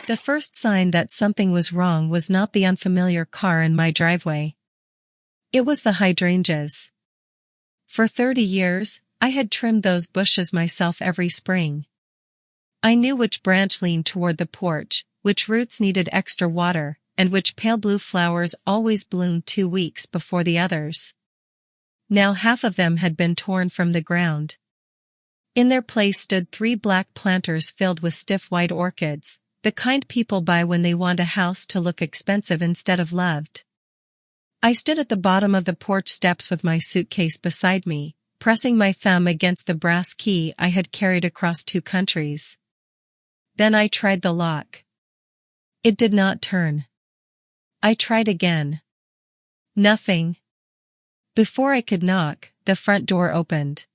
The first sign that something was wrong was not the unfamiliar car in my driveway. It was the hydrangeas. For 30 years, I had trimmed those bushes myself every spring. I knew which branch leaned toward the porch, which roots needed extra water, and which pale blue flowers always bloomed 2 weeks before the others. Now half of them had been torn from the ground. In their place stood 3 black planters filled with stiff white orchids, the kind people buy when they want a house to look expensive instead of loved. I stood at the bottom of the porch steps with my suitcase beside me, pressing my thumb against the brass key I had carried across 2 countries. Then I tried the lock. It did not turn. I tried again. Nothing. Before I could knock, the front door opened.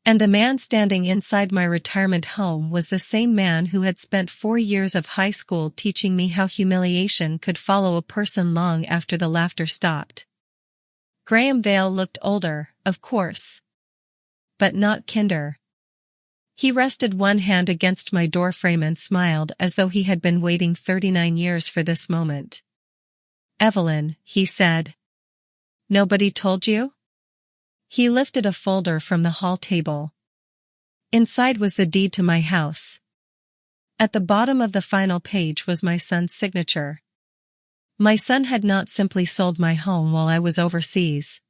And the man standing inside my retirement home was the same man who had spent 4 years of high school teaching me how humiliation could follow a person long after the laughter stopped. Graham Vale looked older, of course. But not kinder. He rested one hand against my doorframe and smiled as though he had been waiting 39 years for this moment. "Evelyn," he said. "Nobody told you?" He lifted a folder from the hall table. Inside was the deed to my house. At the bottom of the final page was my son's signature. My son had not simply sold my home while I was overseas.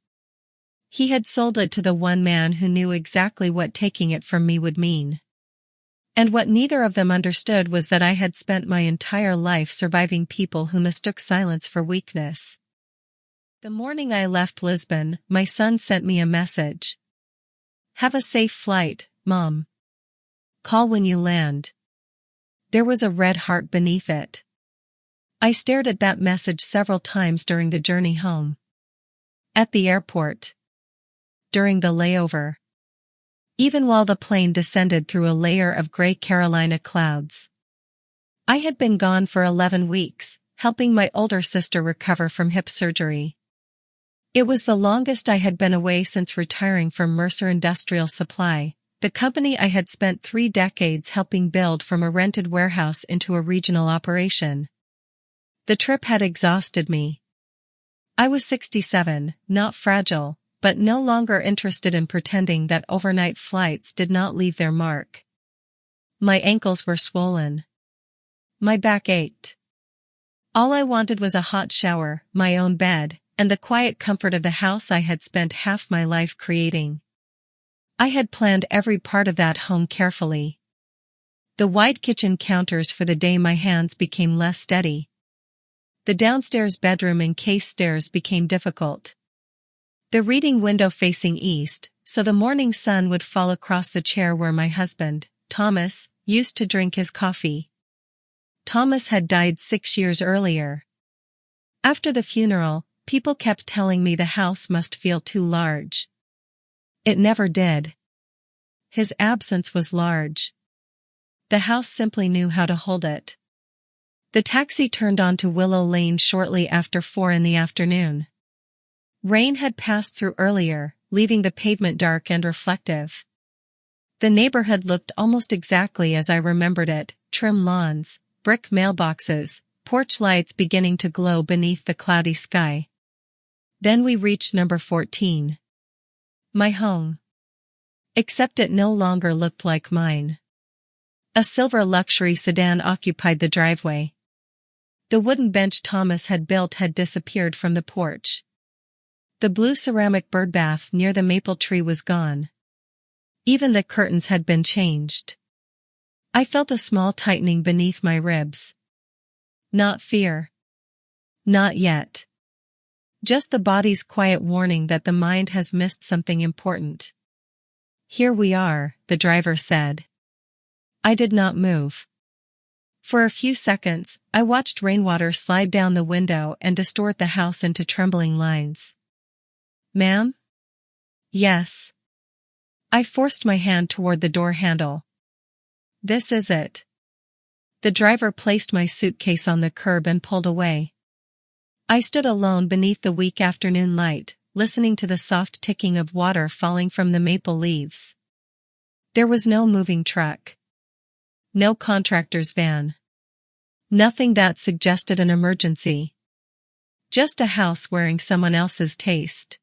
He had sold it to the one man who knew exactly what taking it from me would mean. And what neither of them understood was that I had spent my entire life surviving people who mistook silence for weakness. The morning I left Lisbon, my son sent me a message. "Have a safe flight, Mom. Call when you land." There was a red heart beneath it. I stared at that message several times during the journey home. At the airport. During the layover. Even while the plane descended through a layer of gray Carolina clouds. I had been gone for 11 weeks, helping my older sister recover from hip surgery. It was the longest I had been away since retiring from Mercer Industrial Supply, the company I had spent 3 decades helping build from a rented warehouse into a regional operation. The trip had exhausted me. I was 67, not fragile, but no longer interested in pretending that overnight flights did not leave their mark. My ankles were swollen. My back ached. All I wanted was a hot shower, my own bed, and the quiet comfort of the house I had spent half my life creating. I had planned every part of that home carefully. The wide kitchen counters for the day my hands became less steady. The downstairs bedroom and case stairs became difficult. The reading window facing east, so the morning sun would fall across the chair where my husband, Thomas, used to drink his coffee. Thomas had died 6 years earlier. After the funeral, people kept telling me the house must feel too large. It never did. His absence was large. The house simply knew how to hold it. The taxi turned onto Willow Lane shortly after 4 in the afternoon. Rain had passed through earlier, leaving the pavement dark and reflective. The neighborhood looked almost exactly as I remembered it, trim lawns, brick mailboxes, porch lights beginning to glow beneath the cloudy sky. Then we reached number 14. My home. Except it no longer looked like mine. A silver luxury sedan occupied the driveway. The wooden bench Thomas had built had disappeared from the porch. The blue ceramic birdbath near the maple tree was gone. Even the curtains had been changed. I felt a small tightening beneath my ribs. Not fear. Not yet. Just the body's quiet warning that the mind has missed something important. "Here we are," the driver said. I did not move. For a few seconds, I watched rainwater slide down the window and distort the house into trembling lines. "Ma'am?" "Yes." I forced my hand toward the door handle. "This is it." The driver placed my suitcase on the curb and pulled away. I stood alone beneath the weak afternoon light, listening to the soft ticking of water falling from the maple leaves. There was no moving truck. No contractor's van. Nothing that suggested an emergency. Just a house wearing someone else's taste.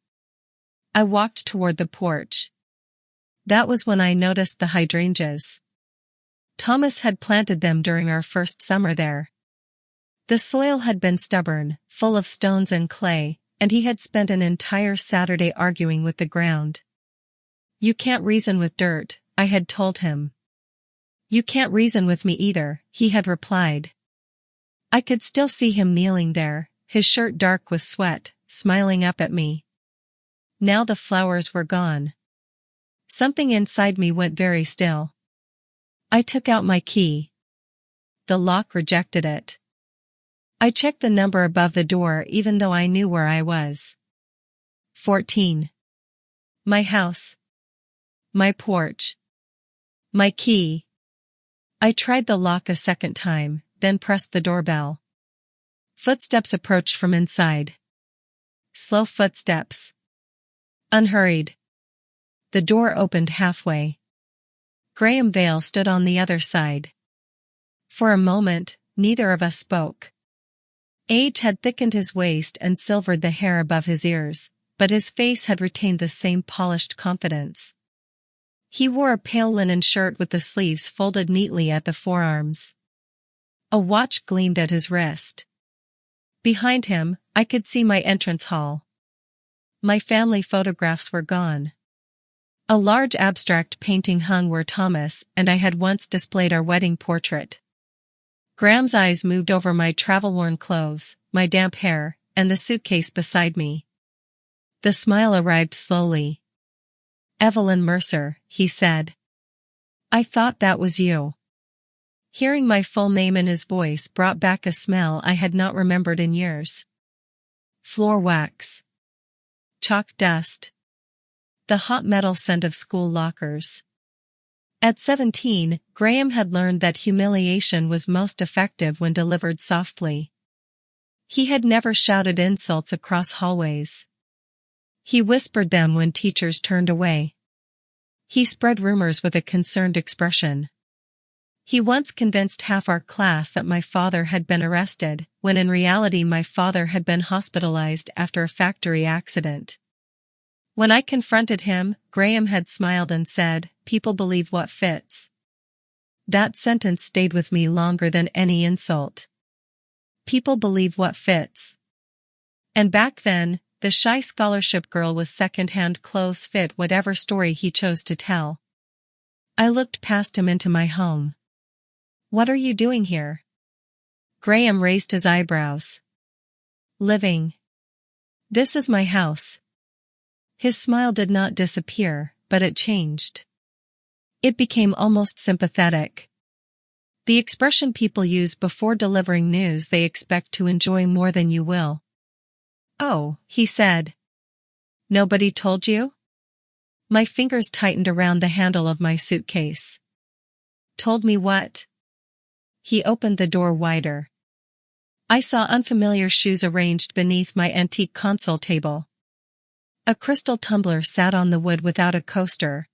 I walked toward the porch. That was when I noticed the hydrangeas. Thomas had planted them during our first summer there. The soil had been stubborn, full of stones and clay, and he had spent an entire Saturday arguing with the ground. "You can't reason with dirt," I had told him. "You can't reason with me either," he had replied. I could still see him kneeling there, his shirt dark with sweat, smiling up at me. Now the flowers were gone. Something inside me went very still. I took out my key. The lock rejected it. I checked the number above the door even though I knew where I was. 14. My house. My porch. My key. I tried the lock a second time, then pressed the doorbell. Footsteps approached from inside. Slow footsteps. Unhurried. The door opened halfway. Graham Vale stood on the other side. For a moment, neither of us spoke. Age had thickened his waist and silvered the hair above his ears, but his face had retained the same polished confidence. He wore a pale linen shirt with the sleeves folded neatly at the forearms. A watch gleamed at his wrist. Behind him, I could see my entrance hall. My family photographs were gone. A large abstract painting hung where Thomas and I had once displayed our wedding portrait. Graham's eyes moved over my travel-worn clothes, my damp hair, and the suitcase beside me. The smile arrived slowly. "Evelyn Mercer," he said. "I thought that was you." Hearing my full name in his voice brought back a smell I had not remembered in years. Floor wax. Chalk dust. The hot metal scent of school lockers. At 17, Graham had learned that humiliation was most effective when delivered softly. He had never shouted insults across hallways. He whispered them when teachers turned away. He spread rumors with a concerned expression. He once convinced half our class that my father had been arrested, when in reality my father had been hospitalized after a factory accident. When I confronted him, Graham had smiled and said, "People believe what fits." That sentence stayed with me longer than any insult. People believe what fits. And back then, the shy scholarship girl with second-hand clothes fit whatever story he chose to tell. I looked past him into my home. "What are you doing here?" Graham raised his eyebrows. "Living. This is my house." His smile did not disappear, but it changed. It became almost sympathetic. The expression people use before delivering news they expect to enjoy more than you will. "Oh," he said. "Nobody told you?" My fingers tightened around the handle of my suitcase. "Told me what?" He opened the door wider. I saw unfamiliar shoes arranged beneath my antique console table. A crystal tumbler sat on the wood without a coaster.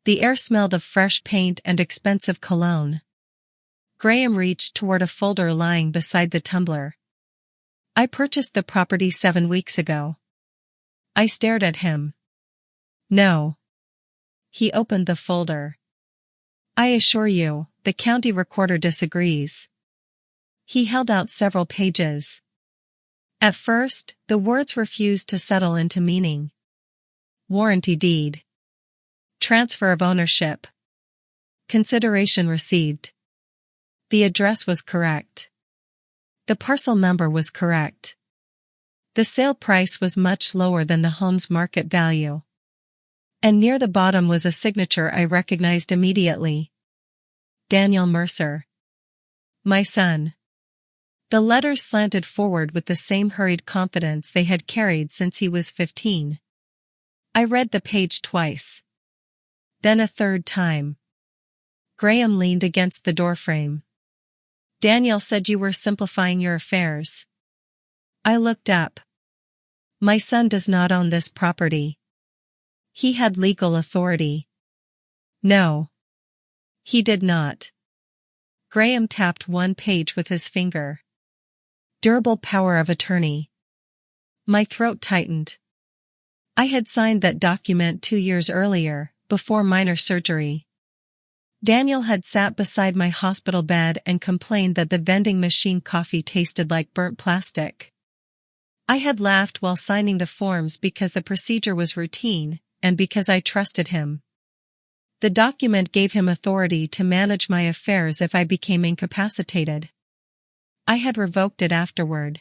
The air smelled of fresh paint and expensive cologne. Graham reached toward a folder lying beside the tumbler. "I purchased the property 7 weeks ago." I stared at him. "No." He opened the folder. "I assure you, the county recorder disagrees." He held out several pages. At first, the words refused to settle into meaning. Warranty deed. Transfer of ownership. Consideration received. The address was correct. The parcel number was correct. The sale price was much lower than the home's market value. And near the bottom was a signature I recognized immediately. Daniel Mercer. My son. The letters slanted forward with the same hurried confidence they had carried since he was 15. I read the page twice. Then a third time. Graham leaned against the doorframe. "Daniel said you were simplifying your affairs." I looked up. "My son does not own this property." He had legal authority. No. He did not. Graham tapped one page with his finger. Durable power of attorney. My throat tightened. I had signed that document 2 years earlier, before minor surgery. Daniel had sat beside my hospital bed and complained that the vending machine coffee tasted like burnt plastic. I had laughed while signing the forms because the procedure was routine, and because I trusted him. The document gave him authority to manage my affairs if I became incapacitated. I had revoked it afterward.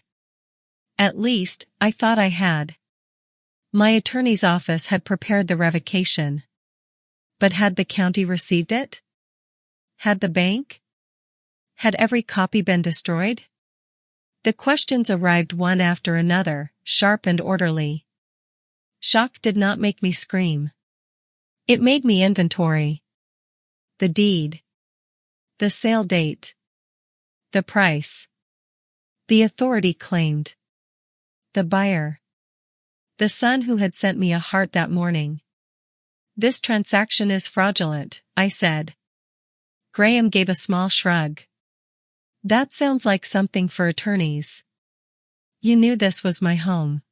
At least, I thought I had. My attorney's office had prepared the revocation. But had the county received it? Had the bank? Had every copy been destroyed? The questions arrived one after another, sharp and orderly. Shock did not make me scream. It made me inventory. The deed. The sale date. The price. The authority claimed. The buyer. The son who had sent me a heart that morning. This transaction is fraudulent, I said. Graham gave a small shrug. That sounds like something for attorneys. You knew this was my home.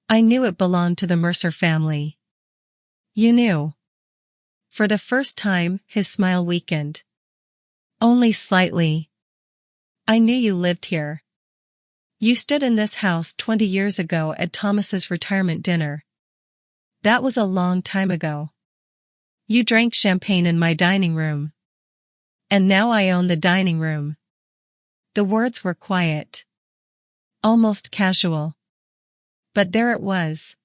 I knew it belonged to the Mercer family. You knew. For the first time, his smile weakened. Only slightly. I knew you lived here. You stood in this house 20 years ago at Thomas's retirement dinner. That was a long time ago. You drank champagne in my dining room. And now I own the dining room. The words were quiet. Almost casual. But there it was.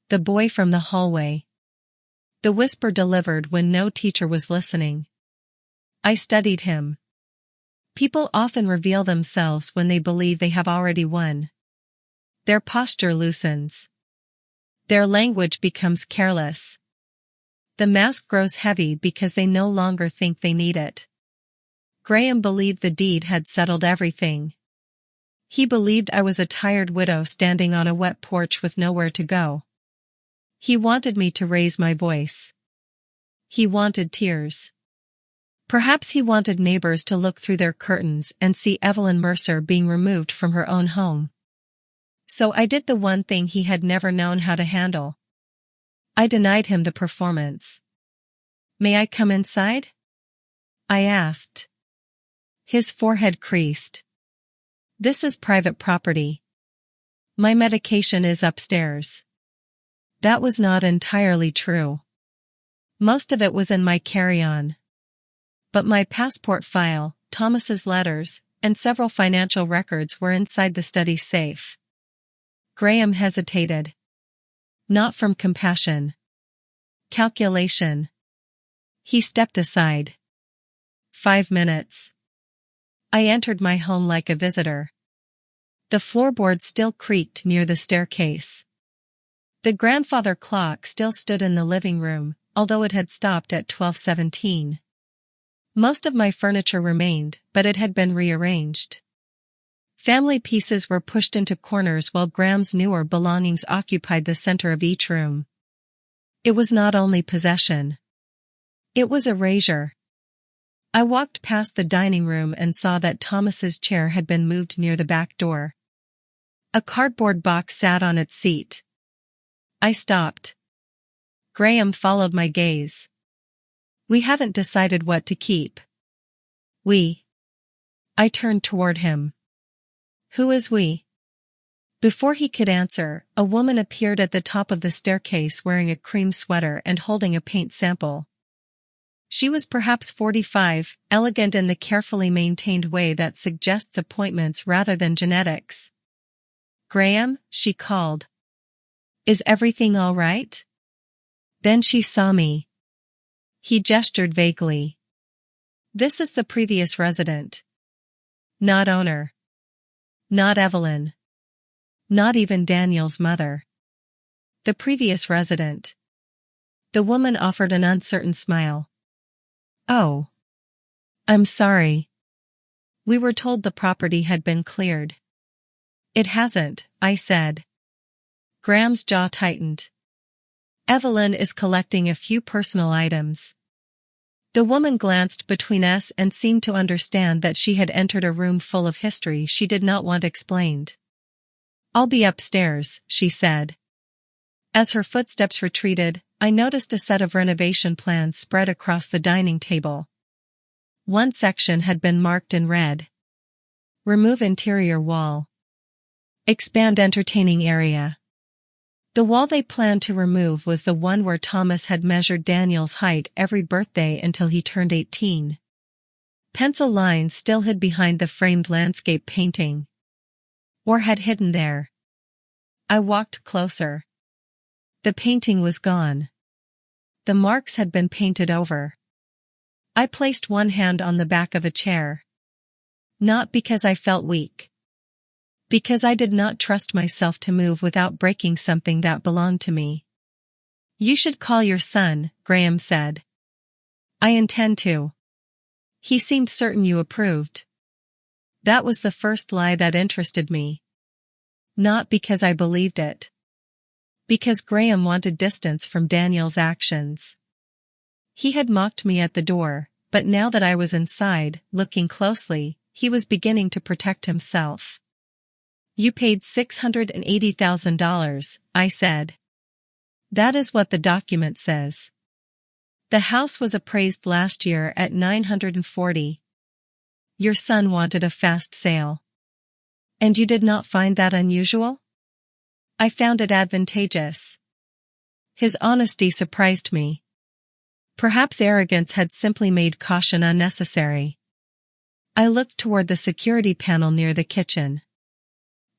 The boy from the hallway. The whisper delivered when no teacher was listening. I studied him. People often reveal themselves when they believe they have already won. Their posture loosens. Their language becomes careless. The mask grows heavy because they no longer think they need it. Graham believed the deed had settled everything. He believed I was a tired widow standing on a wet porch with nowhere to go. He wanted me to raise my voice. He wanted tears. Perhaps he wanted neighbors to look through their curtains and see Evelyn Mercer being removed from her own home. So I did the one thing he had never known how to handle. I denied him the performance. May I come inside? I asked. His forehead creased. This is private property. My medication is upstairs. That was not entirely true. Most of it was in my carry-on. But my passport file, Thomas's letters, and several financial records were inside the study safe. Graham hesitated. Not from compassion. Calculation. He stepped aside. 5 minutes. I entered my home like a visitor. The floorboards still creaked near the staircase. The grandfather clock still stood in the living room, although it had stopped at 12:17. Most of my furniture remained, but it had been rearranged. Family pieces were pushed into corners while Graham's newer belongings occupied the center of each room. It was not only possession. It was erasure. I walked past the dining room and saw that Thomas's chair had been moved near the back door. A cardboard box sat on its seat. I stopped. Graham followed my gaze. We haven't decided what to keep. We. I turned toward him. Who is we? Before he could answer, a woman appeared at the top of the staircase wearing a cream sweater and holding a paint sample. She was perhaps 45, elegant in the carefully maintained way that suggests appointments rather than genetics. Graham, she called. Is everything all right? Then she saw me. He gestured vaguely. This is the previous resident. Not owner. Not Evelyn. Not even Daniel's mother. The previous resident. The woman offered an uncertain smile. Oh. I'm sorry. We were told the property had been cleared. It hasn't, I said. Graham's jaw tightened. Evelyn is collecting a few personal items. The woman glanced between us and seemed to understand that she had entered a room full of history she did not want explained. "I'll be upstairs," she said. As her footsteps retreated, I noticed a set of renovation plans spread across the dining table. One section had been marked in red. Remove interior wall. Expand entertaining area. The wall they planned to remove was the one where Thomas had measured Daniel's height every birthday until he turned 18. Pencil lines still hid behind the framed landscape painting. Or had hidden there. I walked closer. The painting was gone. The marks had been painted over. I placed one hand on the back of a chair. Not because I felt weak. Because I did not trust myself to move without breaking something that belonged to me. "You should call your son," Graham said. "I intend to." He seemed certain you approved. That was the first lie that interested me. Not because I believed it. Because Graham wanted distance from Daniel's actions. He had mocked me at the door, but now that I was inside, looking closely, he was beginning to protect himself. "You paid $680,000, I said. "That is what the document says. The house was appraised last year at $940. Your son wanted a fast sale. And you did not find that unusual?" "I found it advantageous." His honesty surprised me. Perhaps arrogance had simply made caution unnecessary. I looked toward the security panel near the kitchen.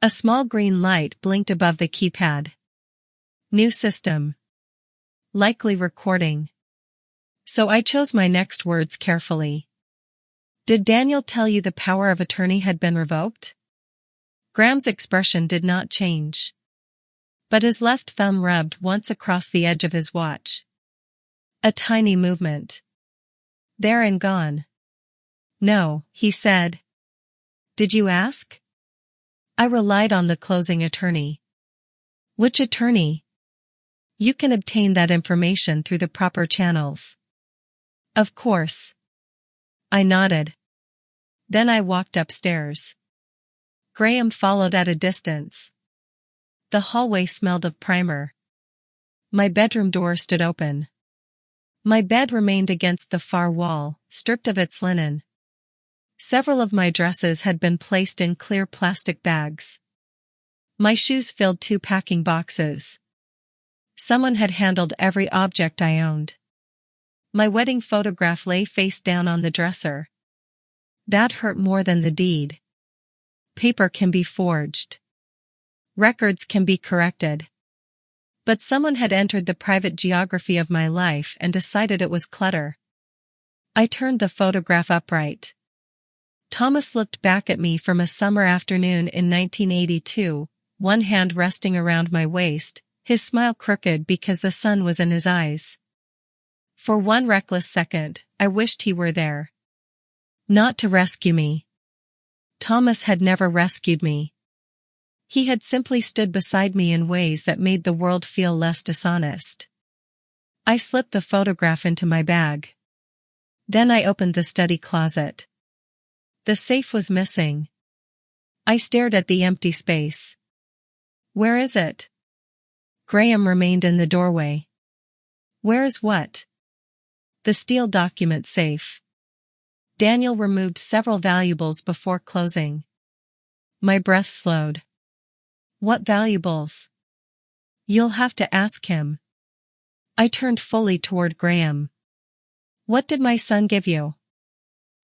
A small green light blinked above the keypad. New system. Likely recording. So I chose my next words carefully. "Did Daniel tell you the power of attorney had been revoked?" Graham's expression did not change. But his left thumb rubbed once across the edge of his watch. A tiny movement. There and gone. "No," he said. "Did you ask?" "I relied on the closing attorney." "Which attorney?" "You can obtain that information through the proper channels." "Of course." I nodded. Then I walked upstairs. Graham followed at a distance. The hallway smelled of primer. My bedroom door stood open. My bed remained against the far wall, stripped of its linen. Several of my dresses had been placed in clear plastic bags. My shoes filled 2 packing boxes. Someone had handled every object I owned. My wedding photograph lay face down on the dresser. That hurt more than the deed. Paper can be forged. Records can be corrected. But someone had entered the private geography of my life and decided it was clutter. I turned the photograph upright. Thomas looked back at me from a summer afternoon in 1982, one hand resting around my waist, his smile crooked because the sun was in his eyes. For one reckless second, I wished he were there. Not to rescue me. Thomas had never rescued me. He had simply stood beside me in ways that made the world feel less dishonest. I slipped the photograph into my bag. Then I opened the study closet. The safe was missing. I stared at the empty space. "Where is it?" Graham remained in the doorway. "Where is what?" "The steel document safe. Daniel removed several valuables before closing." My breath slowed. "What valuables?" "You'll have to ask him." I turned fully toward Graham. "What did my son give you?"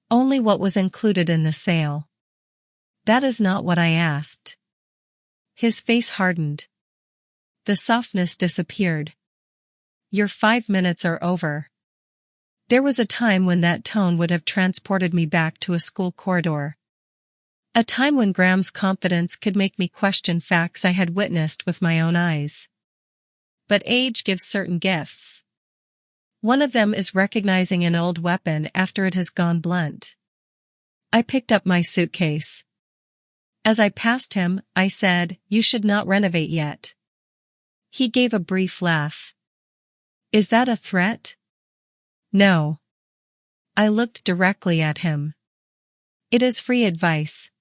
"Only what was included in the sale." "That is not what I asked." His face hardened. The softness disappeared. "Your 5 minutes are over." There was a time when that tone would have transported me back to a school corridor. A time when Graham's confidence could make me question facts I had witnessed with my own eyes. But age gives certain gifts. One of them is recognizing an old weapon after it has gone blunt. I picked up my suitcase. As I passed him, I said, "You should not renovate yet." He gave a brief laugh. "Is that a threat?" "No. I looked directly at him. It is free advice.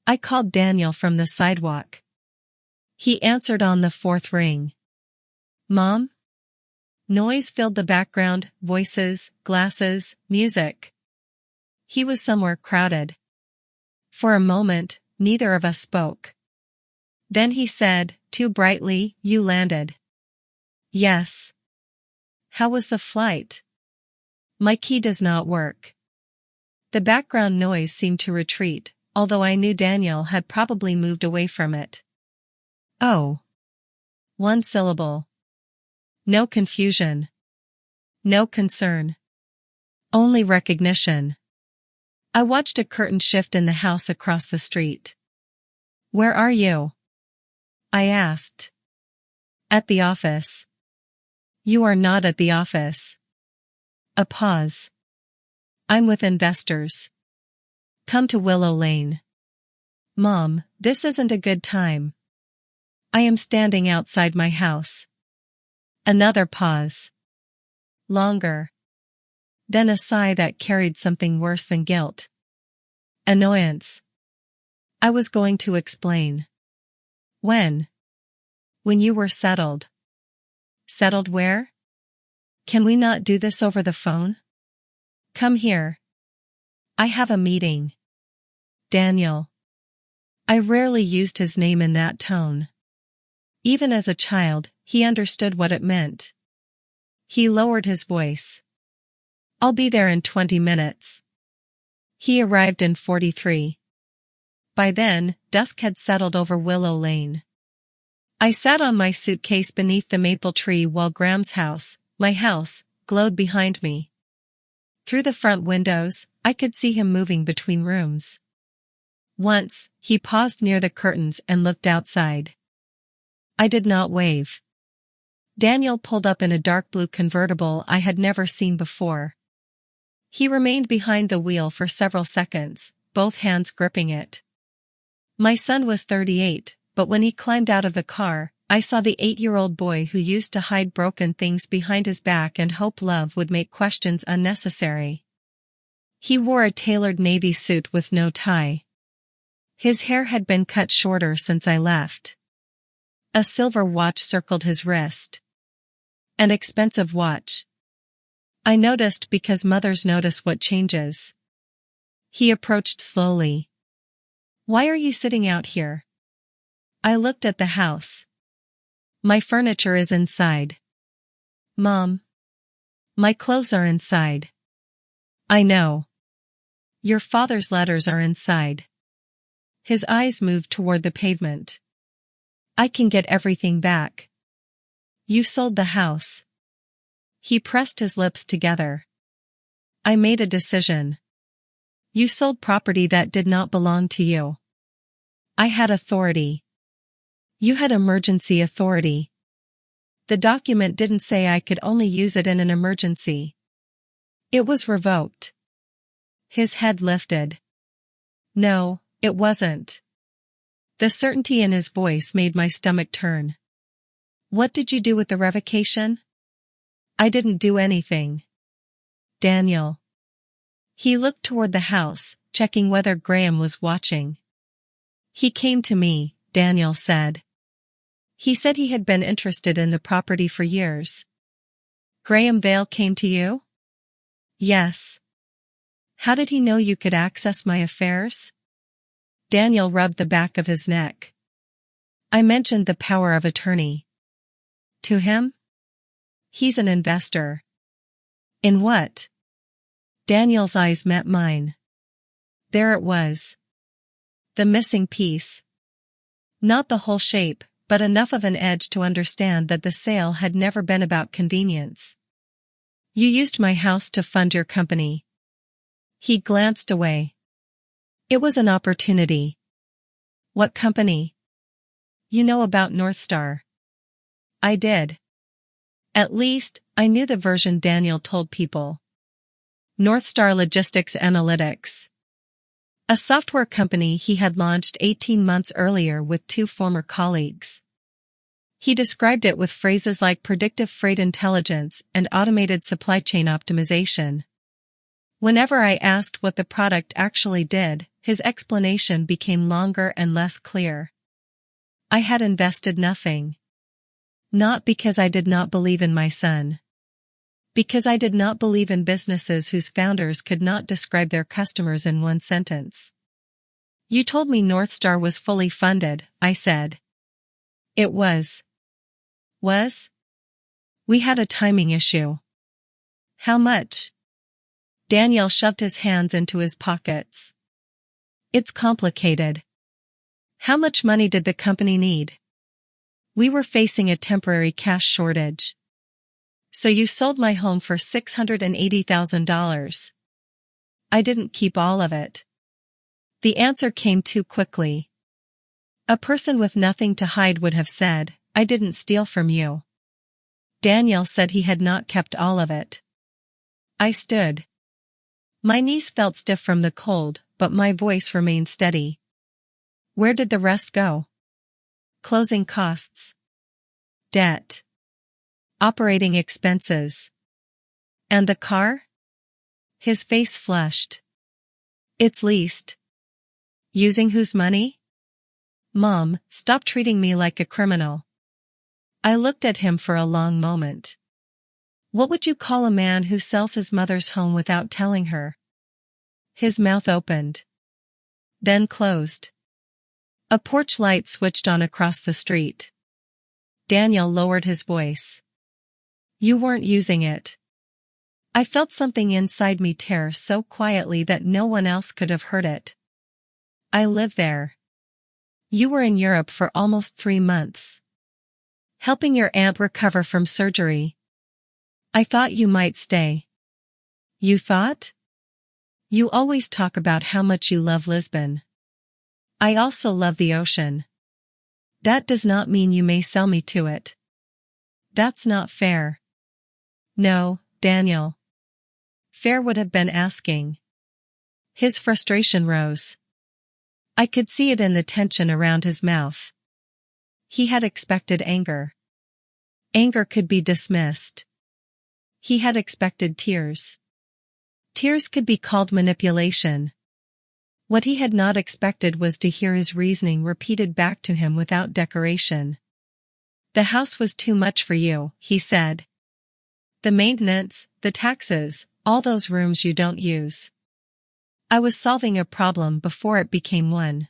I called Daniel from the sidewalk. He answered on the fourth ring. Mom? Noise filled the background, voices, glasses, music. He was somewhere crowded. For a moment, neither of us spoke. Then he said, too brightly, you landed. Yes. How was the flight? My key does not work. The background noise seemed to retreat, although I knew Daniel had probably moved away from it. Oh. One syllable. No confusion. No concern. Only recognition. I watched a curtain shift in the house across the street. Where are you? I asked. At the office. You are not at the office. A pause. I'm with investors. Come to Willow Lane. Mom, this isn't a good time. I am standing outside my house. Another pause. Longer. Then a sigh that carried something worse than guilt. Annoyance. I was going to explain. When? When you were settled. Settled where? Can we not do this over the phone? Come here. I have a meeting. Daniel. I rarely used his name in that tone. Even as a child, he understood what it meant. He lowered his voice. I'll be there in 20 minutes. He arrived in 43. By then, dusk had settled over Willow Lane. I sat on my suitcase beneath the maple tree while Graham's house, my house, glowed behind me. Through the front windows, I could see him moving between rooms. Once, he paused near the curtains and looked outside. I did not wave. Daniel pulled up in a dark blue convertible I had never seen before. He remained behind the wheel for several seconds, both hands gripping it. My son was 38, but when he climbed out of the car, I saw the 8-year-old boy who used to hide broken things behind his back and hope love would make questions unnecessary. He wore a tailored navy suit with no tie. His hair had been cut shorter since I left. A silver watch circled his wrist. An expensive watch. I noticed because mothers notice what changes. He approached slowly. Why are you sitting out here? I looked at the house. My furniture is inside. Mom. My clothes are inside. I know. Your father's letters are inside. His eyes moved toward the pavement. I can get everything back. You sold the house. He pressed his lips together. I made a decision. You sold property that did not belong to you. I had authority. You had emergency authority. The document didn't say I could only use it in an emergency. It was revoked. His head lifted. No, it wasn't. The certainty in his voice made my stomach turn. What did you do with the revocation? I didn't do anything. Daniel. He looked toward the house, checking whether Graham was watching. He came to me, Daniel said. He said he had been interested in the property for years. Graham Vale came to you? Yes. How did he know you could access my affairs? Daniel rubbed the back of his neck. I mentioned the power of attorney. To him? He's an investor. In what? Daniel's eyes met mine. There it was. The missing piece. Not the whole shape, but enough of an edge to understand that the sale had never been about convenience. You used my house to fund your company. He glanced away. It was an opportunity. What company? You know about Northstar. I did. At least, I knew the version Daniel told people. Northstar Logistics Analytics. A software company he had launched 18 months earlier with 2 former colleagues. He described it with phrases like predictive freight intelligence and automated supply chain optimization. Whenever I asked what the product actually did, his explanation became longer and less clear. I had invested nothing. Not because I did not believe in my son. Because I did not believe in businesses whose founders could not describe their customers in one sentence. You told me Northstar was fully funded, I said. It was. Was? We had a timing issue. How much? Daniel shoved his hands into his pockets. It's complicated. How much money did the company need? We were facing a temporary cash shortage. So you sold my home for $680,000. I didn't keep all of it. The answer came too quickly. A person with nothing to hide would have said, I didn't steal from you. Daniel said he had not kept all of it. I stood. My knees felt stiff from the cold, but my voice remained steady. Where did the rest go? Closing costs. Debt. Operating expenses. And the car? His face flushed. It's leased. Using whose money? Mom, stop treating me like a criminal. I looked at him for a long moment. What would you call a man who sells his mother's home without telling her? His mouth opened. Then closed. A porch light switched on across the street. Daniel lowered his voice. You weren't using it. I felt something inside me tear so quietly that no one else could have heard it. I live there. You were in Europe for almost 3 months. Helping your aunt recover from surgery. I thought you might stay. You thought? You always talk about how much you love Lisbon. I also love the ocean. That does not mean you may sell me to it. That's not fair. No, Daniel. Fair would have been asking. His frustration rose. I could see it in the tension around his mouth. He had expected anger. Anger could be dismissed. He had expected tears. Tears could be called manipulation. What he had not expected was to hear his reasoning repeated back to him without decoration. The house was too much for you, he said. The maintenance, the taxes, all those rooms you don't use. I was solving a problem before it became one.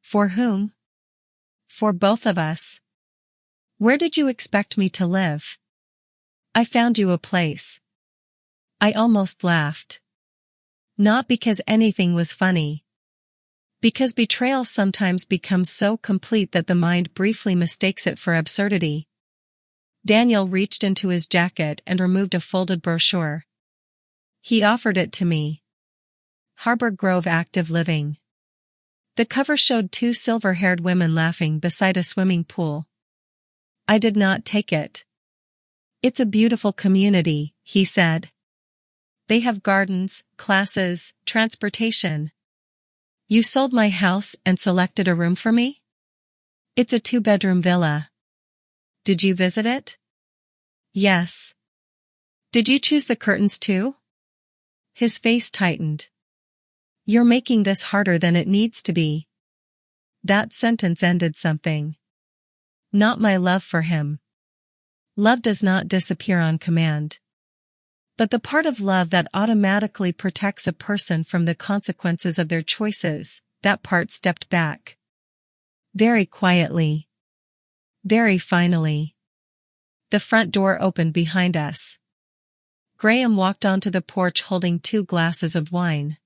For whom? For both of us. Where did you expect me to live? I found you a place. I almost laughed. Not because anything was funny. Because betrayal sometimes becomes so complete that the mind briefly mistakes it for absurdity. Daniel reached into his jacket and removed a folded brochure. He offered it to me. Harbor Grove Active Living. The cover showed 2 silver-haired women laughing beside a swimming pool. I did not take it. It's a beautiful community, he said. They have gardens, classes, transportation. You sold my house and selected a room for me? It's a 2-bedroom villa. Did you visit it? Yes. Did you choose the curtains too? His face tightened. You're making this harder than it needs to be. That sentence ended something. Not my love for him. Love does not disappear on command. But the part of love that automatically protects a person from the consequences of their choices, that part stepped back. Very quietly. Very finally. The front door opened behind us. Graham walked onto the porch holding 2 glasses of wine.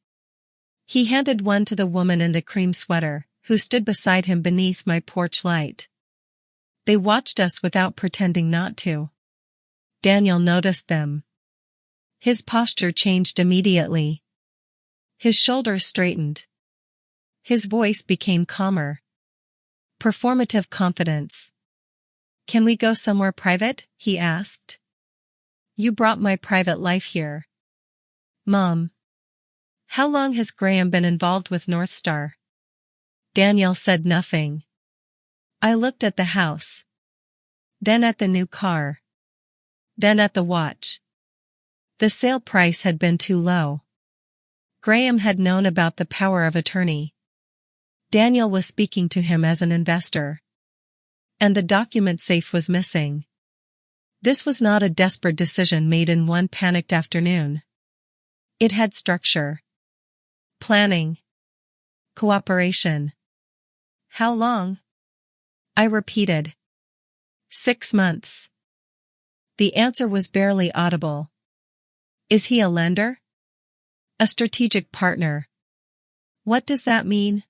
He handed one to the woman in the cream sweater, who stood beside him beneath my porch light. They watched us without pretending not to. Daniel noticed them. His posture changed immediately. His shoulders straightened. His voice became calmer. Performative confidence. Can we go somewhere private? He asked. You brought my private life here. Mom. How long has Graham been involved with Northstar? Daniel said nothing. I looked at the house. Then at the new car. Then at the watch. The sale price had been too low. Graham had known about the power of attorney. Daniel was speaking to him as an investor. And the document safe was missing. This was not a desperate decision made in one panicked afternoon. It had structure. Planning. Cooperation. How long? I repeated. 6 months. The answer was barely audible. Is he a lender? A strategic partner. What does that mean?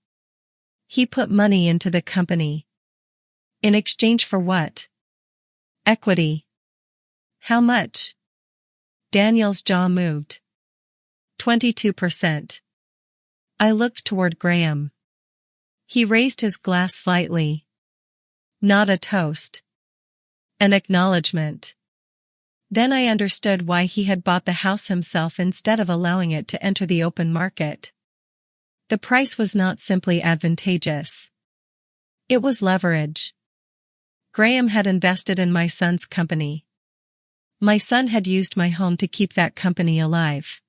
He put money into the company. In exchange for what? Equity. How much? Daniel's jaw moved. 22%. I looked toward Graham. He raised his glass slightly. Not a toast. An acknowledgement. Then I understood why he had bought the house himself instead of allowing it to enter the open market. The price was not simply advantageous. It was leverage. Graham had invested in my son's company. My son had used my home to keep that company alive.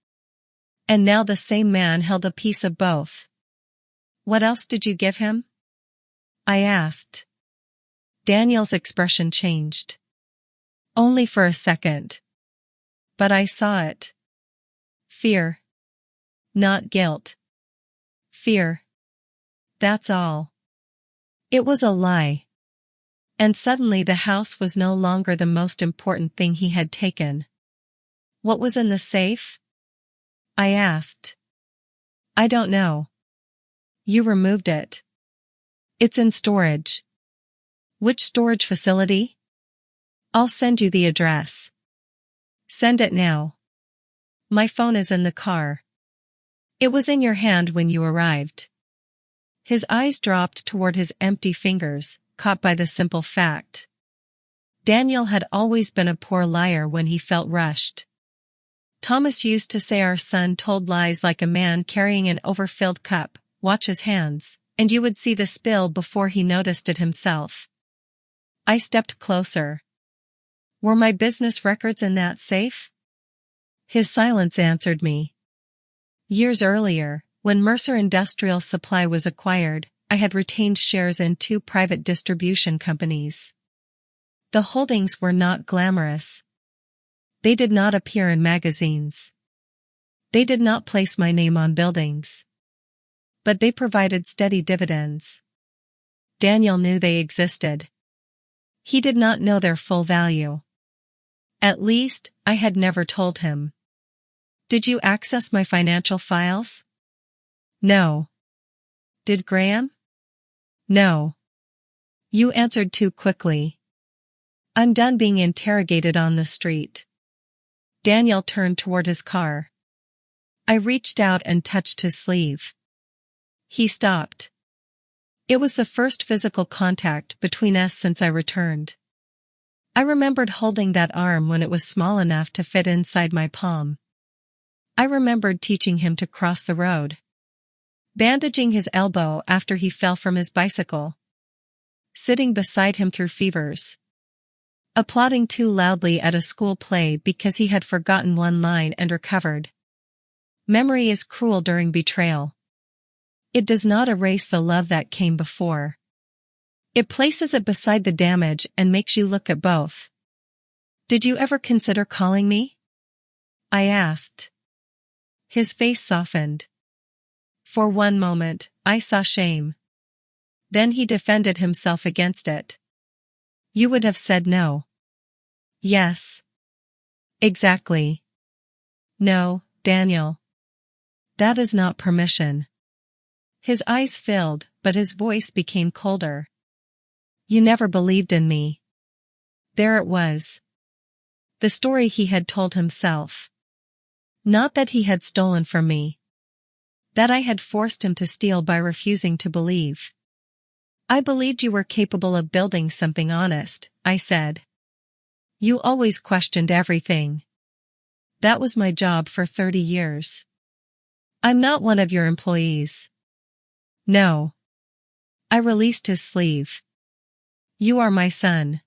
And now the same man held a piece of both. What else did you give him? I asked. Daniel's expression changed. Only for a second. But I saw it. Fear. Not guilt. Fear. That's all. It was a lie. And suddenly the house was no longer the most important thing he had taken. What was in the safe? I asked. I don't know. You removed it. It's in storage. Which storage facility? I'll send you the address. Send it now. My phone is in the car. It was in your hand when you arrived. His eyes dropped toward his empty fingers, caught by the simple fact. Daniel had always been a poor liar when he felt rushed. Thomas used to say our son told lies like a man carrying an overfilled cup. Watch his hands, and you would see the spill before he noticed it himself. I stepped closer. Were my business records in that safe? His silence answered me. Years earlier, when Mercer Industrial Supply was acquired, I had retained shares in 2 private distribution companies. The holdings were not glamorous. They did not appear in magazines. They did not place my name on buildings. But they provided steady dividends. Daniel knew they existed. He did not know their full value. At least, I had never told him. Did you access my financial files? No. Did Graham? No. You answered too quickly. I'm done being interrogated on the street. Daniel turned toward his car. I reached out and touched his sleeve. He stopped. It was the first physical contact between us since I returned. I remembered holding that arm when it was small enough to fit inside my palm. I remembered teaching him to cross the road. Bandaging his elbow after he fell from his bicycle. Sitting beside him through fevers. Applauding too loudly at a school play because he had forgotten one line and recovered. Memory is cruel during betrayal. It does not erase the love that came before. It places it beside the damage and makes you look at both. Did you ever consider calling me? I asked. His face softened. For one moment, I saw shame. Then he defended himself against it. You would have said no. Yes. Exactly. No, Daniel. That is not permission. His eyes filled, but his voice became colder. You never believed in me. There it was. The story he had told himself. Not that he had stolen from me. That I had forced him to steal by refusing to believe. I believed you were capable of building something honest, I said. You always questioned everything. That was my job for 30 years. I'm not one of your employees. No. I released his sleeve. You are my son.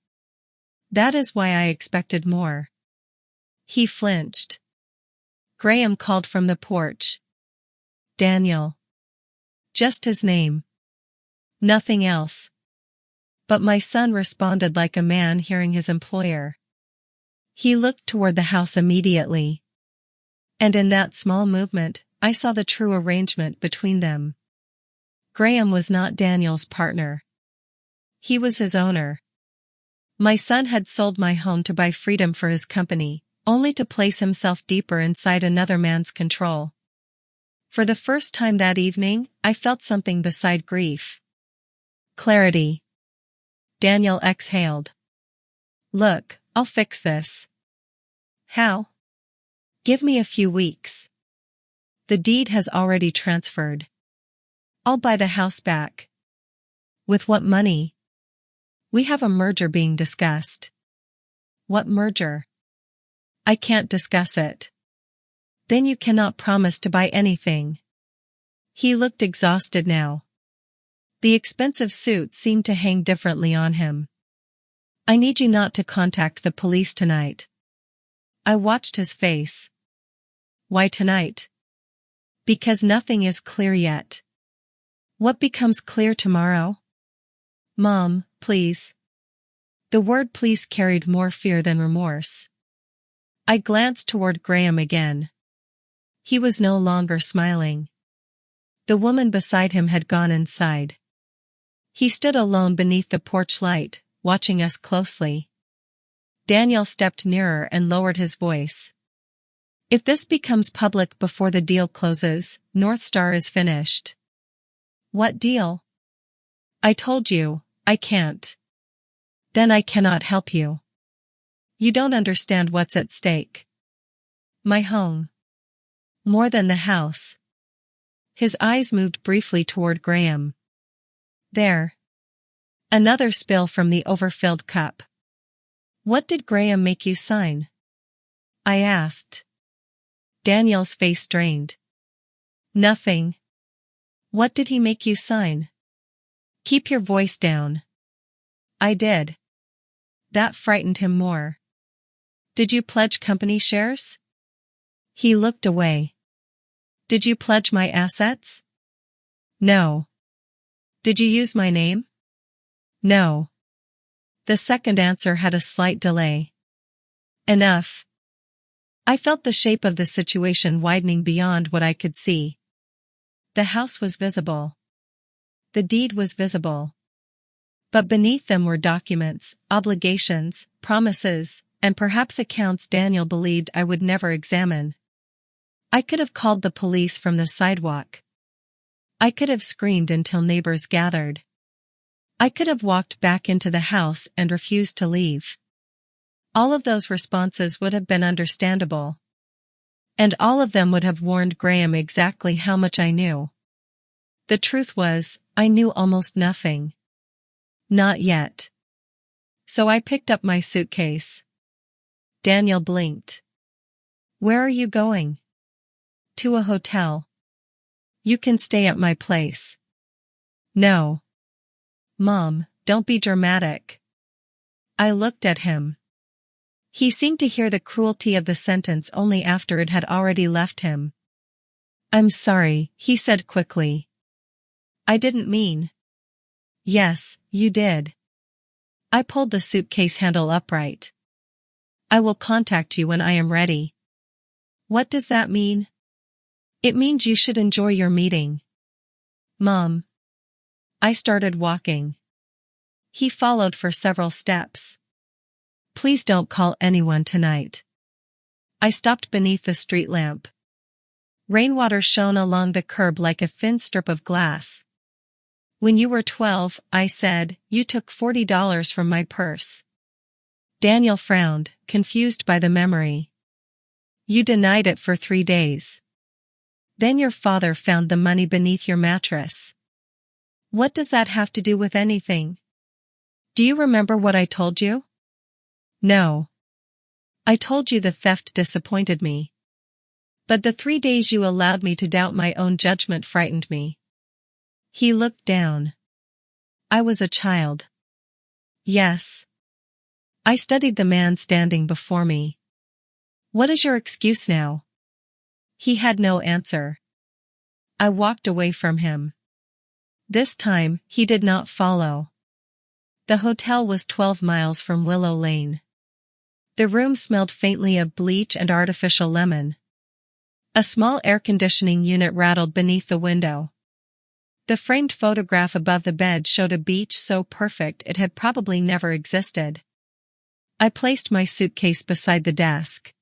That is why I expected more. He flinched. Graham called from the porch. Daniel. Just his name. Nothing else. But my son responded like a man hearing his employer. He looked toward the house immediately. And in that small movement, I saw the true arrangement between them. Graham was not Daniel's partner. He was his owner. My son had sold my home to buy freedom for his company, only to place himself deeper inside another man's control. For the first time that evening, I felt something beside grief. Clarity. Daniel exhaled. Look, I'll fix this. How? Give me a few weeks. The deed has already transferred. I'll buy the house back. With what money? We have a merger being discussed. What merger? I can't discuss it. Then you cannot promise to buy anything. He looked exhausted now. The expensive suit seemed to hang differently on him. I need you not to contact the police tonight. I watched his face. Why tonight? Because nothing is clear yet. What becomes clear tomorrow? Mom, please. The word please carried more fear than remorse. I glanced toward Graham again. He was no longer smiling. The woman beside him had gone inside. He stood alone beneath the porch light, watching us closely. Daniel stepped nearer and lowered his voice. If this becomes public before the deal closes, Northstar is finished. What deal? I told you, I can't. Then I cannot help you. You don't understand what's at stake. My home. More than the house. His eyes moved briefly toward Graham. There. Another spill from the overfilled cup. What did Graham make you sign? I asked. Daniel's face strained. Nothing. What did he make you sign? Keep your voice down. I did. That frightened him more. Did you pledge company shares? He looked away. Did you pledge my assets? No. Did you use my name? No. The second answer had a slight delay. Enough. I felt the shape of the situation widening beyond what I could see. The house was visible. The deed was visible. But beneath them were documents, obligations, promises, and perhaps accounts Daniel believed I would never examine. I could have called the police from the sidewalk. I could have screamed until neighbors gathered. I could have walked back into the house and refused to leave. All of those responses would have been understandable. And all of them would have warned Graham exactly how much I knew. The truth was, I knew almost nothing. Not yet. So I picked up my suitcase. Daniel blinked. Where are you going? To a hotel. You can stay at my place. No. Mom, don't be dramatic. I looked at him. He seemed to hear the cruelty of the sentence only after it had already left him. I'm sorry, he said quickly. I didn't mean. Yes, you did. I pulled the suitcase handle upright. I will contact you when I am ready. What does that mean? It means you should enjoy your meeting. Mom. I started walking. He followed for several steps. Please don't call anyone tonight. I stopped beneath the street lamp. Rainwater shone along the curb like a thin strip of glass. When you were 12, I said, you took $40 from my purse. Daniel frowned, confused by the memory. You denied it for 3 days. Then your father found the money beneath your mattress. What does that have to do with anything? Do you remember what I told you? No. I told you the theft disappointed me. But the 3 days you allowed me to doubt my own judgment frightened me. He looked down. I was a child. Yes. I studied the man standing before me. What is your excuse now? He had no answer. I walked away from him. This time, he did not follow. The hotel was 12 miles from Willow Lane. The room smelled faintly of bleach and artificial lemon. A small air conditioning unit rattled beneath the window. The framed photograph above the bed showed a beach so perfect it had probably never existed. I placed my suitcase beside the desk.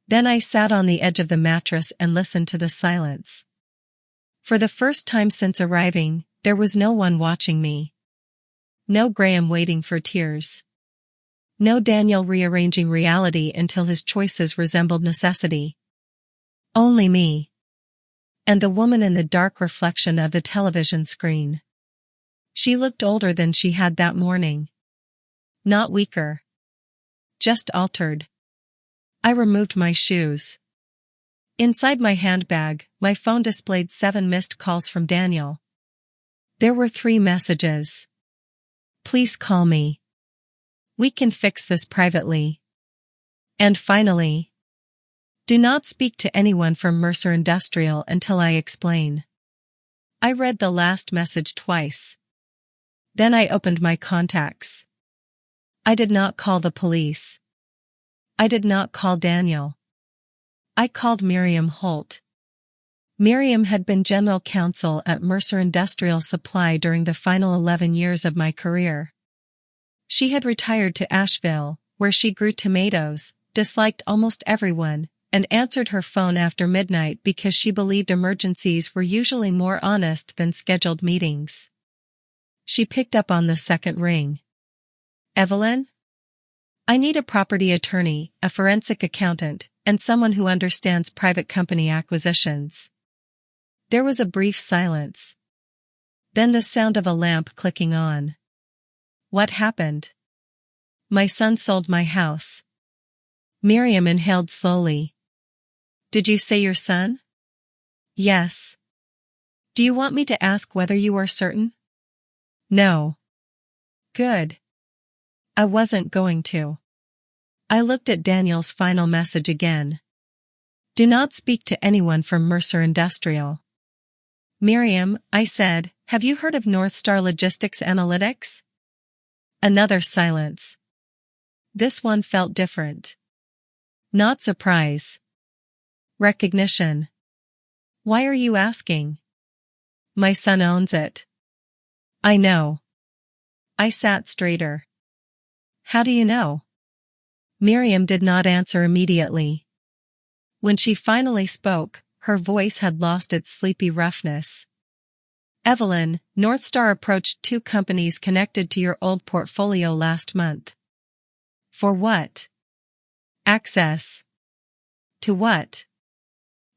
Then I sat on the edge of the mattress and listened to the silence. For the first time since arriving, there was no one watching me. No Graham waiting for tears. No Daniel rearranging reality until his choices resembled necessity. Only me. And the woman in the dark reflection of the television screen. She looked older than she had that morning. Not weaker. Just altered. I removed my shoes. Inside my handbag, my phone displayed 7 missed calls from Daniel. There were 3 messages. Please call me. We can fix this privately. And finally, do not speak to anyone from Mercer Industrial until I explain. I read the last message twice. Then I opened my contacts. I did not call the police. I did not call Daniel. I called Miriam Holt. Miriam had been general counsel at Mercer Industrial Supply during the final 11 years of my career. She had retired to Asheville, where she grew tomatoes, disliked almost everyone, and answered her phone after midnight because she believed emergencies were usually more honest than scheduled meetings. She picked up on the second ring. Evelyn? I need a property attorney, a forensic accountant, and someone who understands private company acquisitions. There was a brief silence. Then the sound of a lamp clicking on. What happened? My son sold my house. Miriam inhaled slowly. Did you say your son? Yes. Do you want me to ask whether you are certain? No. Good. I wasn't going to. I looked at Daniel's final message again. Do not speak to anyone from Mercer Industrial. Miriam, I said, have you heard of Northstar Logistics Analytics? Another silence. This one felt different. Not surprise. Recognition. Why are you asking? My son owns it. I know. I sat straighter. How do you know? Miriam did not answer immediately. When she finally spoke, her voice had lost its sleepy roughness. Evelyn, Northstar approached 2 companies connected to your old portfolio last month. For what? Access. To what?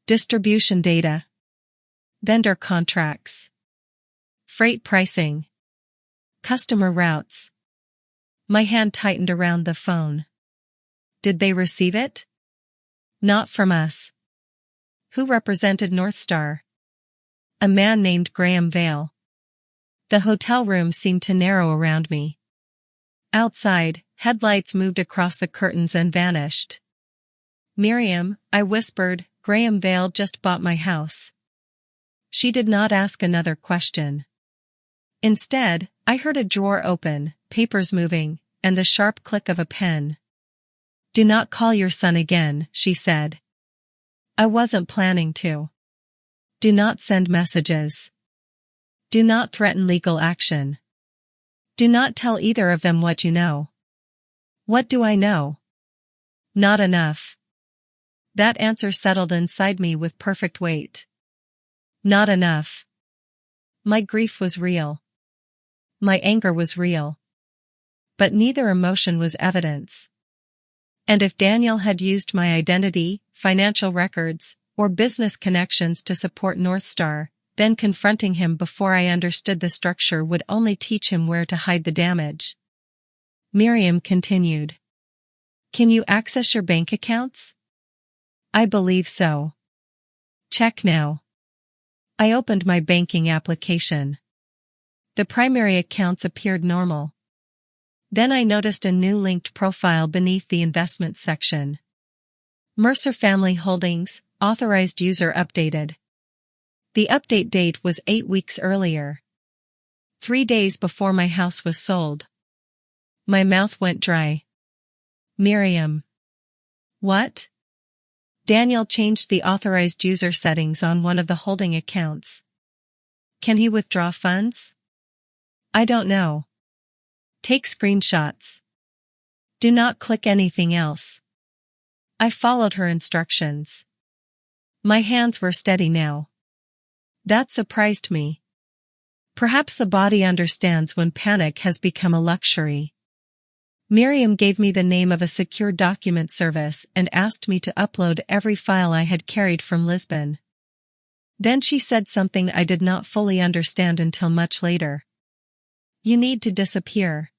Distribution data. Vendor contracts. Freight pricing. Customer routes. My hand tightened around the phone. Did they receive it? Not from us. Who represented Northstar? A man named Graham Vale. The hotel room seemed to narrow around me. Outside, headlights moved across the curtains and vanished. Miriam, I whispered, Graham Vale just bought my house. She did not ask another question. Instead, I heard a drawer open, papers moving, and the sharp click of a pen. Do not call your son again, she said. I wasn't planning to. Do not send messages. Do not threaten legal action. Do not tell either of them what you know. What do I know? Not enough. That answer settled inside me with perfect weight. Not enough. My grief was real. My anger was real. But neither emotion was evidence. And if Daniel had used my identity, financial records, or business connections to support Northstar, then confronting him before I understood the structure would only teach him where to hide the damage. Miriam continued. Can you access your bank accounts? I believe so. Check now. I opened my banking application. The primary accounts appeared normal. Then I noticed a new linked profile beneath the investments section. Mercer Family Holdings, authorized user updated. The update date was 8 weeks earlier. 3 days before my house was sold. My mouth went dry. Miriam. What? Daniel changed the authorized user settings on one of the holding accounts. Can he withdraw funds? I don't know. Take screenshots. Do not click anything else. I followed her instructions. My hands were steady now. That surprised me. Perhaps the body understands when panic has become a luxury. Miriam gave me the name of a secure document service and asked me to upload every file I had carried from Lisbon. Then she said something I did not fully understand until much later. You need to disappear.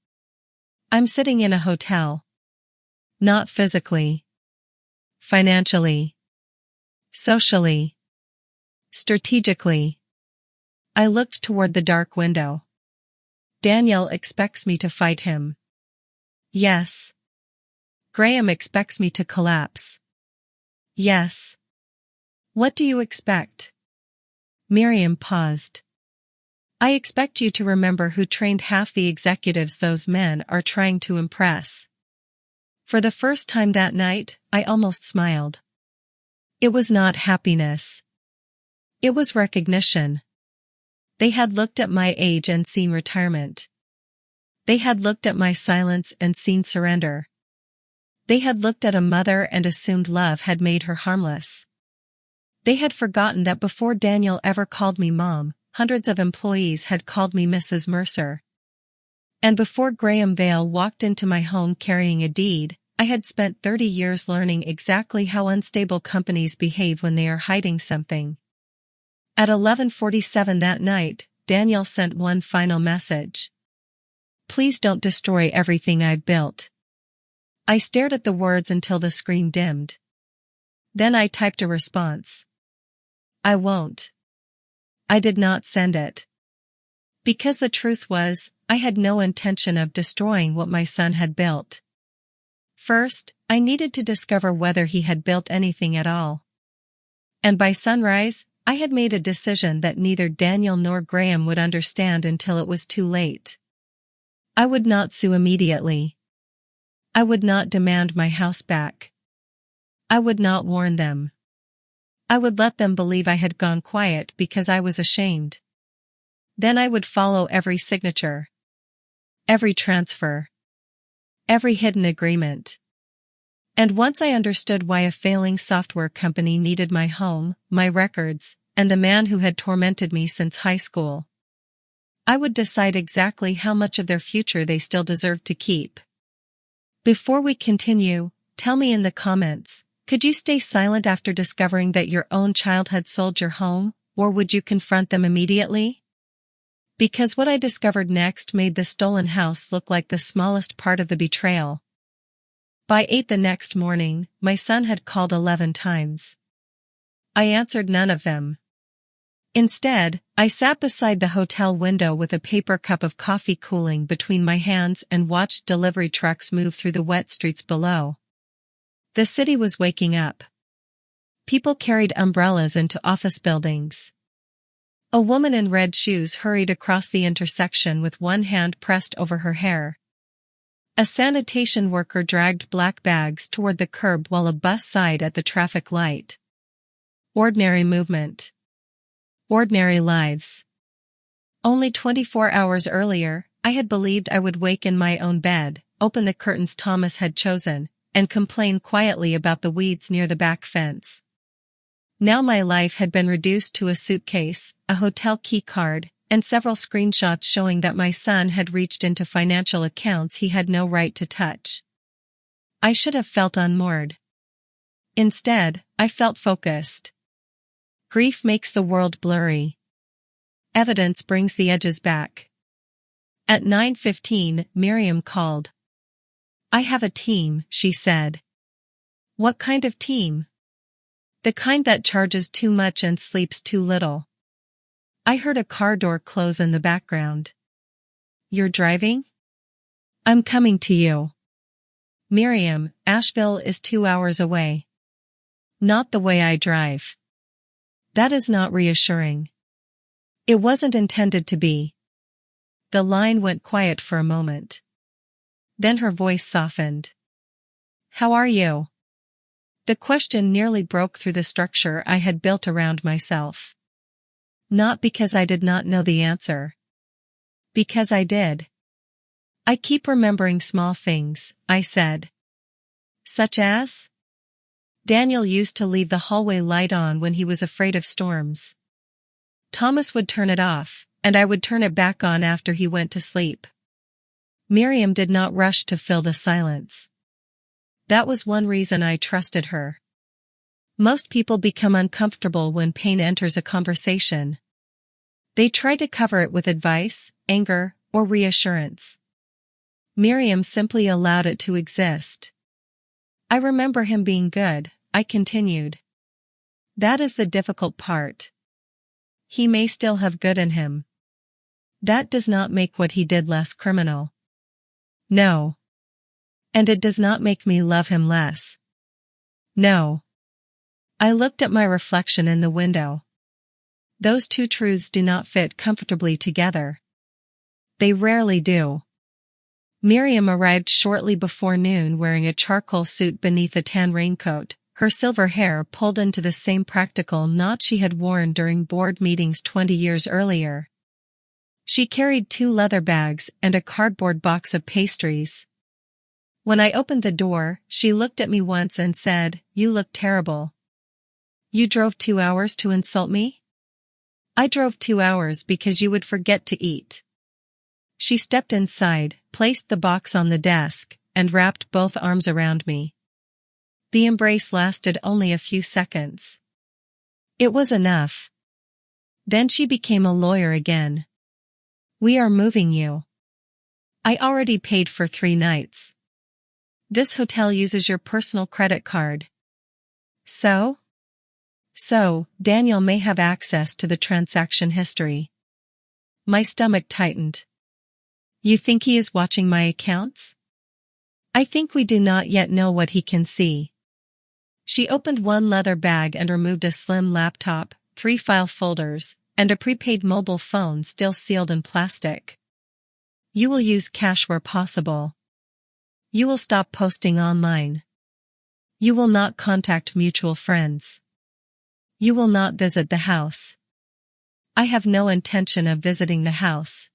I'm sitting in a hotel. Not physically. Financially. Socially. Strategically. I looked toward the dark window. Daniel expects me to fight him. Yes. Graham expects me to collapse. Yes. What do you expect? Miriam paused. I expect you to remember who trained half the executives those men are trying to impress. For the first time that night, I almost smiled. It was not happiness. It was recognition. They had looked at my age and seen retirement. They had looked at my silence and seen surrender. They had looked at a mother and assumed love had made her harmless. They had forgotten that before Daniel ever called me Mom, hundreds of employees had called me Mrs. Mercer. And before Graham Vale walked into my home carrying a deed, I had spent 30 years learning exactly how unstable companies behave when they are hiding something. At 11:47 that night, Daniel sent one final message. Please don't destroy everything I've built. I stared at the words until the screen dimmed. Then I typed a response. I won't. I did not send it. Because the truth was, I had no intention of destroying what my son had built. First, I needed to discover whether he had built anything at all. And by sunrise, I had made a decision that neither Daniel nor Graham would understand until it was too late. I would not sue immediately. I would not demand my house back. I would not warn them. I would let them believe I had gone quiet because I was ashamed. Then I would follow every signature. Every transfer. Every hidden agreement. And once I understood why a failing software company needed my home, my records, and the man who had tormented me since high school, I would decide exactly how much of their future they still deserved to keep. Before we continue, tell me in the comments, could you stay silent after discovering that your own child had sold your home, or would you confront them immediately? Because what I discovered next made the stolen house look like the smallest part of the betrayal. By 8 the next morning, my son had called 11 times. I answered none of them. Instead, I sat beside the hotel window with a paper cup of coffee cooling between my hands and watched delivery trucks move through the wet streets below. The city was waking up. People carried umbrellas into office buildings. A woman in red shoes hurried across the intersection with one hand pressed over her hair. A sanitation worker dragged black bags toward the curb while a bus sighed at the traffic light. Ordinary movement. Ordinary lives. Only 24 hours earlier, I had believed I would wake in my own bed, open the curtains Thomas had chosen, and complain quietly about the weeds near the back fence. Now my life had been reduced to a suitcase, a hotel key card, and several screenshots showing that my son had reached into financial accounts he had no right to touch. I should have felt unmoored. Instead, I felt focused. Grief makes the world blurry. Evidence brings the edges back. At 9:15, Miriam called. I have a team, she said. What kind of team? The kind that charges too much and sleeps too little. I heard a car door close in the background. You're driving? I'm coming to you. Miriam, Asheville is 2 hours away. Not the way I drive. That is not reassuring. It wasn't intended to be. The line went quiet for a moment. Then her voice softened. How are you? The question nearly broke through the structure I had built around myself. Not because I did not know the answer. Because I did. I keep remembering small things, I said. Such as? Daniel used to leave the hallway light on when he was afraid of storms. Thomas would turn it off, and I would turn it back on after he went to sleep. Miriam did not rush to fill the silence. That was one reason I trusted her. Most people become uncomfortable when pain enters a conversation. They try to cover it with advice, anger, or reassurance. Miriam simply allowed it to exist. I remember him being good, I continued. That is the difficult part. He may still have good in him. That does not make what he did less criminal. No. And it does not make me love him less. No. I looked at my reflection in the window. Those two truths do not fit comfortably together. They rarely do. Miriam arrived shortly before noon wearing a charcoal suit beneath a tan raincoat, her silver hair pulled into the same practical knot she had worn during board meetings 20 years earlier. She carried 2 leather bags and a cardboard box of pastries. When I opened the door, she looked at me once and said, "You look terrible." "You drove 2 hours to insult me?" "I drove 2 hours because you would forget to eat." She stepped inside, placed the box on the desk, and wrapped both arms around me. The embrace lasted only a few seconds. It was enough. Then she became a lawyer again. "We are moving you. I already paid for 3 nights. This hotel uses your personal credit card. So, Daniel may have access to the transaction history." My stomach tightened. "You think he is watching my accounts?" "I think we do not yet know what he can see." She opened one leather bag and removed a slim laptop, 3 file folders, and a prepaid mobile phone still sealed in plastic. "You will use cash where possible. You will stop posting online. You will not contact mutual friends. You will not visit the house." "I have no intention of visiting the house."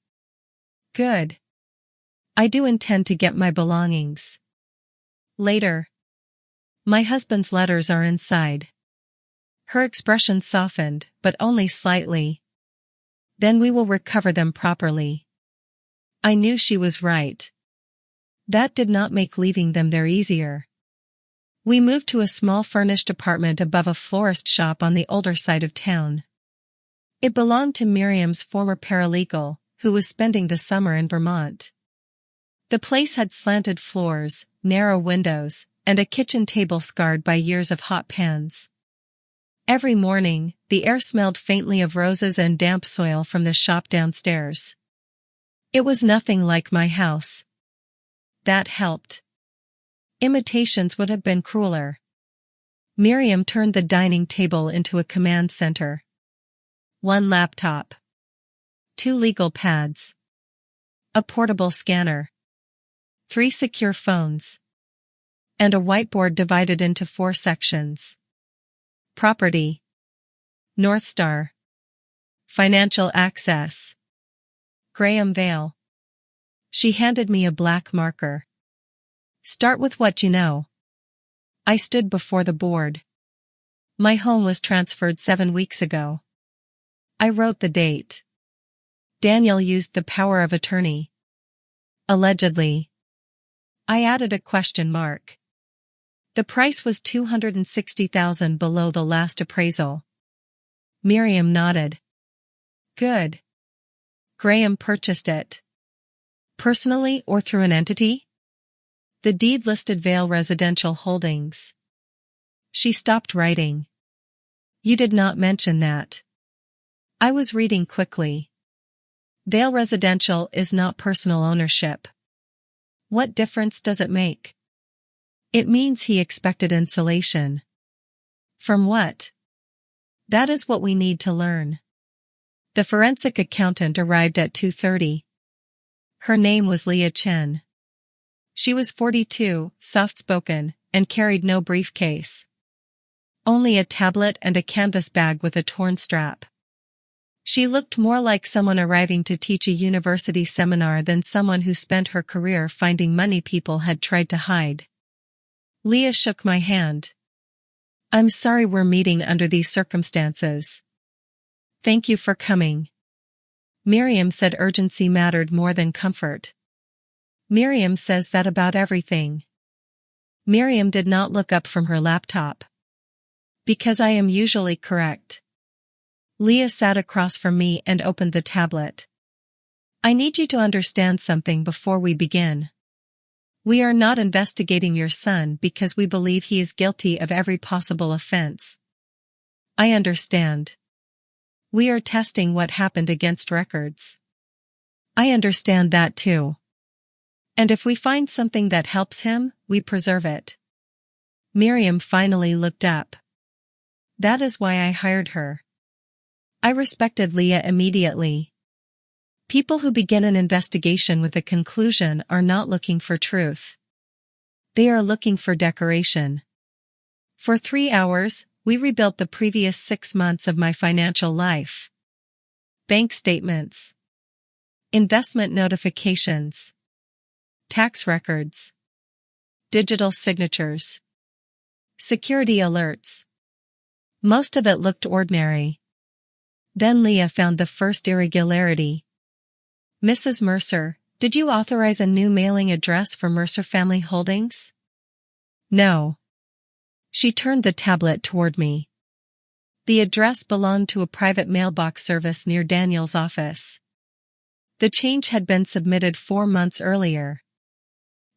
"Good. I do intend to get my belongings. Later. My husband's letters are inside." Her expression softened, but only slightly. "Then we will recover them properly." I knew she was right. That did not make leaving them there easier. We moved to a small furnished apartment above a florist shop on the older side of town. It belonged to Miriam's former paralegal, who was spending the summer in Vermont. The place had slanted floors, narrow windows, and a kitchen table scarred by years of hot pans. Every morning, the air smelled faintly of roses and damp soil from the shop downstairs. It was nothing like my house. That helped. Imitations would have been crueler. Miriam turned the dining table into a command center. 1 laptop. 2 legal pads. A portable scanner. 3 secure phones. And a whiteboard divided into 4 sections. Property. Northstar. Financial access. Graham Vale. She handed me a black marker. "Start with what you know." I stood before the board. My home was transferred 7 weeks ago. I wrote the date. Daniel used the power of attorney. Allegedly. I added a question mark. The price was $260,000 below the last appraisal. Miriam nodded. "Good. Graham purchased it. Personally or through an entity?" "The deed listed Vale Residential Holdings." She stopped writing. "You did not mention that." I was reading quickly. Vale Residential is not personal ownership. What difference does it make? It means he expected insulation. From what? That is what we need to learn. The forensic accountant arrived at 2:30. Her name was Leah Chen. She was 42, soft-spoken, and carried no briefcase. Only a tablet and a canvas bag with a torn strap. She looked more like someone arriving to teach a university seminar than someone who spent her career finding money people had tried to hide. Leah shook my hand. "I'm sorry we're meeting under these circumstances. Thank you for coming." Miriam said urgency mattered more than comfort. Miriam says that about everything. Miriam did not look up from her laptop. Because I am usually correct. Leah sat across from me and opened the tablet. "I need you to understand something before we begin. We are not investigating your son because we believe he is guilty of every possible offense. I understand. We are testing what happened against records. I understand that too. And if we find something that helps him, we preserve it." Miriam finally looked up. That is why I hired her. I respected Leah immediately. People who begin an investigation with a conclusion are not looking for truth. They are looking for decoration. For 3 hours, we rebuilt the previous 6 months of my financial life. Bank statements. Investment notifications. Tax records. Digital signatures. Security alerts. Most of it looked ordinary. Then Leah found the first irregularity. "Mrs. Mercer, did you authorize a new mailing address for Mercer Family Holdings?" "No." She turned the tablet toward me. The address belonged to a private mailbox service near Daniel's office. The change had been submitted 4 months earlier.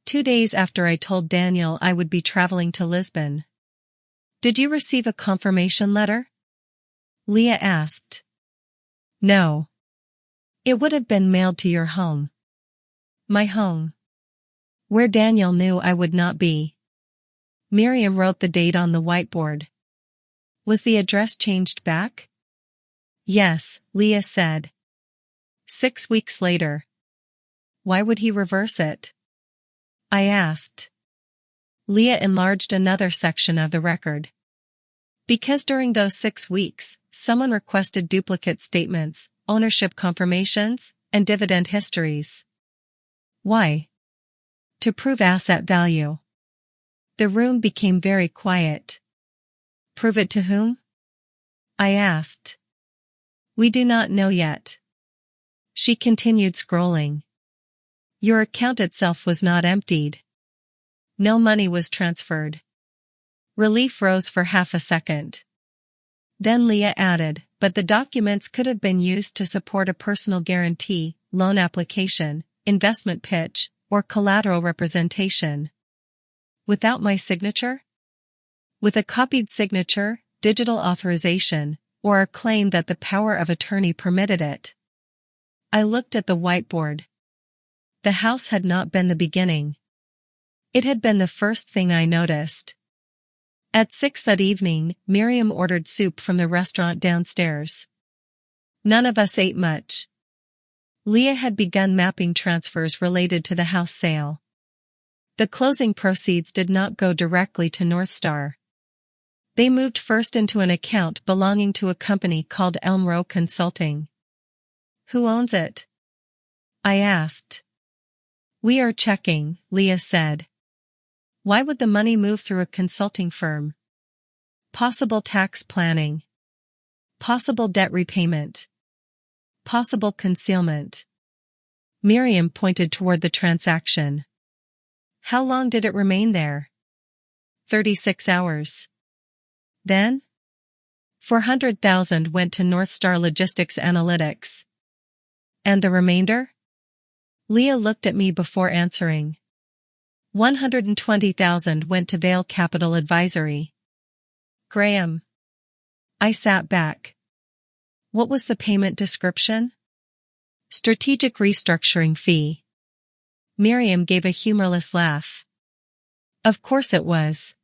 2 days after I told Daniel I would be traveling to Lisbon. "Did you receive a confirmation letter?" Leah asked. "No. It would have been mailed to your home." "My home." "Where Daniel knew I would not be." Miriam wrote the date on the whiteboard. "Was the address changed back?" "Yes," Leah said. 6 weeks later. "Why would he reverse it?" I asked. Leah enlarged another section of the record. "Because during those 6 weeks, someone requested duplicate statements, ownership confirmations, and dividend histories." "Why?" "To prove asset value." The room became very quiet. "Prove it to whom?" I asked. "We do not know yet." She continued scrolling. "Your account itself was not emptied. No money was transferred." Relief rose for half a second. Then Leah added, "But the documents could have been used to support a personal guarantee, loan application, investment pitch, or collateral representation." "Without my signature?" "With a copied signature, digital authorization, or a claim that the power of attorney permitted it." I looked at the whiteboard. The house had not been the beginning. It had been the first thing I noticed. At 6 that evening, Miriam ordered soup from the restaurant downstairs. None of us ate much. Leah had begun mapping transfers related to the house sale. The closing proceeds did not go directly to Northstar. They moved first into an account belonging to a company called Elm Row Consulting. "Who owns it?" I asked. "We are checking," Leah said. "Why would the money move through a consulting firm?" "Possible tax planning. Possible debt repayment. Possible concealment." Miriam pointed toward the transaction. "How long did it remain there?" 36 hours. Then? 400,000 went to Northstar Logistics Analytics. "And the remainder?" Leah looked at me before answering. 120,000 went to Vale Capital Advisory. "Graham." I sat back. "What was the payment description?" "Strategic restructuring fee." Miriam gave a humorless laugh. "Of course it was.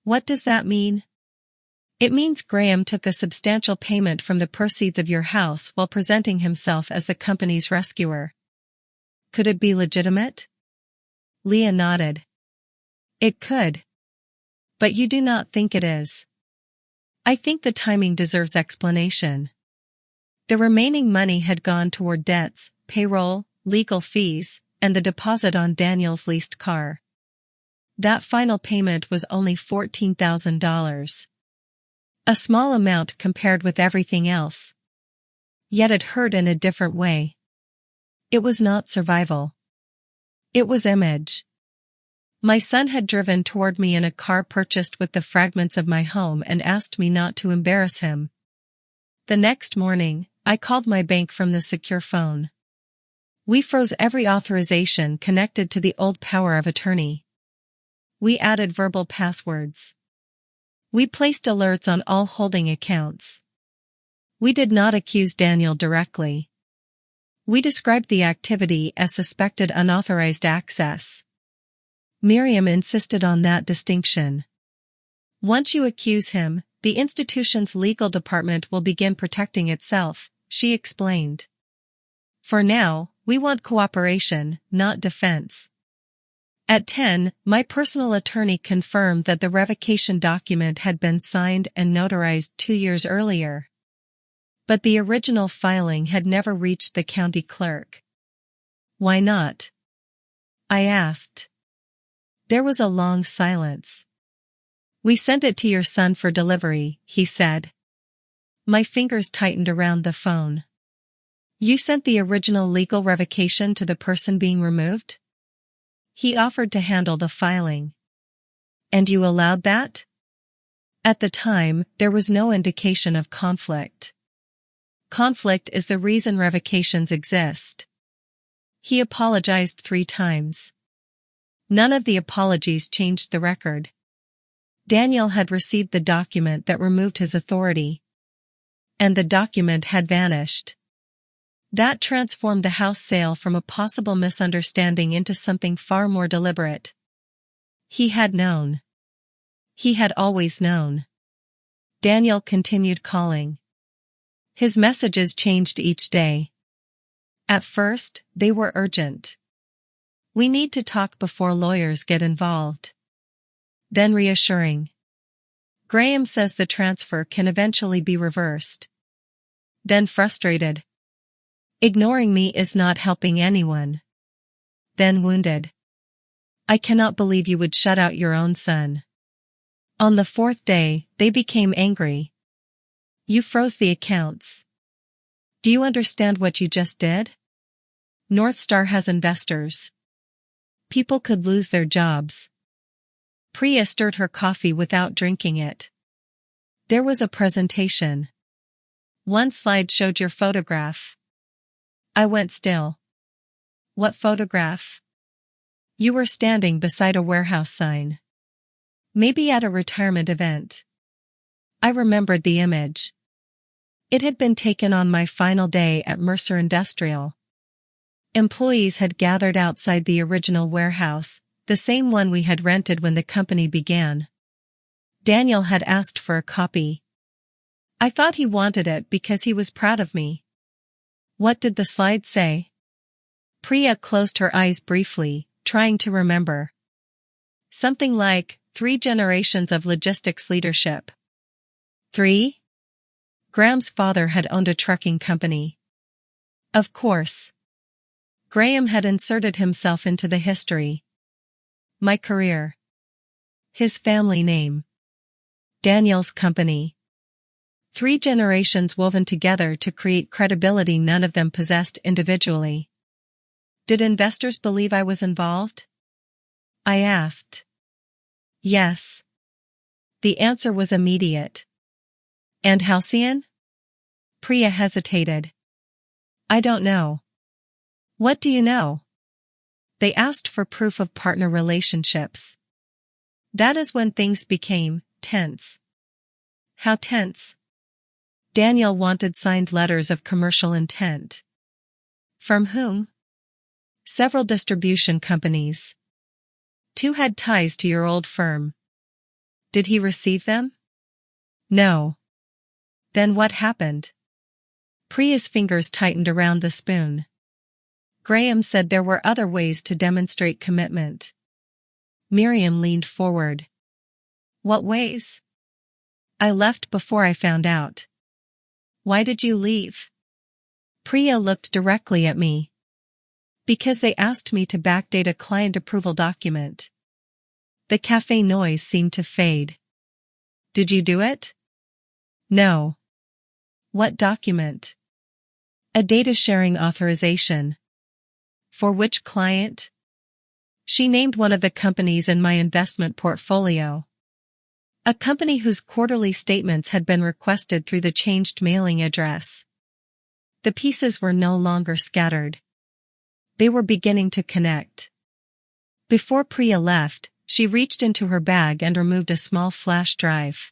What does that mean?" It means Graham took a substantial payment from the proceeds of your house while presenting himself as the company's rescuer. Could it be legitimate? Leah nodded. It could. But you do not think it is. I think the timing deserves explanation. The remaining money had gone toward debts, payroll, legal fees, and the deposit on Daniel's leased car. That final payment was only $14,000. A small amount compared with everything else. Yet it hurt in a different way. It was not survival. It was image. My son had driven toward me in a car purchased with the fragments of my home and asked me not to embarrass him. The next morning, I called my bank from the secure phone. We froze every authorization connected to the old power of attorney. We added verbal passwords. We placed alerts on all holding accounts. We did not accuse Daniel directly. We described the activity as suspected unauthorized access. Miriam insisted on that distinction. Once you accuse him, the institution's legal department will begin protecting itself, she explained. For now, we want cooperation, not defense. At 10, my personal attorney confirmed that the revocation document had been signed and notarized 2 years earlier. But the original filing had never reached the county clerk. Why not? I asked. There was a long silence. We sent it to your son for delivery, he said. My fingers tightened around the phone. You sent the original legal revocation to the person being removed? He offered to handle the filing. And you allowed that? At the time, there was no indication of conflict. Conflict is the reason revocations exist. He apologized 3 times. None of the apologies changed the record. Daniel had received the document that removed his authority. And the document had vanished. That transformed the house sale from a possible misunderstanding into something far more deliberate. He had known. He had always known. Daniel continued calling. His messages changed each day. At first, they were urgent. We need to talk before lawyers get involved. Then reassuring. Graham says the transfer can eventually be reversed. Then frustrated. Ignoring me is not helping anyone. Then wounded. I cannot believe you would shut out your own son. On the 4th day, they became angry. You froze the accounts. Do you understand what you just did? Northstar has investors. People could lose their jobs. Priya stirred her coffee without drinking it. There was a presentation. One slide showed your photograph. I went still. What photograph? You were standing beside a warehouse sign. Maybe at a retirement event. I remembered the image. It had been taken on my final day at Mercer Industrial. Employees had gathered outside the original warehouse, the same one we had rented when the company began. Daniel had asked for a copy. I thought he wanted it because he was proud of me. What did the slide say? Priya closed her eyes briefly, trying to remember. Something like, 3 generations of logistics leadership. 3? Graham's father had owned a trucking company. Of course. Graham had inserted himself into the history. My career. His family name. Daniel's company. 3 generations woven together to create credibility none of them possessed individually. Did investors believe I was involved? I asked. Yes. The answer was immediate. And Halcyon? Priya hesitated. I don't know. What do you know? They asked for proof of partner relationships. That is when things became tense. How tense? Daniel wanted signed letters of commercial intent. From whom? Several distribution companies. 2 had ties to your old firm. Did he receive them? No. Then what happened? Priya's fingers tightened around the spoon. Graham said there were other ways to demonstrate commitment. Miriam leaned forward. What ways? I left before I found out. Why did you leave? Priya looked directly at me. Because they asked me to backdate a client approval document. The cafe noise seemed to fade. Did you do it? No. What document? A data sharing authorization. For which client? She named one of the companies in my investment portfolio. A company whose quarterly statements had been requested through the changed mailing address. The pieces were no longer scattered. They were beginning to connect. Before Priya left, she reached into her bag and removed a small flash drive.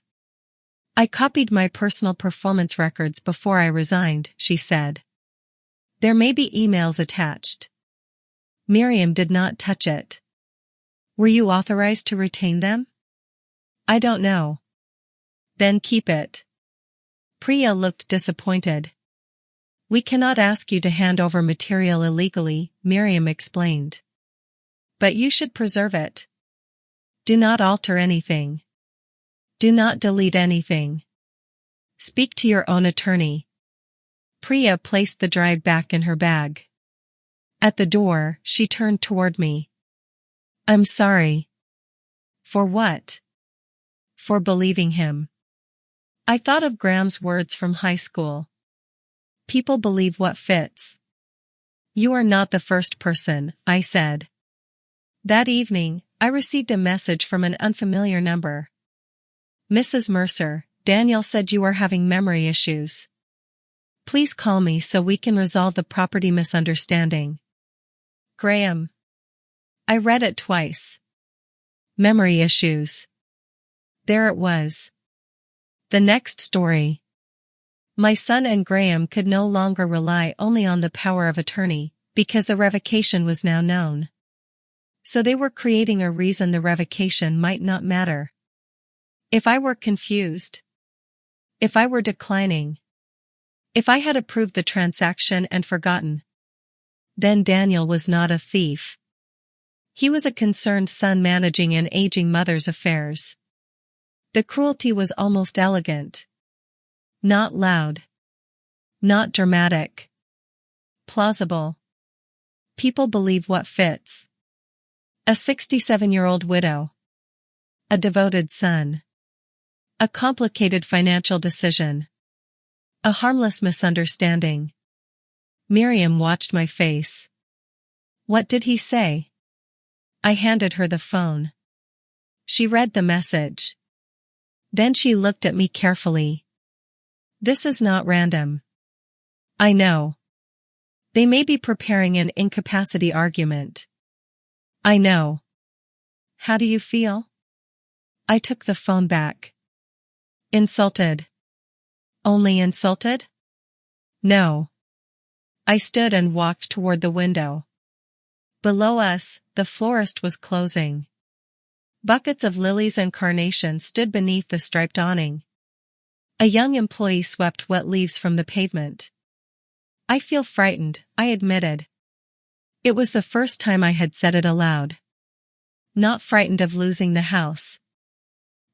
I copied my personal performance records before I resigned, she said. There may be emails attached. Miriam did not touch it. Were you authorized to retain them? I don't know. Then keep it. Priya looked disappointed. We cannot ask you to hand over material illegally, Miriam explained. But you should preserve it. Do not alter anything. Do not delete anything. Speak to your own attorney. Priya placed the drive back in her bag. At the door, she turned toward me. I'm sorry. For what? For believing him. I thought of Graham's words from high school. People believe what fits. You are not the first person, I said. That evening, I received a message from an unfamiliar number. Mrs. Mercer, Daniel said you are having memory issues. Please call me so we can resolve the property misunderstanding. Graham. I read it twice. Memory issues. There it was. The next story. My son and Graham could no longer rely only on the power of attorney, because the revocation was now known. So they were creating a reason the revocation might not matter. If I were confused. If I were declining. If I had approved the transaction and forgotten. Then Daniel was not a thief. He was a concerned son managing an aging mother's affairs. The cruelty was almost elegant. Not loud. Not dramatic. Plausible. People believe what fits. A 67-year-old widow. A devoted son. A complicated financial decision. A harmless misunderstanding. Miriam watched my face. What did he say? I handed her the phone. She read the message. Then she looked at me carefully. This is not random. I know. They may be preparing an incapacity argument. I know. How do you feel? I took the phone back. Insulted. Only insulted? No. I stood and walked toward the window. Below us, the florist was closing. Buckets of lilies and carnations stood beneath the striped awning. A young employee swept wet leaves from the pavement. I feel frightened, I admitted. It was the first time I had said it aloud. Not frightened of losing the house.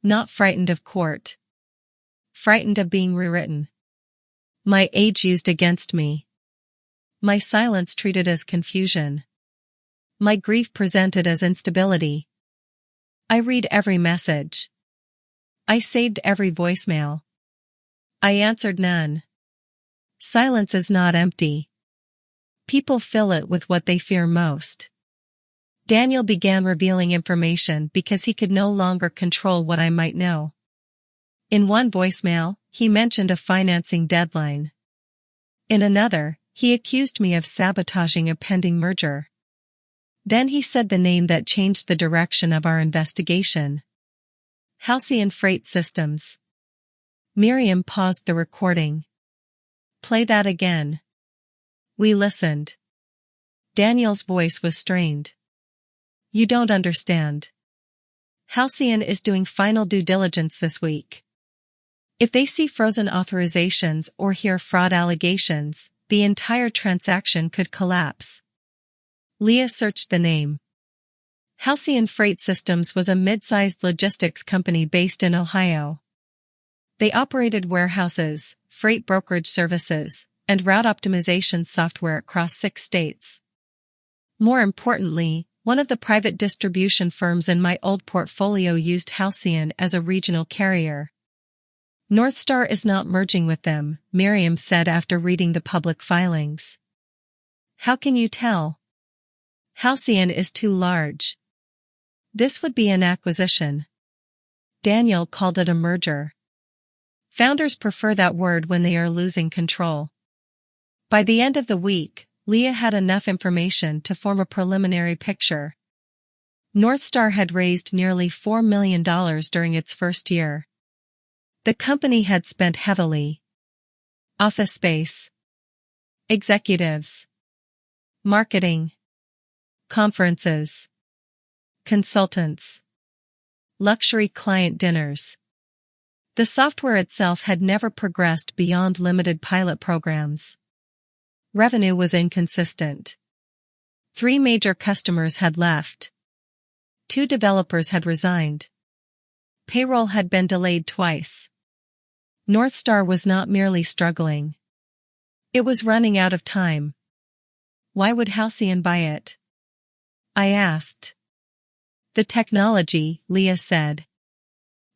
Not frightened of court. Frightened of being rewritten. My age used against me. My silence treated as confusion. My grief presented as instability. I read every message. I saved every voicemail. I answered none. Silence is not empty. People fill it with what they fear most. Daniel began revealing information because he could no longer control what I might know. In one voicemail, he mentioned a financing deadline. In another, he accused me of sabotaging a pending merger. Then he said the name that changed the direction of our investigation. Halcyon Freight Systems. Miriam paused the recording. Play that again. We listened. Daniel's voice was strained. You don't understand. Halcyon is doing final due diligence this week. If they see frozen authorizations or hear fraud allegations, the entire transaction could collapse. Leah searched the name. Halcyon Freight Systems was a mid-sized logistics company based in Ohio. They operated warehouses, freight brokerage services, and route optimization software across 6 states. More importantly, one of the private distribution firms in my old portfolio used Halcyon as a regional carrier. Northstar is not merging with them, Miriam said after reading the public filings. How can you tell? Halcyon is too large. This would be an acquisition. Daniel called it a merger. Founders prefer that word when they are losing control. By the end of the week, Leah had enough information to form a preliminary picture. Northstar had raised nearly $4 million during its first year. The company had spent heavily. Office space, executives, marketing, conferences, consultants, luxury client dinners. The software itself had never progressed beyond limited pilot programs. Revenue was inconsistent. 3 major customers had left. 2 developers had resigned. Payroll had been delayed twice. Northstar was not merely struggling. It was running out of time. Why would Halcyon buy it? I asked. The technology, Leah said.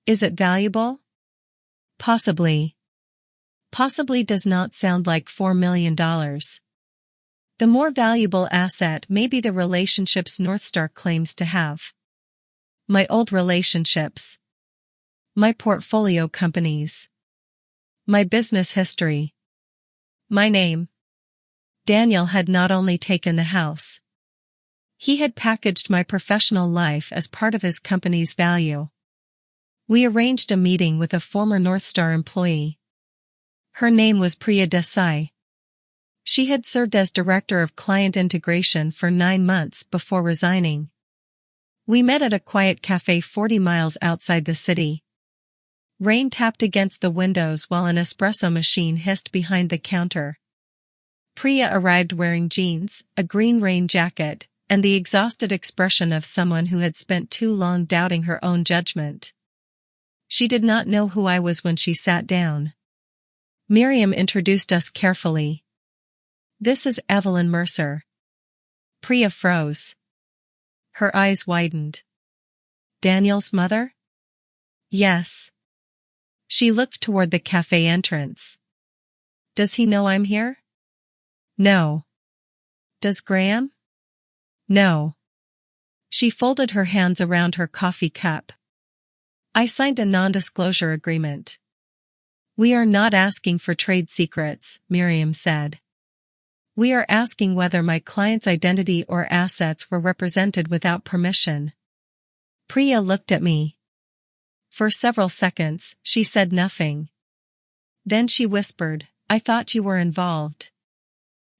Is it valuable? Possibly. Possibly does not sound like $4 million. The more valuable asset may be the relationships Northstar claims to have. My old relationships. My portfolio companies. My business history. My name. Daniel had not only taken the house. He had packaged my professional life as part of his company's value. We arranged a meeting with a former Northstar employee. Her name was Priya Desai. She had served as Director of Client Integration for 9 months before resigning. We met at a quiet cafe 40 miles outside the city. Rain tapped against the windows while an espresso machine hissed behind the counter. Priya arrived wearing jeans, a green rain jacket, and the exhausted expression of someone who had spent too long doubting her own judgment. She did not know who I was when she sat down. Miriam introduced us carefully. This is Evelyn Mercer. Priya froze. Her eyes widened. Daniel's mother? Yes. She looked toward the cafe entrance. Does he know I'm here? No. Does Graham? No. She folded her hands around her coffee cup. I signed a non-disclosure agreement. We are not asking for trade secrets, Miriam said. We are asking whether my client's identity or assets were represented without permission. Priya looked at me. For several seconds, she said nothing. Then she whispered, I thought you were involved.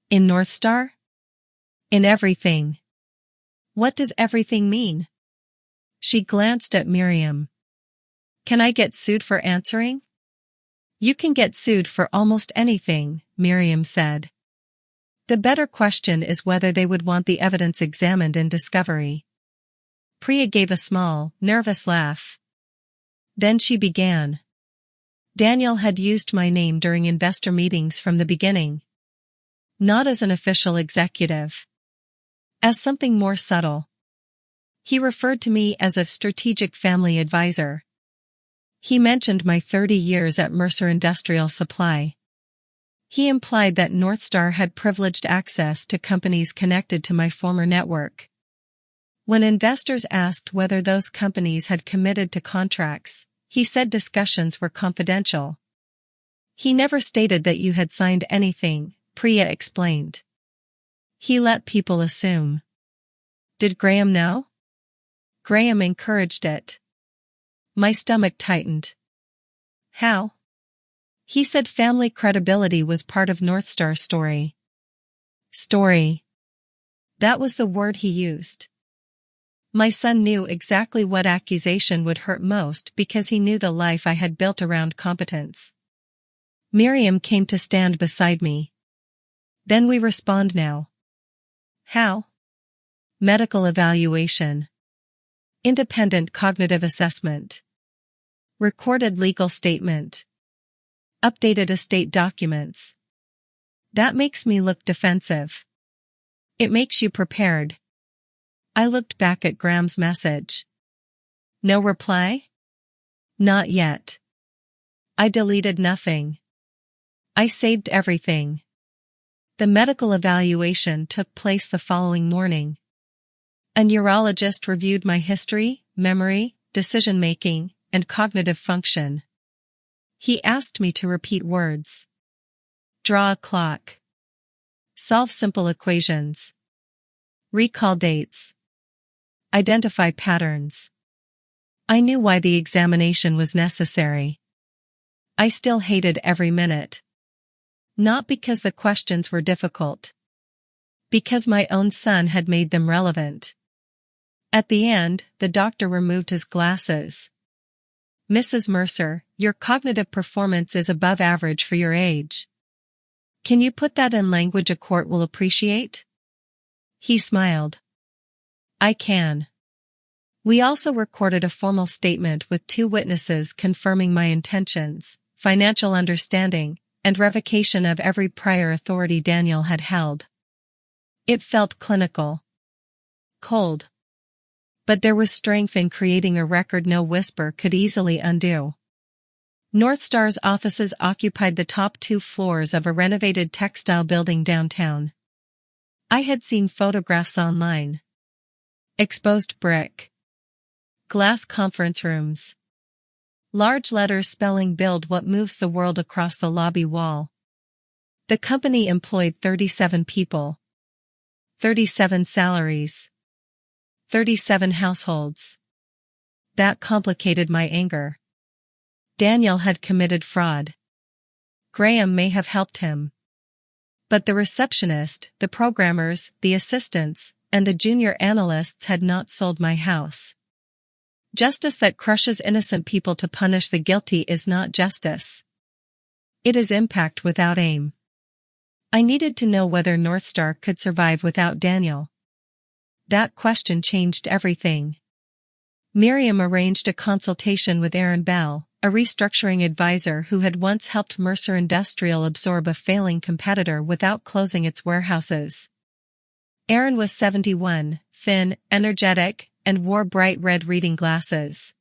In Northstar? In everything. What does everything mean? She glanced at Miriam. Can I get sued for answering? You can get sued for almost anything, Miriam said. The better question is whether they would want the evidence examined in discovery. Priya gave a small, nervous laugh. Then she began. Daniel had used my name during investor meetings from the beginning. Not as an official executive. As something more subtle. He referred to me as a strategic family advisor. He mentioned my 30 years at Mercer Industrial Supply. He implied that Northstar had privileged access to companies connected to my former network. When investors asked whether those companies had committed to contracts, he said discussions were confidential. He never stated that you had signed anything, Priya explained. He let people assume. Did Graham know? Graham encouraged it. My stomach tightened. How? He said family credibility was part of Northstar's story. Story. That was the word he used. My son knew exactly what accusation would hurt most because he knew the life I had built around competence. Miriam came to stand beside me. Then we respond now. How? Medical evaluation. Independent cognitive assessment. Recorded legal statement. Updated estate documents. That makes me look defensive. It makes you prepared. I looked back at Graham's message. No reply? Not yet. I deleted nothing. I saved everything. The medical evaluation took place the following morning. A neurologist reviewed my history, memory, decision-making, and cognitive function. He asked me to repeat words. Draw a clock. Solve simple equations. Recall dates. Identify patterns. I knew why the examination was necessary. I still hated every minute. Not because the questions were difficult. Because my own son had made them relevant. At the end, the doctor removed his glasses. Mrs. Mercer, your cognitive performance is above average for your age. Can you put that in language a court will appreciate? He smiled. I can. We also recorded a formal statement with 2 witnesses confirming my intentions, financial understanding, and revocation of every prior authority Daniel had held. It felt clinical. Cold. But there was strength in creating a record no whisper could easily undo. Northstar's offices occupied the top 2 floors of a renovated textile building downtown. I had seen photographs online. Exposed brick. Glass conference rooms. Large letters spelling "Build what moves the world" across the lobby wall. The company employed 37 people. 37 salaries. 37 households. That complicated my anger. Daniel had committed fraud. Graham may have helped him. But the receptionist, the programmers, the assistants, and the junior analysts had not sold my house. Justice that crushes innocent people to punish the guilty is not justice. It is impact without aim. I needed to know whether Northstar could survive without Daniel. That question changed everything. Miriam arranged a consultation with Graham Vale, a restructuring advisor who had once helped Mercer Industrial absorb a failing competitor without closing its warehouses. Aaron was 71, thin, energetic, and wore bright red reading glasses.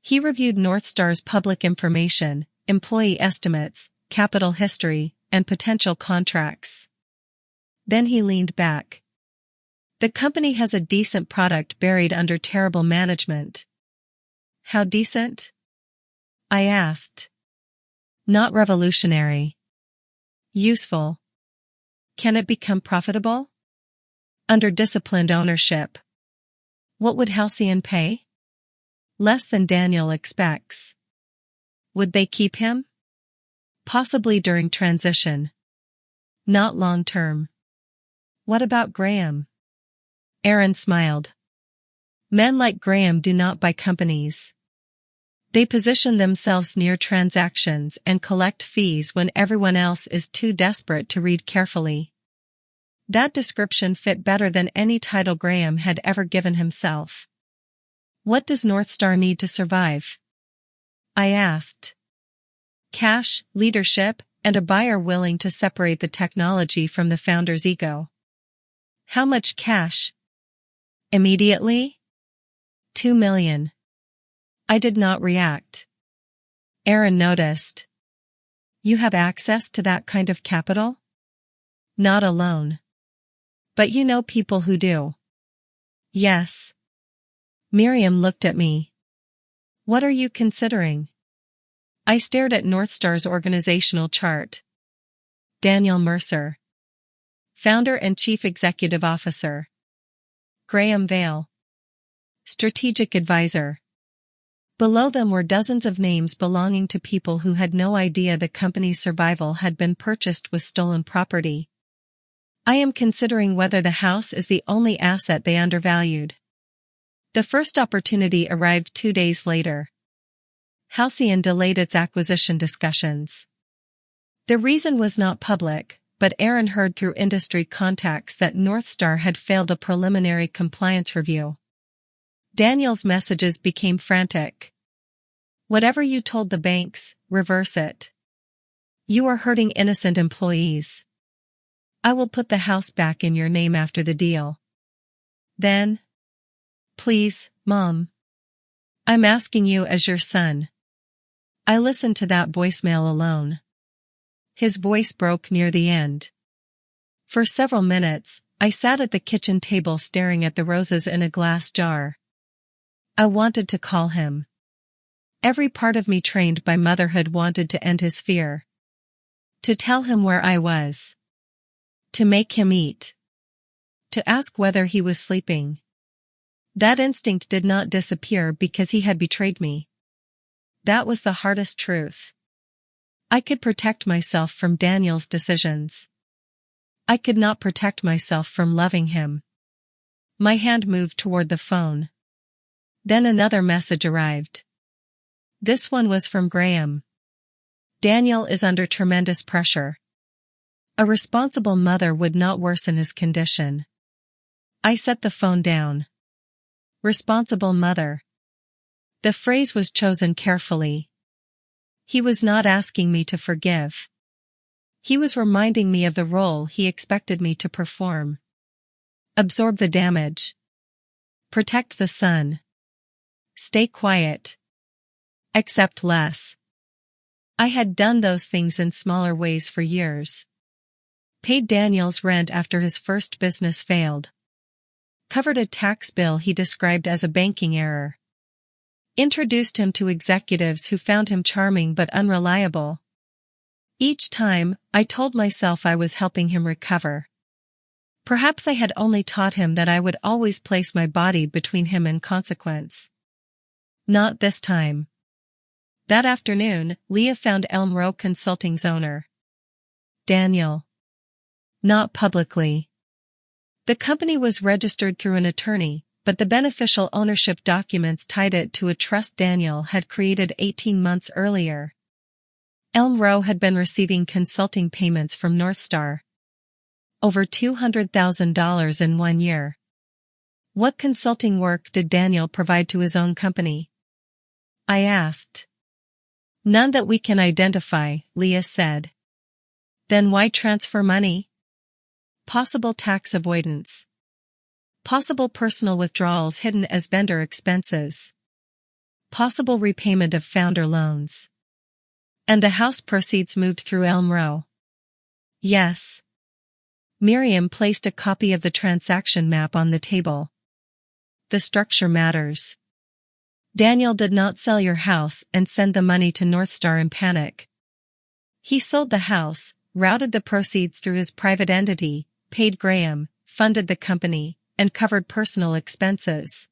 He reviewed Northstar's public information, employee estimates, capital history, and potential contracts. Then he leaned back. The company has a decent product buried under terrible management. How decent? I asked. Not revolutionary. Useful. Can it become profitable? Under disciplined ownership. What would Halcyon pay? Less than Daniel expects. Would they keep him? Possibly during transition. Not long term. What about Graham? Aaron smiled. Men like Graham do not buy companies. They position themselves near transactions and collect fees when everyone else is too desperate to read carefully. That description fit better than any title Graham had ever given himself. What does Northstar need to survive? I asked. Cash, leadership, and a buyer willing to separate the technology from the founder's ego. How much cash? Immediately? 2 million. I did not react. Aaron noticed. You have access to that kind of capital? Not alone. But you know people who do. Yes. Miriam looked at me. What are you considering? I stared at Northstar's organizational chart. Daniel Mercer. Founder and Chief Executive Officer. Graham Vale. Strategic Advisor. Below them were dozens of names belonging to people who had no idea the company's survival had been purchased with stolen property. I am considering whether the house is the only asset they undervalued. The first opportunity arrived 2 days later. Halcyon delayed its acquisition discussions. The reason was not public, but Aaron heard through industry contacts that Northstar had failed a preliminary compliance review. Daniel's messages became frantic. "Whatever you told the banks, reverse it. You are hurting innocent employees. I will put the house back in your name after the deal. Then, please, Mom. I'm asking you as your son." I listened to that voicemail alone. His voice broke near the end. For several minutes, I sat at the kitchen table staring at the roses in a glass jar. I wanted to call him. Every part of me trained by motherhood wanted to end his fear. To tell him where I was. To make him eat. To ask whether he was sleeping. That instinct did not disappear because he had betrayed me. That was the hardest truth. I could protect myself from Daniel's decisions. I could not protect myself from loving him. My hand moved toward the phone. Then another message arrived. This one was from Graham. "Daniel is under tremendous pressure. A responsible mother would not worsen his condition." I set the phone down. Responsible mother. The phrase was chosen carefully. He was not asking me to forgive. He was reminding me of the role he expected me to perform. Absorb the damage. Protect the son. Stay quiet. Accept less. I had done those things in smaller ways for years. Paid Daniel's rent after his first business failed. Covered a tax bill he described as a banking error. Introduced him to executives who found him charming but unreliable. Each time, I told myself I was helping him recover. Perhaps I had only taught him that I would always place my body between him and consequence. Not this time. That afternoon, Leah found Elm Row Consulting's owner. Daniel. Not publicly. The company was registered through an attorney, but the beneficial ownership documents tied it to a trust Daniel had created 18 months earlier. Elm Row had been receiving consulting payments from Northstar. Over $200,000 in 1 year. What consulting work did Daniel provide to his own company? I asked. None that we can identify, Leah said. Then why transfer money? Possible tax avoidance. Possible personal withdrawals hidden as vendor expenses. Possible repayment of founder loans. And the house proceeds moved through Elm Row. Yes. Miriam placed a copy of the transaction map on the table. The structure matters. Daniel did not sell your house and send the money to Northstar in panic. He sold the house, routed the proceeds through his private entity, paid Graham, funded the company, and covered personal expenses.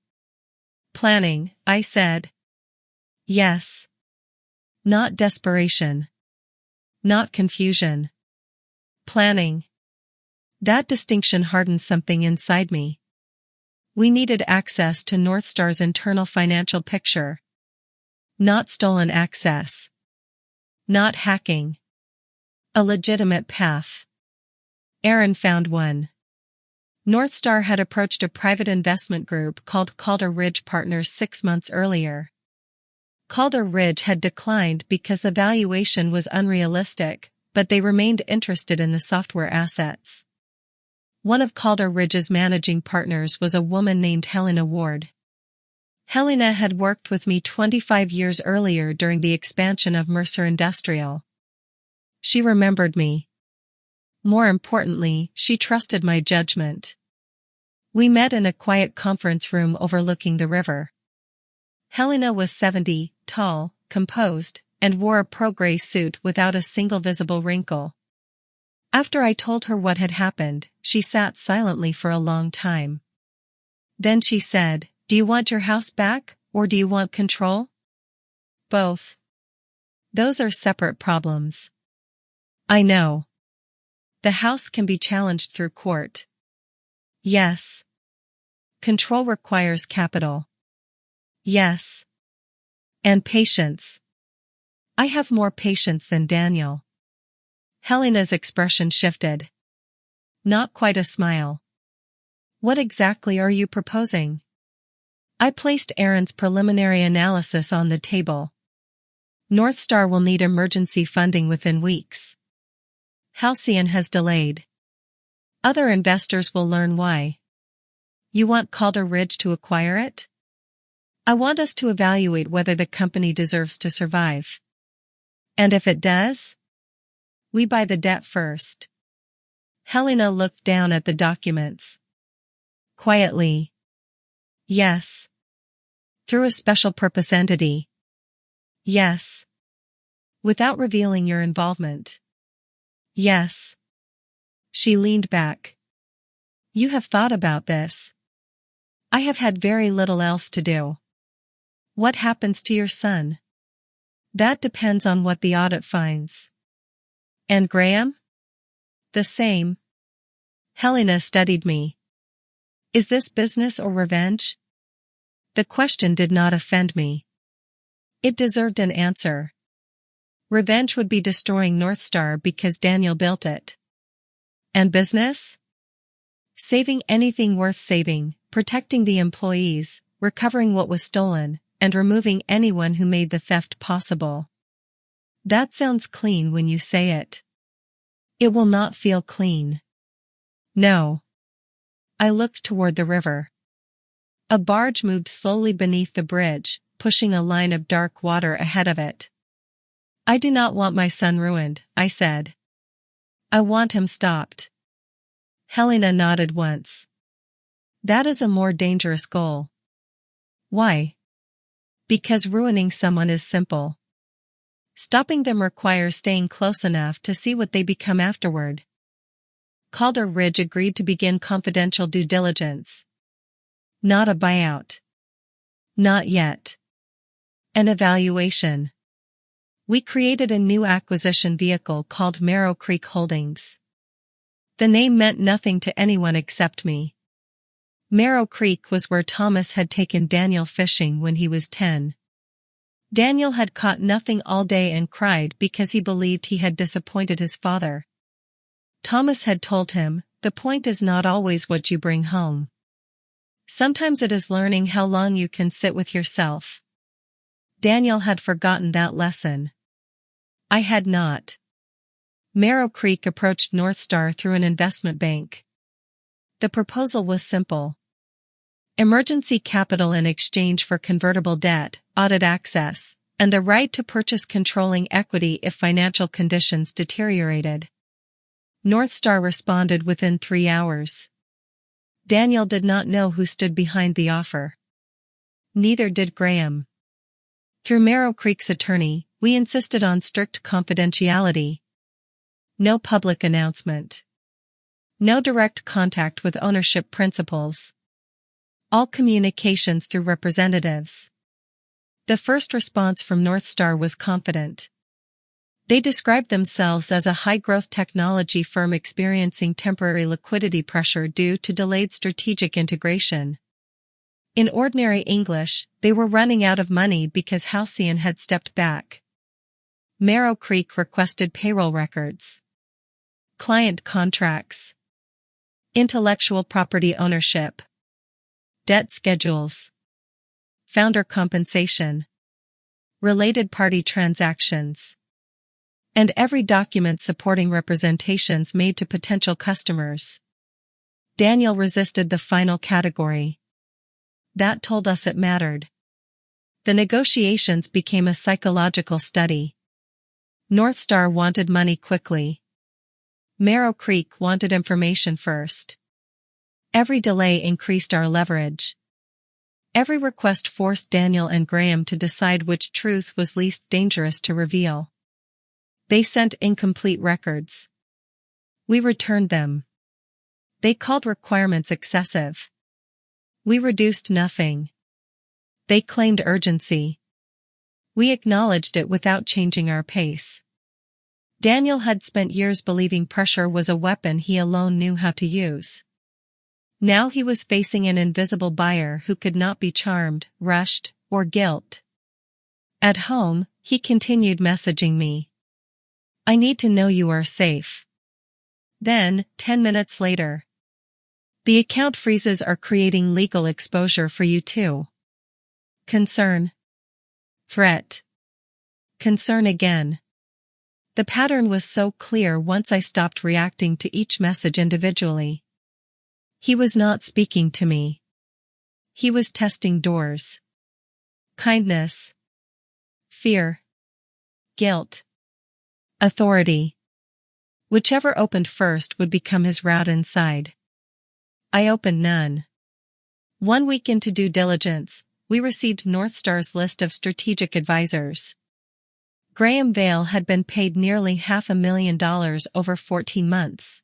Planning, I said. Yes. Not desperation. Not confusion. Planning. That distinction hardened something inside me. We needed access to Northstar's internal financial picture. Not stolen access. Not hacking. A legitimate path. Aaron found one. Northstar had approached a private investment group called Calder Ridge Partners 6 months earlier. Calder Ridge had declined because the valuation was unrealistic, but they remained interested in the software assets. One of Calder Ridge's managing partners was a woman named Helena Ward. Helena had worked with me 25 years earlier during the expansion of Mercer Industrial. She remembered me. More importantly, she trusted my judgment. We met in a quiet conference room overlooking the river. Helena was 70, tall, composed, and wore a pro-gray suit without a single visible wrinkle. After I told her what had happened, she sat silently for a long time. Then she said, "Do you want your house back, or do you want control?" Both. Those are separate problems. I know. The house can be challenged through court. Yes. Control requires capital. Yes. And patience. I have more patience than Daniel. Helena's expression shifted. Not quite a smile. What exactly are you proposing? I placed Aaron's preliminary analysis on the table. Northstar will need emergency funding within weeks. Halcyon has delayed. Other investors will learn why. You want Calder Ridge to acquire it? I want us to evaluate whether the company deserves to survive. And if it does? We buy the debt first. Helena looked down at the documents. Quietly. Yes. Through a special purpose entity. Yes. Without revealing your involvement. Yes. She leaned back. You have thought about this. I have had very little else to do. What happens to your son? That depends on what the audit finds. And Graham? The same. Helena studied me. Is this business or revenge? The question did not offend me. It deserved an answer. Revenge would be destroying Northstar because Daniel built it. And business? Saving anything worth saving, protecting the employees, recovering what was stolen, and removing anyone who made the theft possible. That sounds clean when you say it. It will not feel clean. No. I looked toward the river. A barge moved slowly beneath the bridge, pushing a line of dark water ahead of it. I do not want my son ruined, I said. I want him stopped. Helena nodded once. That is a more dangerous goal. Why? Because ruining someone is simple. Stopping them requires staying close enough to see what they become afterward. Calder Ridge agreed to begin confidential due diligence. Not a buyout. Not yet. An evaluation. We created a new acquisition vehicle called Marrow Creek Holdings. The name meant nothing to anyone except me. Marrow Creek was where Thomas had taken Daniel fishing when he was 10. Daniel had caught nothing all day and cried because he believed he had disappointed his father. Thomas had told him, the point is not always what you bring home. Sometimes it is learning how long you can sit with yourself. Daniel had forgotten that lesson. I had not. Marrow Creek approached Northstar through an investment bank. The proposal was simple. Emergency capital in exchange for convertible debt, audit access, and the right to purchase controlling equity if financial conditions deteriorated. Northstar responded within 3 hours. Daniel did not know who stood behind the offer. Neither did Graham. Through Marrow Creek's attorney, we insisted on strict confidentiality. No public announcement. No direct contact with ownership principals. All communications through representatives. The first response from Northstar was confident. They described themselves as a high-growth technology firm experiencing temporary liquidity pressure due to delayed strategic integration. In ordinary English, they were running out of money because Halcyon had stepped back. Marrow Creek requested payroll records. Client contracts. Intellectual property ownership. Debt schedules. Founder compensation. Related party transactions. And every document supporting representations made to potential customers. Daniel resisted the final category. That told us it mattered. The negotiations became a psychological study. Northstar wanted money quickly. Marrow Creek wanted information first. Every delay increased our leverage. Every request forced Daniel and Graham to decide which truth was least dangerous to reveal. They sent incomplete records. We returned them. They called requirements excessive. We reduced nothing. They claimed urgency. We acknowledged it without changing our pace. Daniel had spent years believing pressure was a weapon he alone knew how to use. Now he was facing an invisible buyer who could not be charmed, rushed, or guilt. At home, he continued messaging me. I need to know you are safe. Then, 10 minutes later. The account freezes are creating legal exposure for you too. Concern. Threat. Concern again. The pattern was so clear once I stopped reacting to each message individually. He was not speaking to me. He was testing doors. Kindness. Fear. Guilt. Authority. Whichever opened first would become his route inside. I opened none. 1 week into due diligence, we received Northstar's list of strategic advisors. Graham Vale had been paid nearly $500,000 over 14 months.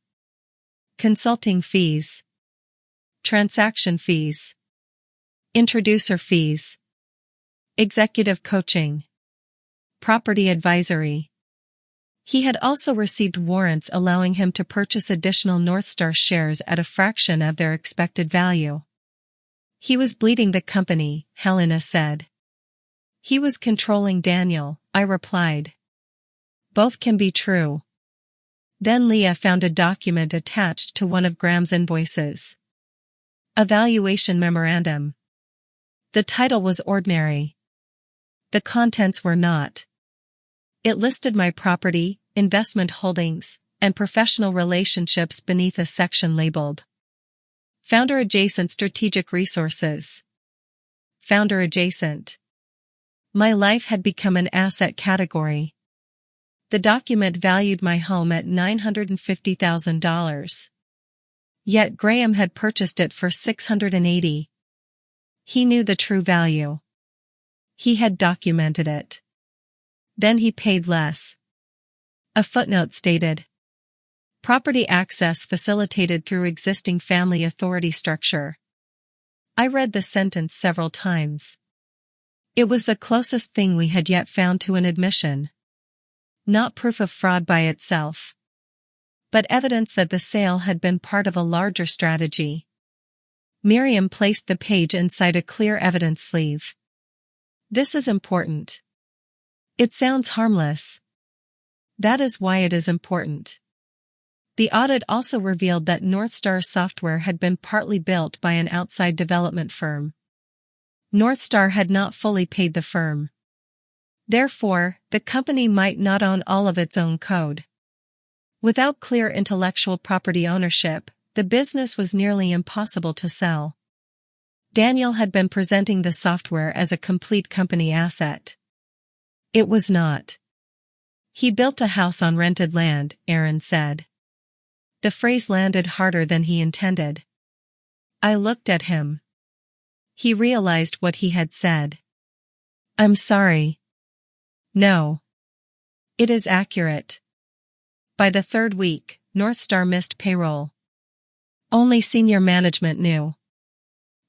Consulting fees. Transaction fees. Introducer fees. Executive coaching. Property advisory. He had also received warrants allowing him to purchase additional Northstar shares at a fraction of their expected value. He was bleeding the company, Helena said. He was controlling Daniel, I replied. Both can be true. Then Leah found a document attached to one of Graham's invoices. A valuation memorandum. The title was ordinary. The contents were not. It listed my property, investment holdings, and professional relationships beneath a section labeled Founder Adjacent Strategic Resources. Founder Adjacent. My life had become an asset category. The document valued my home at $950,000. Yet Graham had purchased it for $680,000. He knew the true value. He had documented it. Then he paid less. A footnote stated, property access facilitated through existing family authority structure. I read the sentence several times. It was the closest thing we had yet found to an admission. Not proof of fraud by itself, but evidence that the sale had been part of a larger strategy. Miriam placed the page inside a clear evidence sleeve. This is important. It sounds harmless. That is why it is important. The audit also revealed that Northstar software had been partly built by an outside development firm. Northstar had not fully paid the firm. Therefore, the company might not own all of its own code. Without clear intellectual property ownership, the business was nearly impossible to sell. Daniel had been presenting the software as a complete company asset. It was not. He built a house on rented land, Aaron said. The phrase landed harder than he intended. I looked at him. He realized what he had said. I'm sorry. No. It is accurate. By the third week, Northstar missed payroll. Only senior management knew.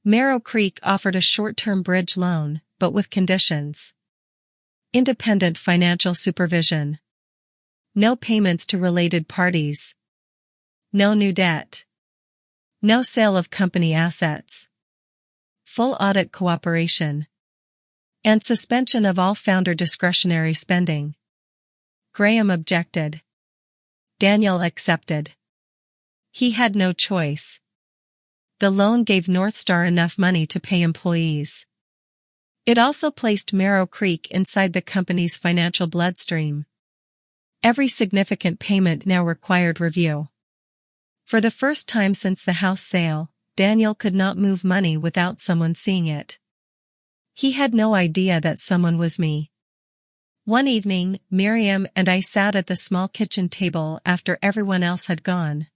Merrow Creek offered a short-term bridge loan, but with conditions. Independent financial supervision. No payments to related parties. No new debt. No sale of company assets. Full audit cooperation. And suspension of all founder discretionary spending. Graham objected. Daniel accepted. He had no choice. The loan gave Northstar enough money to pay employees. It also placed Merrow Creek inside the company's financial bloodstream. Every significant payment now required review. For the first time since the house sale, Daniel could not move money without someone seeing it. He had no idea that someone was me. One evening, Miriam and I sat at the small kitchen table after everyone else had gone.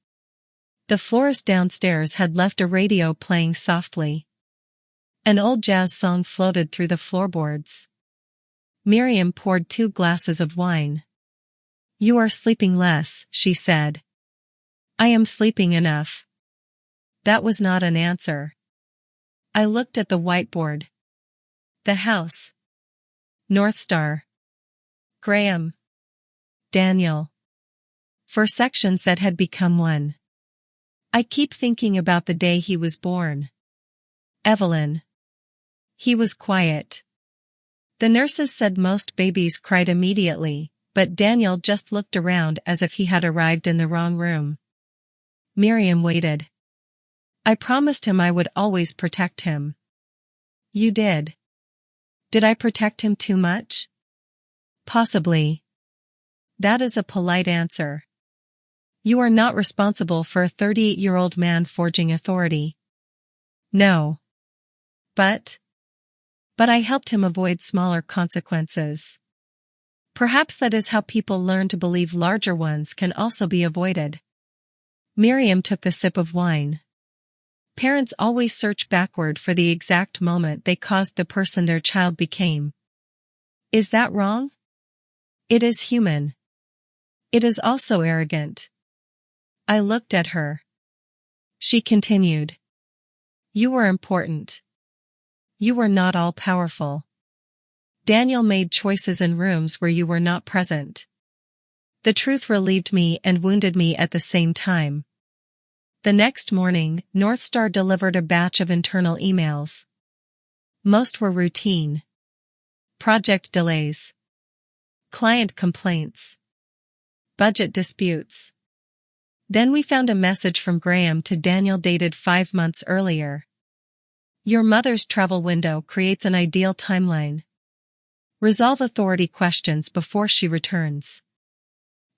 The florist downstairs had left a radio playing softly. An old jazz song floated through the floorboards. Miriam poured 2 glasses of wine. You are sleeping less, she said. I am sleeping enough. That was not an answer. I looked at the whiteboard. The house. Northstar. Graham. Daniel. 4 sections that had become one. I keep thinking about the day he was born. Evelyn. He was quiet. The nurses said most babies cried immediately, but Daniel just looked around as if he had arrived in the wrong room. Miriam waited. I promised him I would always protect him. You did. Did I protect him too much? Possibly. That is a polite answer. You are not responsible for a 38-year-old man forging authority. No. But I helped him avoid smaller consequences. Perhaps that is how people learn to believe larger ones can also be avoided. Miriam took a sip of wine. Parents always search backward for the exact moment they caused the person their child became. Is that wrong? It is human. It is also arrogant. I looked at her. She continued. You were important. You were not all-powerful. Daniel made choices in rooms where you were not present. The truth relieved me and wounded me at the same time. The next morning, Northstar delivered a batch of internal emails. Most were routine. Project delays. Client complaints. Budget disputes. Then we found a message from Graham to Daniel dated 5 months earlier. Your mother's travel window creates an ideal timeline. Resolve authority questions before she returns.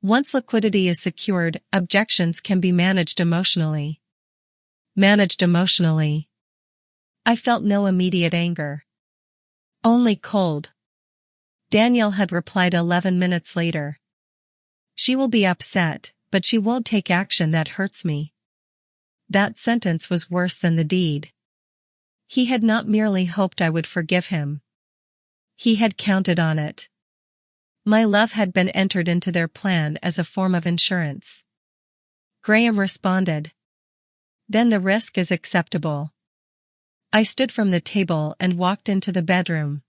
Once liquidity is secured, objections can be managed emotionally. Managed emotionally. I felt no immediate anger. Only cold. Daniel had replied 11 minutes later. She will be upset, but she won't take action that hurts me. That sentence was worse than the deed. He had not merely hoped I would forgive him. He had counted on it. My love had been entered into their plan as a form of insurance. Graham responded. Then the risk is acceptable. I stood from the table and walked into the bedroom.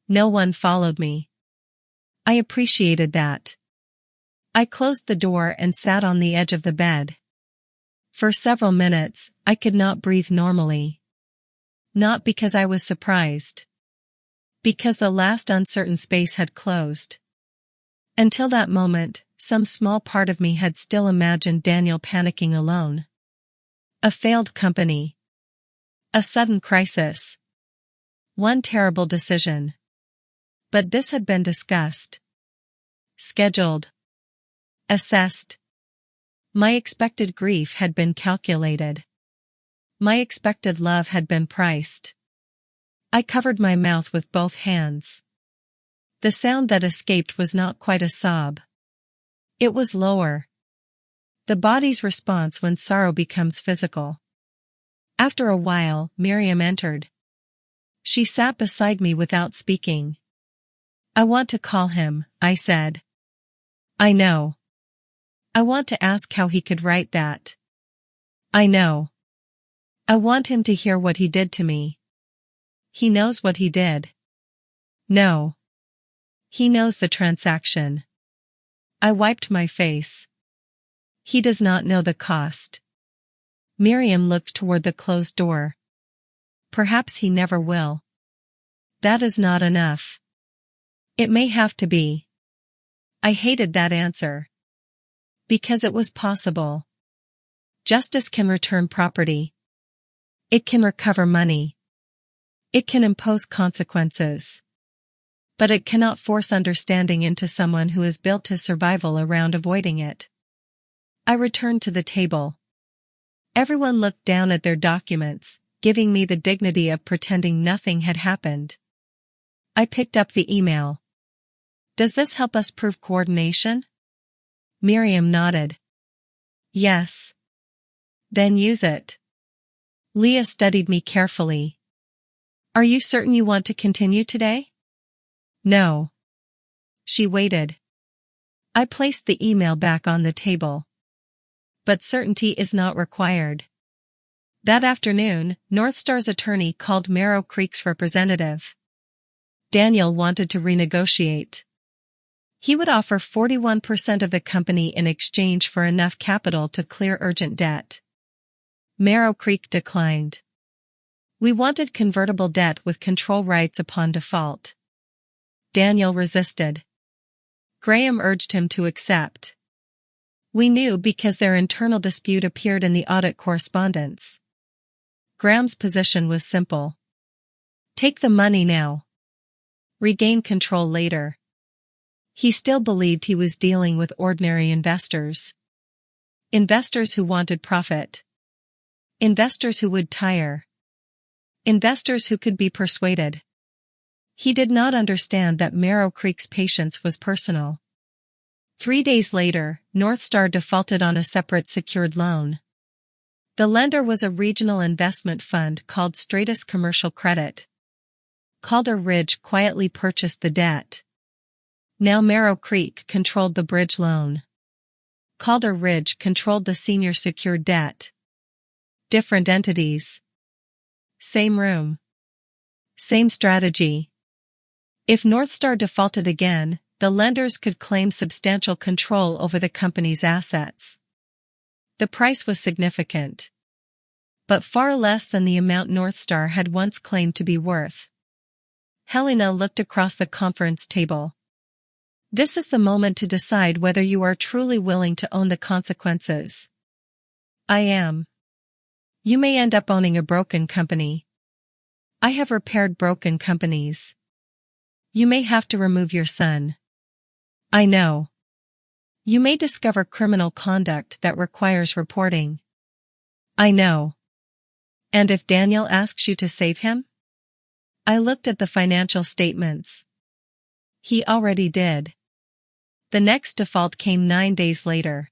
No one followed me. I appreciated that. I closed the door and sat on the edge of the bed. For several minutes, I could not breathe normally. Not because I was surprised. Because the last uncertain space had closed. Until that moment, some small part of me had still imagined Daniel panicking alone. A failed company. A sudden crisis. One terrible decision. But this had been discussed. Scheduled. Assessed. My expected grief had been calculated. My expected love had been priced. I covered my mouth with both hands. The sound that escaped was not quite a sob. It was lower. The body's response when sorrow becomes physical. After a while, Miriam entered. She sat beside me without speaking. I want to call him, I said. I know. I want to ask how he could write that. I know. I want him to hear what he did to me. He knows what he did. No. He knows the transaction. I wiped my face. He does not know the cost. Miriam looked toward the closed door. Perhaps he never will. That is not enough. It may have to be. I hated that answer. Because it was possible. Justice can return property. It can recover money. It can impose consequences. But it cannot force understanding into someone who has built his survival around avoiding it. I returned to the table. Everyone looked down at their documents, giving me the dignity of pretending nothing had happened. I picked up the email. Does this help us prove coordination? Miriam nodded. Yes. Then use it. Leah studied me carefully. Are you certain you want to continue today? No. She waited. I placed the email back on the table. But certainty is not required. That afternoon, Northstar's attorney called Marrow Creek's representative. Daniel wanted to renegotiate. He would offer 41% of the company in exchange for enough capital to clear urgent debt. Marrow Creek declined. We wanted convertible debt with control rights upon default. Daniel resisted. Graham urged him to accept. We knew because their internal dispute appeared in the audit correspondence. Graham's position was simple. Take the money now. Regain control later. He still believed he was dealing with ordinary investors. Investors who wanted profit. Investors who would tire. Investors who could be persuaded. He did not understand that Merrow Creek's patience was personal. 3 days later, Northstar defaulted on a separate secured loan. The lender was a regional investment fund called Stratus Commercial Credit. Calder Ridge quietly purchased the debt. Now Merrow Creek controlled the bridge loan. Calder Ridge controlled the senior secured debt. Different entities. Same room. Same strategy. If Northstar defaulted again, the lenders could claim substantial control over the company's assets. The price was significant, but far less than the amount Northstar had once claimed to be worth. Helena looked across the conference table. This is the moment to decide whether you are truly willing to own the consequences. I am. You may end up owning a broken company. I have repaired broken companies. You may have to remove your son. I know. You may discover criminal conduct that requires reporting. I know. And if Daniel asks you to save him? I looked at the financial statements. He already did. The next default came 9 days later.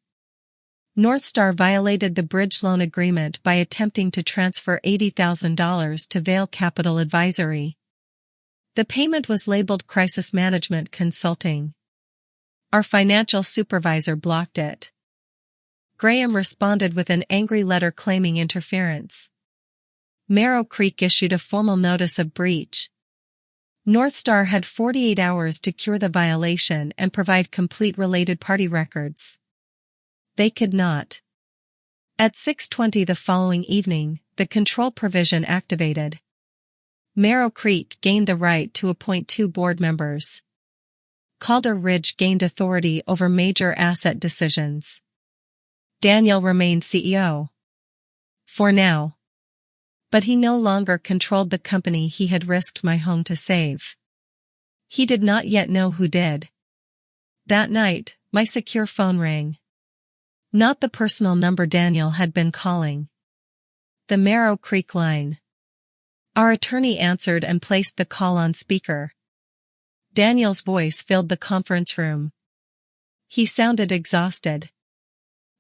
Northstar violated the bridge loan agreement by attempting to transfer $80,000 to Vale Capital Advisory. The payment was labeled Crisis Management Consulting. Our financial supervisor blocked it. Graham responded with an angry letter claiming interference. Merrow Creek issued a formal notice of breach. Northstar had 48 hours to cure the violation and provide complete related party records. They could not. At 6:20 the following evening, the control provision activated. Merrow Creek gained the right to appoint 2 board members. Calder Ridge gained authority over major asset decisions. Daniel remained CEO. For now. But he no longer controlled the company he had risked my home to save. He did not yet know who did. That night, my secure phone rang. Not the personal number Daniel had been calling. The Merrow Creek line. Our attorney answered and placed the call on speaker. Daniel's voice filled the conference room. He sounded exhausted.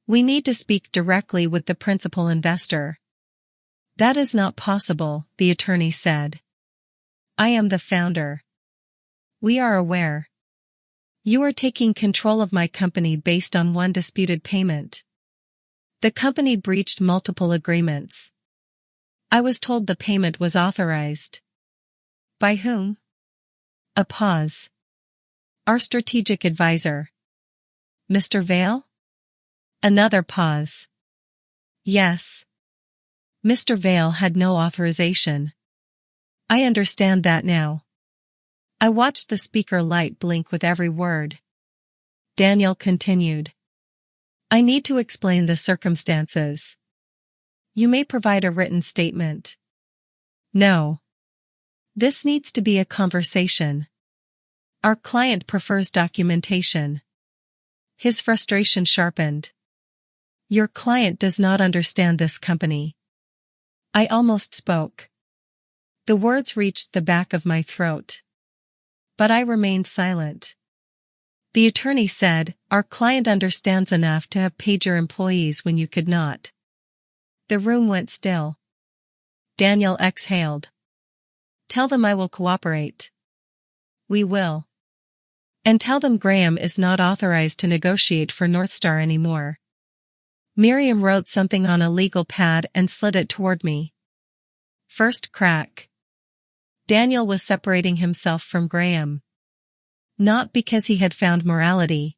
We need to speak directly with the principal investor. That is not possible, the attorney said. I am the founder. We are aware. You are taking control of my company based on one disputed payment. The company breached multiple agreements. I was told the payment was authorized. By whom? A pause. Our strategic advisor. Mr. Vale? Another pause. Yes. Mr. Vale had no authorization. I understand that now. I watched the speaker light blink with every word. Daniel continued. I need to explain the circumstances. You may provide a written statement. No. This needs to be a conversation. Our client prefers documentation. His frustration sharpened. Your client does not understand this company. I almost spoke. The words reached the back of my throat. But I remained silent. The attorney said, our client understands enough to have paid your employees when you could not. The room went still. Daniel exhaled. Tell them I will cooperate. We will. And tell them Graham is not authorized to negotiate for Northstar anymore. Miriam wrote something on a legal pad and slid it toward me. First crack. Daniel was separating himself from Graham. Not because he had found morality.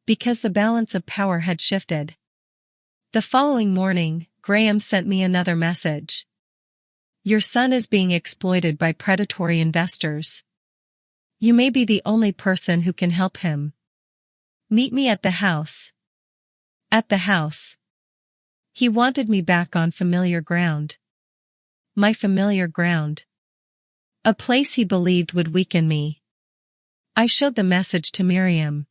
Because the balance of power had shifted. The following morning, Graham sent me another message. Your son is being exploited by predatory investors. You may be the only person who can help him. Meet me at the house. At the house. He wanted me back on familiar ground. My familiar ground. A place he believed would weaken me. I showed the message to Miriam.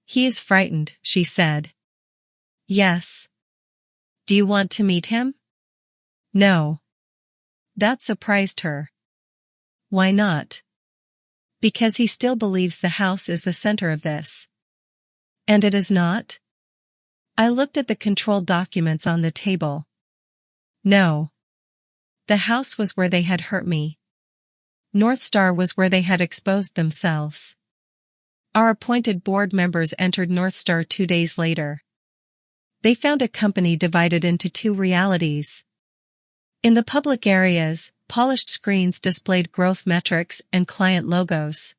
He is frightened, she said. Yes. Do you want to meet him? No. That surprised her. Why not? Because he still believes the house is the center of this. And it is not? I looked at the control documents on the table. No. The house was where they had hurt me. Northstar was where they had exposed themselves. Our appointed board members entered Northstar 2 days later. They found a company divided into two realities. In the public areas, polished screens displayed growth metrics and client logos.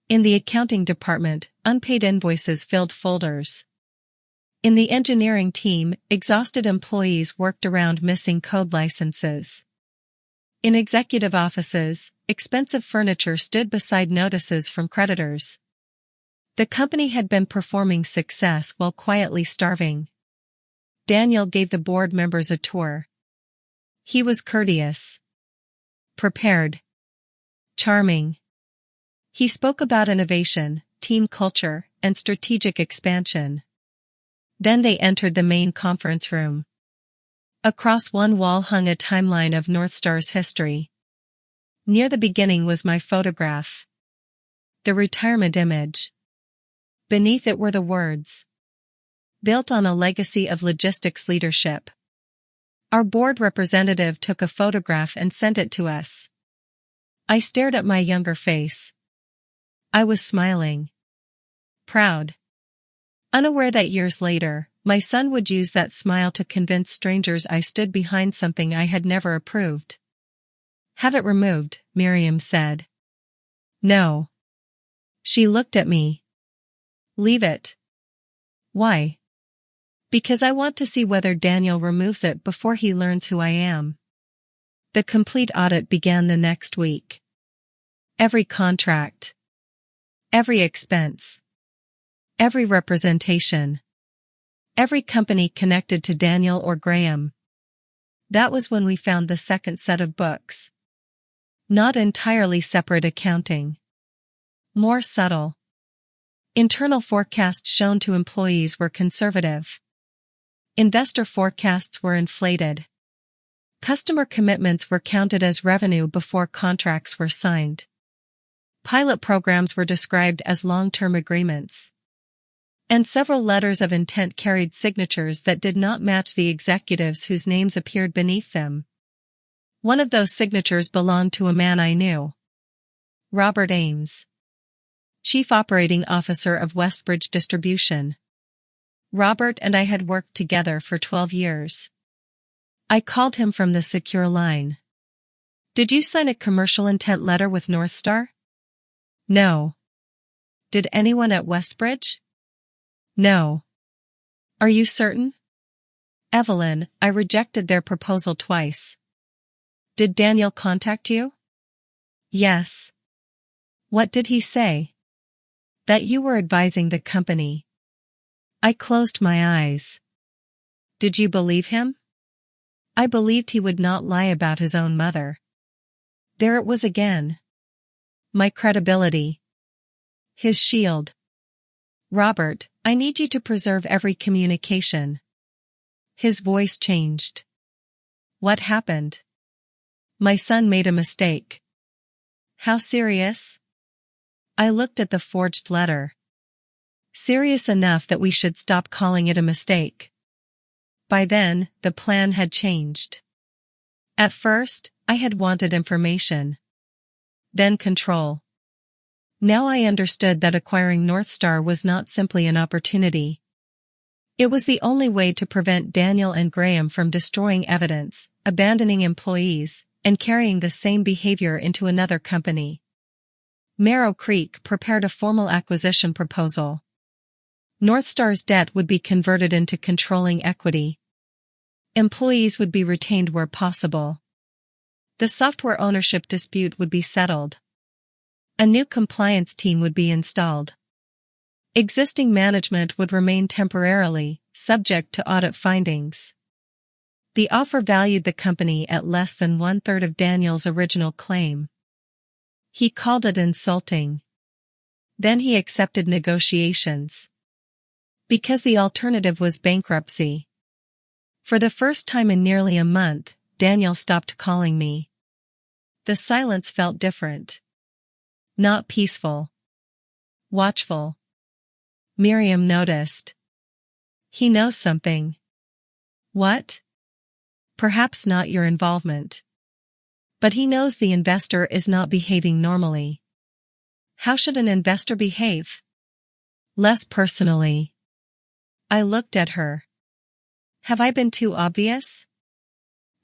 In the accounting department, unpaid invoices filled folders. In the engineering team, exhausted employees worked around missing code licenses. In executive offices, expensive furniture stood beside notices from creditors. The company had been performing success while quietly starving. Daniel gave the board members a tour. He was courteous, prepared, charming. He spoke about innovation, team culture, and strategic expansion. Then they entered the main conference room. Across one wall hung a timeline of Northstar's history. Near the beginning was my photograph. The retirement image. Beneath it were the words. Built on a legacy of logistics leadership. Our board representative took a photograph and sent it to us. I stared at my younger face. I was smiling. Proud. Unaware that years later, my son would use that smile to convince strangers I stood behind something I had never approved. Have it removed, Miriam said. No. She looked at me. Leave it. Why? Because I want to see whether Daniel removes it before he learns who I am. The complete audit began the next week. Every contract. Every expense. Every representation. Every company connected to Daniel or Graham. That was when we found the second set of books. Not entirely separate accounting. More subtle. Internal forecasts shown to employees were conservative. Investor forecasts were inflated. Customer commitments were counted as revenue before contracts were signed. Pilot programs were described as long-term agreements. And several letters of intent carried signatures that did not match the executives whose names appeared beneath them. One of those signatures belonged to a man I knew. Robert Ames. Chief Operating Officer of Westbridge Distribution. Robert and I had worked together for 12 years. I called him from the secure line. Did you sign a commercial intent letter with Northstar? No. Did anyone at Westbridge? No. Are you certain? Evelyn, I rejected their proposal twice. Did Daniel contact you? Yes. What did he say? That you were advising the company. I closed my eyes. Did you believe him? I believed he would not lie about his own mother. There it was again. My credibility. His shield. Robert, I need you to preserve every communication. His voice changed. What happened? My son made a mistake. How serious? I looked at the forged letter. Serious enough that we should stop calling it a mistake. By then, the plan had changed. At first, I had wanted information. Then control. Now I understood that acquiring Northstar was not simply an opportunity. It was the only way to prevent Daniel and Graham from destroying evidence, abandoning employees, and carrying the same behavior into another company. Marrow Creek prepared a formal acquisition proposal. Northstar's debt would be converted into controlling equity. Employees would be retained where possible. The software ownership dispute would be settled. A new compliance team would be installed. Existing management would remain temporarily, subject to audit findings. The offer valued the company at less than one-third of Daniel's original claim. He called it insulting. Then he accepted negotiations. Because the alternative was bankruptcy. For the first time in nearly a month, Daniel stopped calling me. The silence felt different. Not peaceful. Watchful. Miriam noticed. He knows something. What? Perhaps not your involvement. But he knows the investor is not behaving normally. How should an investor behave? Less personally. I looked at her. Have I been too obvious?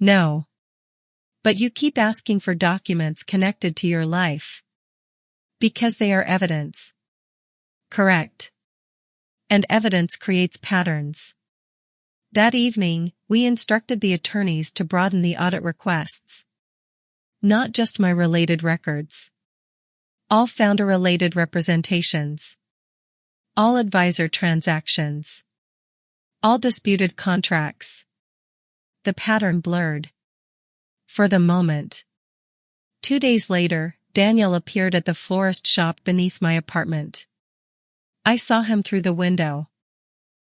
No. But you keep asking for documents connected to your life. Because they are evidence. Correct. And evidence creates patterns. That evening, we instructed the attorneys to broaden the audit requests. Not just my related records. All founder-related representations. All advisor transactions. All disputed contracts. The pattern blurred. For the moment. 2 days later, Daniel appeared at the florist shop beneath my apartment. I saw him through the window.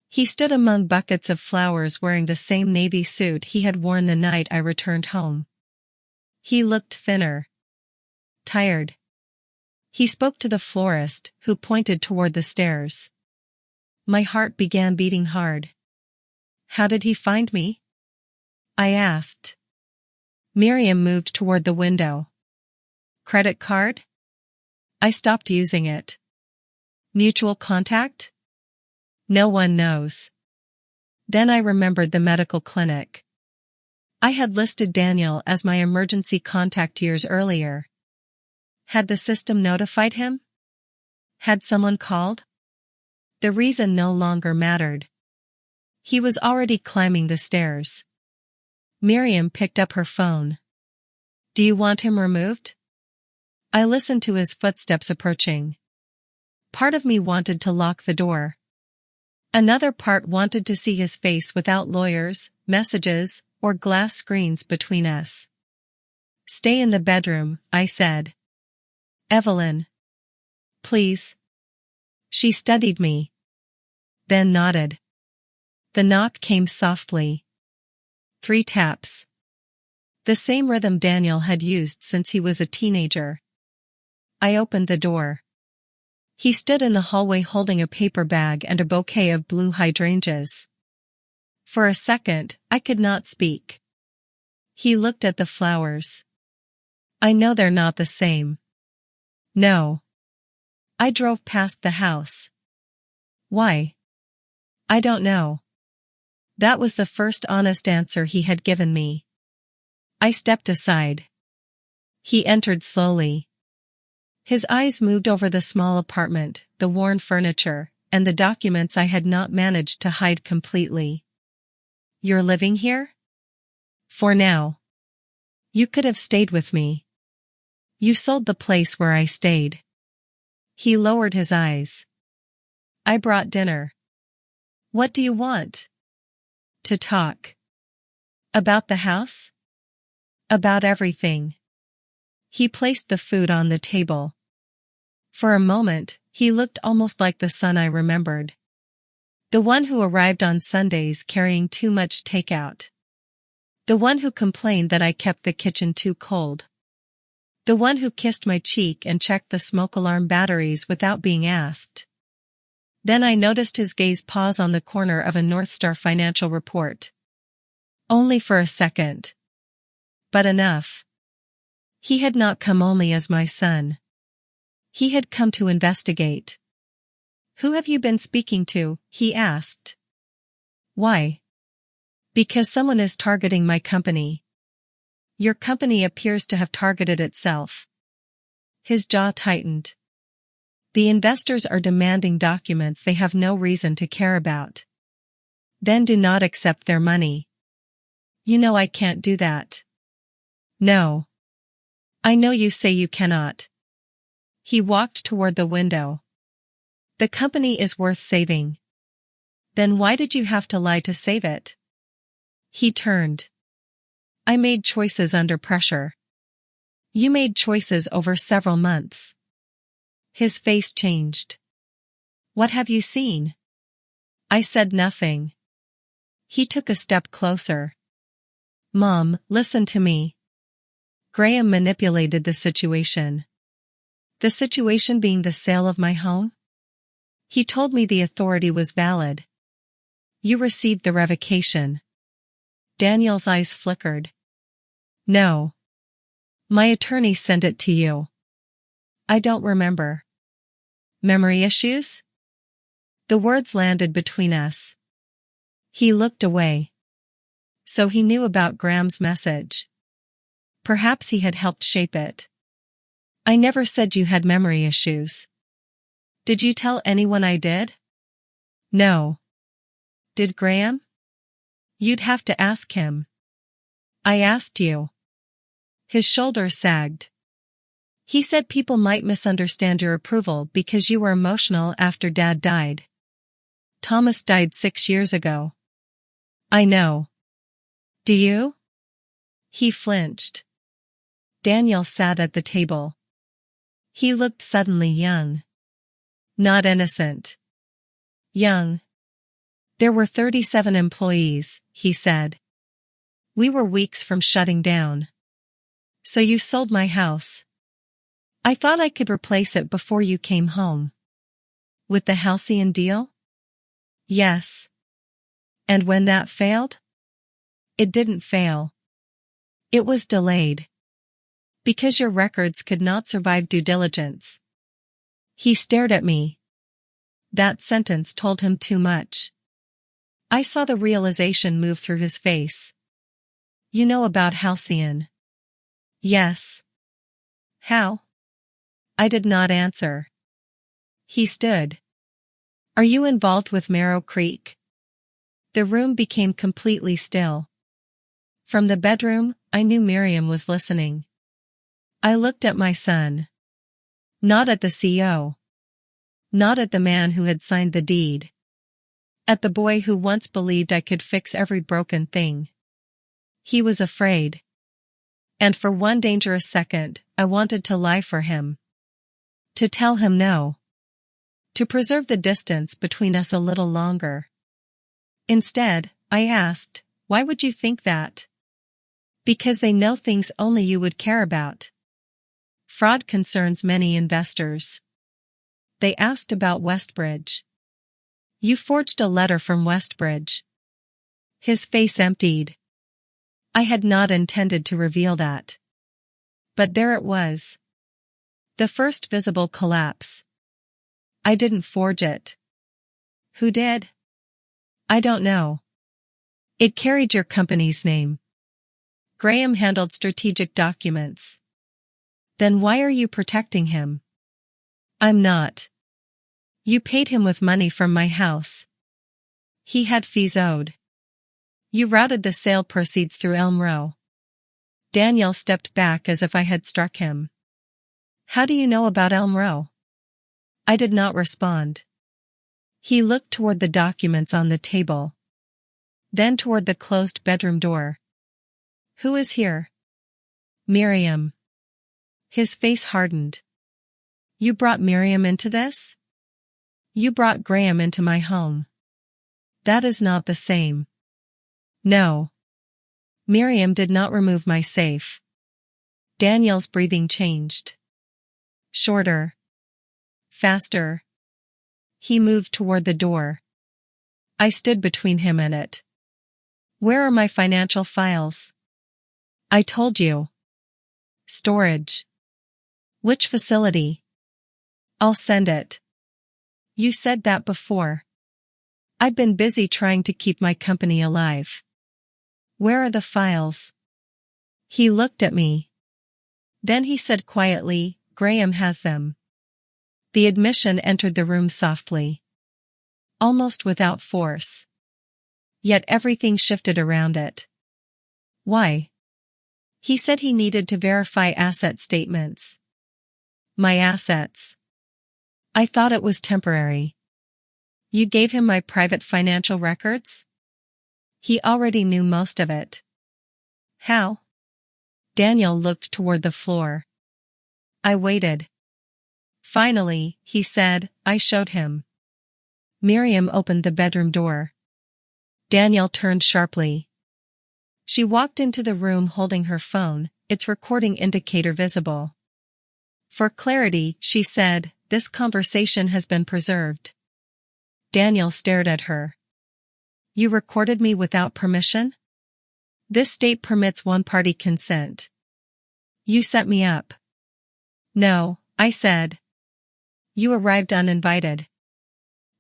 He stood among buckets of flowers wearing the same navy suit he had worn the night I returned home. He looked thinner. Tired. He spoke to the florist, who pointed toward the stairs. My heart began beating hard. How did he find me? I asked. Miriam moved toward the window. Credit card? I stopped using it. Mutual contact? No one knows. Then I remembered the medical clinic. I had listed Daniel as my emergency contact years earlier. Had the system notified him? Had someone called? The reason no longer mattered. He was already climbing the stairs. Miriam picked up her phone. Do you want him removed? I listened to his footsteps approaching. Part of me wanted to lock the door. Another part wanted to see his face without lawyers, messages, or glass screens between us. Stay in the bedroom, I said. Evelyn. Please. She studied me. Then nodded. The knock came softly. 3 taps. The same rhythm Daniel had used since he was a teenager. I opened the door. He stood in the hallway holding a paper bag and a bouquet of blue hydrangeas. For a second, I could not speak. He looked at the flowers. I know they're not the same. No. I drove past the house. Why? I don't know. That was the first honest answer he had given me. I stepped aside. He entered slowly. His eyes moved over the small apartment, the worn furniture, and the documents I had not managed to hide completely. You're living here? For now. You could have stayed with me. You sold the place where I stayed. He lowered his eyes. I brought dinner. What do you want? To talk. About the house? About everything. He placed the food on the table. For a moment, he looked almost like the son I remembered. The one who arrived on Sundays carrying too much takeout. The one who complained that I kept the kitchen too cold. The one who kissed my cheek and checked the smoke alarm batteries without being asked. Then I noticed his gaze pause on the corner of a Northstar financial report. Only for a second. But enough. He had not come only as my son. He had come to investigate. Who have you been speaking to? He asked. Why? Because someone is targeting my company. Your company appears to have targeted itself. His jaw tightened. The investors are demanding documents they have no reason to care about. Then do not accept their money. You know I can't do that. No. I know you say you cannot. He walked toward the window. The company is worth saving. Then why did you have to lie to save it? He turned. I made choices under pressure. You made choices over several months. His face changed. What have you seen? I said nothing. He took a step closer. Mom, listen to me. Graham manipulated the situation. The situation being the sale of my home? He told me the authority was valid. You received the revocation. Daniel's eyes flickered. No. My attorney sent it to you. I don't remember. Memory issues? The words landed between us. He looked away. So he knew about Graham's message. Perhaps he had helped shape it. I never said you had memory issues. Did you tell anyone I did? No. Did Graham? You'd have to ask him. I asked you. His shoulders sagged. He said people might misunderstand your approval because you were emotional after Dad died. Thomas died 6 years ago. I know. Do you? He flinched. Daniel sat at the table. He looked suddenly young. Not innocent. Young. There were 37 employees, he said. We were weeks from shutting down. So you sold my house. I thought I could replace it before you came home. With the Halcyon deal? Yes. And when that failed? It didn't fail. It was delayed. Because your records could not survive due diligence. He stared at me. That sentence told him too much. I saw the realization move through his face. You know about Halcyon? Yes. How? I did not answer. He stood. Are you involved with Marrow Creek? The room became completely still. From the bedroom, I knew Miriam was listening. I looked at my son. Not at the CEO. Not at the man who had signed the deed. At the boy who once believed I could fix every broken thing. He was afraid. And for one dangerous second, I wanted to lie for him. To tell him no. To preserve the distance between us a little longer. Instead, I asked, why would you think that? Because they know things only you would care about. Fraud concerns many investors. They asked about Westbridge. You forged a letter from Westbridge. His face emptied. I had not intended to reveal that. But there it was. The first visible collapse. I didn't forge it. Who did? I don't know. It carried your company's name. Graham handled strategic documents. Then why are you protecting him? I'm not. You paid him with money from my house. He had fees owed. You routed the sale proceeds through Elm Row. Daniel stepped back as if I had struck him. How do you know about Elm Row? I did not respond. He looked toward the documents on the table. Then toward the closed bedroom door. Who is here? Miriam. His face hardened. You brought Miriam into this? You brought Graham into my home. That is not the same. No. Miriam did not remove my safe. Daniel's breathing changed. Shorter. Faster. He moved toward the door. I stood between him and it. Where are my financial files? I told you. Storage. Which facility? I'll send it. You said that before. I've been busy trying to keep my company alive. Where are the files? He looked at me. Then he said quietly, Graham has them. The admission entered the room softly. Almost without force. Yet everything shifted around it. Why? He said he needed to verify asset statements. My assets. I thought it was temporary. You gave him my private financial records? He already knew most of it. How? Daniel looked toward the floor. I waited. Finally, he said, I showed him. Miriam opened the bedroom door. Daniel turned sharply. She walked into the room holding her phone, its recording indicator visible. For clarity, she said, this conversation has been preserved. Daniel stared at her. You recorded me without permission? This state permits one-party consent. You set me up. No, I said. You arrived uninvited.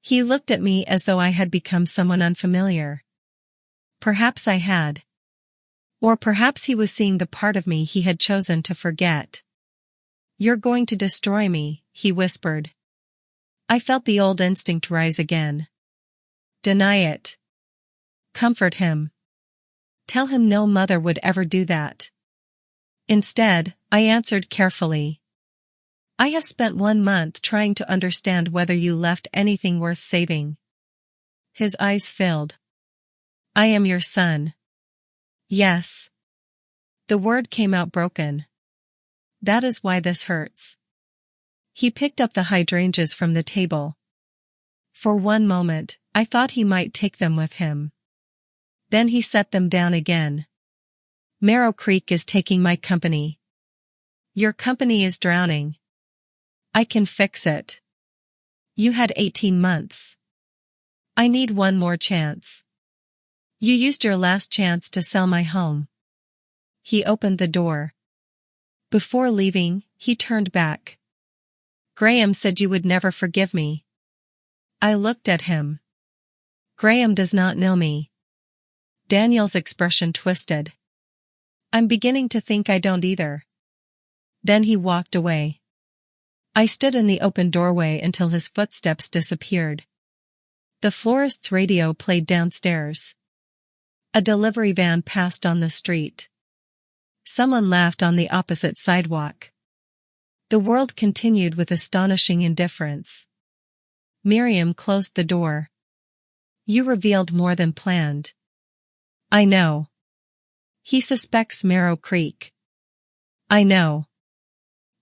He looked at me as though I had become someone unfamiliar. Perhaps I had. Or perhaps he was seeing the part of me he had chosen to forget. You're going to destroy me, he whispered. I felt the old instinct rise again. Deny it. Comfort him. Tell him no mother would ever do that. Instead, I answered carefully. I have spent 1 month trying to understand whether you left anything worth saving. His eyes filled. I am your son. Yes. The word came out broken. That is why this hurts. He picked up the hydrangeas from the table. For one moment, I thought he might take them with him. Then he set them down again. Marrow Creek is taking my company. Your company is drowning. I can fix it. You had 18 months. I need one more chance. You used your last chance to sell my home. He opened the door. Before leaving, he turned back. Graham said you would never forgive me. I looked at him. Graham does not know me. Daniel's expression twisted. I'm beginning to think I don't either. Then he walked away. I stood in the open doorway until his footsteps disappeared. The florist's radio played downstairs. A delivery van passed on the street. Someone laughed on the opposite sidewalk. The world continued with astonishing indifference. Miriam closed the door. You revealed more than planned. I know. He suspects Marrow Creek. I know.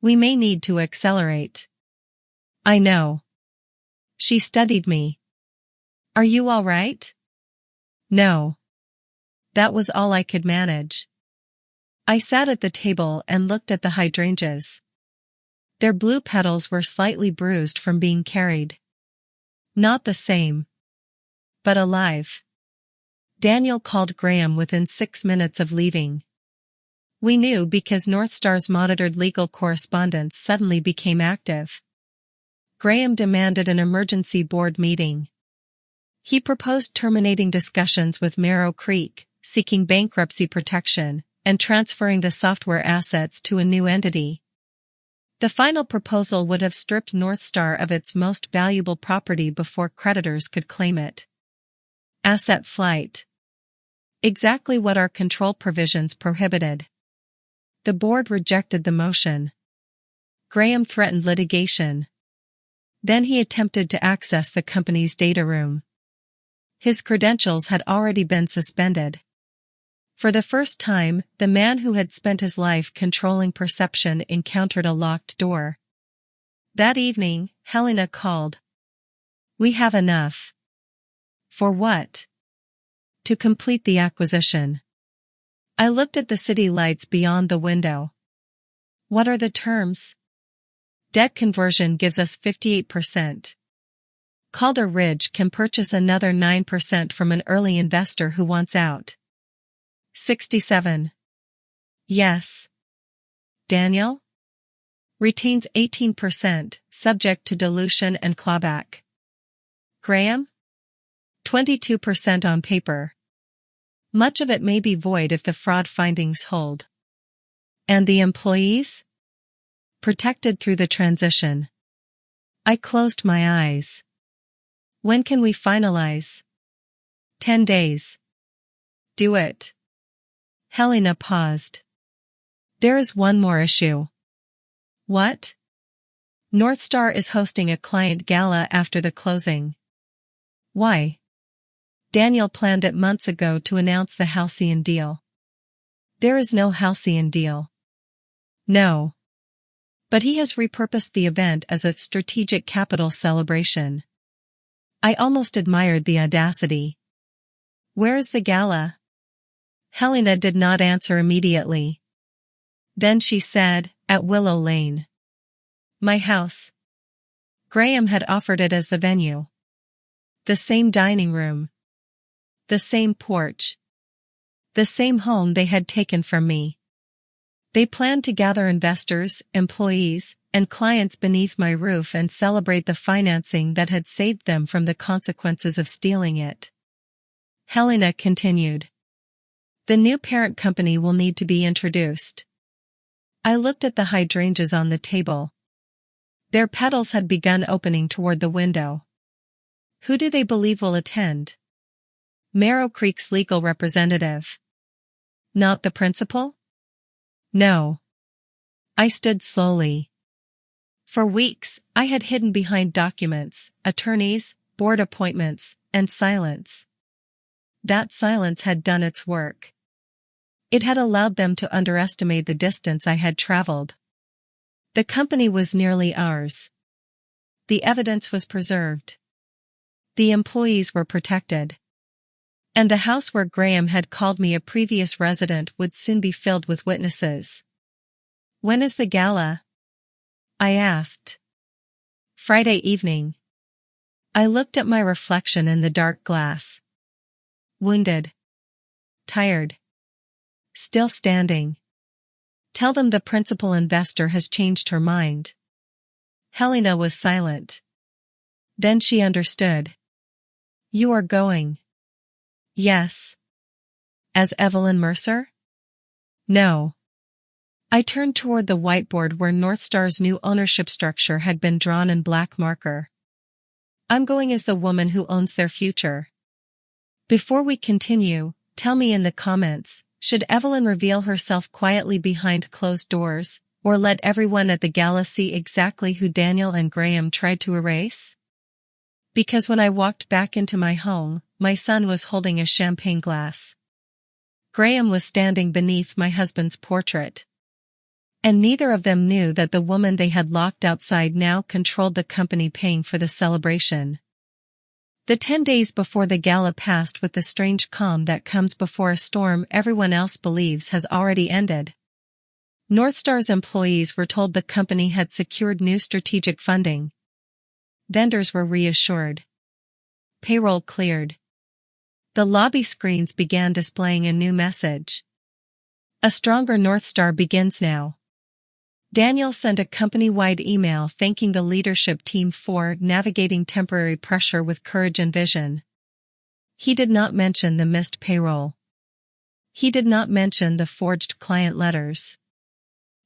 We may need to accelerate. I know. She studied me. Are you all right? No. That was all I could manage. I sat at the table and looked at the hydrangeas. Their blue petals were slightly bruised from being carried. Not the same. But alive. Daniel called Graham within 6 minutes of leaving. We knew because Northstar's monitored legal correspondence suddenly became active. Graham demanded an emergency board meeting. He proposed terminating discussions with Marrow Creek, seeking bankruptcy protection, and transferring the software assets to a new entity. The final proposal would have stripped Northstar of its most valuable property before creditors could claim it. Asset flight. Exactly what our control provisions prohibited. The board rejected the motion. Graham threatened litigation. Then he attempted to access the company's data room. His credentials had already been suspended. For the first time, the man who had spent his life controlling perception encountered a locked door. That evening, Helena called. We have enough. For what? To complete the acquisition. I looked at the city lights beyond the window. What are the terms? Debt conversion gives us 58%. Calder Ridge can purchase another 9% from an early investor who wants out. 67. Yes. Daniel? Retains 18%, subject to dilution and clawback. Graham? 22% on paper. Much of it may be void if the fraud findings hold. And the employees? Protected through the transition. I closed my eyes. When can we finalize? 10 days. Do it. Helena paused. There is one more issue. What? Northstar is hosting a client gala after the closing. Why? Daniel planned it months ago to announce the halcyon deal. There is no halcyon deal. No. But he has repurposed the event as a strategic capital celebration. I almost admired the audacity. Where is the gala? Helena did not answer immediately. Then she said, at Willow Lane. My house. Graham had offered it as the venue. The same dining room. The same porch. The same home they had taken from me. They planned to gather investors, employees, and clients beneath my roof and celebrate the financing that had saved them from the consequences of stealing it. Helena continued. The new parent company will need to be introduced. I looked at the hydrangeas on the table. Their petals had begun opening toward the window. Who do they believe will attend? Merrow Creek's legal representative. Not the principal? No. I stood slowly. For weeks, I had hidden behind documents, attorneys, board appointments, and silence. That silence had done its work. It had allowed them to underestimate the distance I had traveled. The company was nearly ours. The evidence was preserved. The employees were protected. And the house where Graham had called me a previous resident would soon be filled with witnesses. When is the gala? I asked. Friday evening. I looked at my reflection in the dark glass. Wounded. Tired. Still standing. Tell them the principal investor has changed her mind. Helena was silent. Then she understood. You are going. Yes. As Evelyn Mercer? No. I turned toward the whiteboard where Northstar's new ownership structure had been drawn in black marker. I'm going as the woman who owns their future. Before we continue, tell me in the comments, should Evelyn reveal herself quietly behind closed doors, or let everyone at the gala see exactly who Daniel and Graham tried to erase? Because when I walked back into my home, my son was holding a champagne glass. Graham was standing beneath my husband's portrait. And neither of them knew that the woman they had locked outside now controlled the company paying for the celebration. The 10 days before the gala passed with the strange calm that comes before a storm everyone else believes has already ended. Northstar's employees were told the company had secured new strategic funding. Vendors were reassured. Payroll cleared. The lobby screens began displaying a new message. A stronger Northstar begins now. Daniel sent a company-wide email thanking the leadership team for navigating temporary pressure with courage and vision. He did not mention the missed payroll. He did not mention the forged client letters.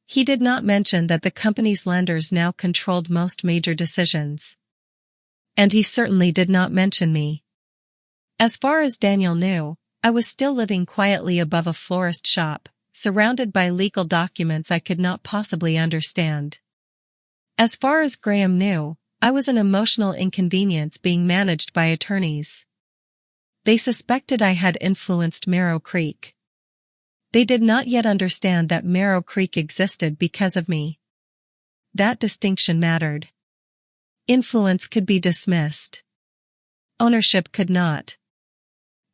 He did not mention that the company's lenders now controlled most major decisions. And he certainly did not mention me. As far as Daniel knew, I was still living quietly above a florist shop, surrounded by legal documents I could not possibly understand. As far as Graham knew, I was an emotional inconvenience being managed by attorneys. They suspected I had influenced Merrow Creek. They did not yet understand that Merrow Creek existed because of me. That distinction mattered. Influence could be dismissed. Ownership could not.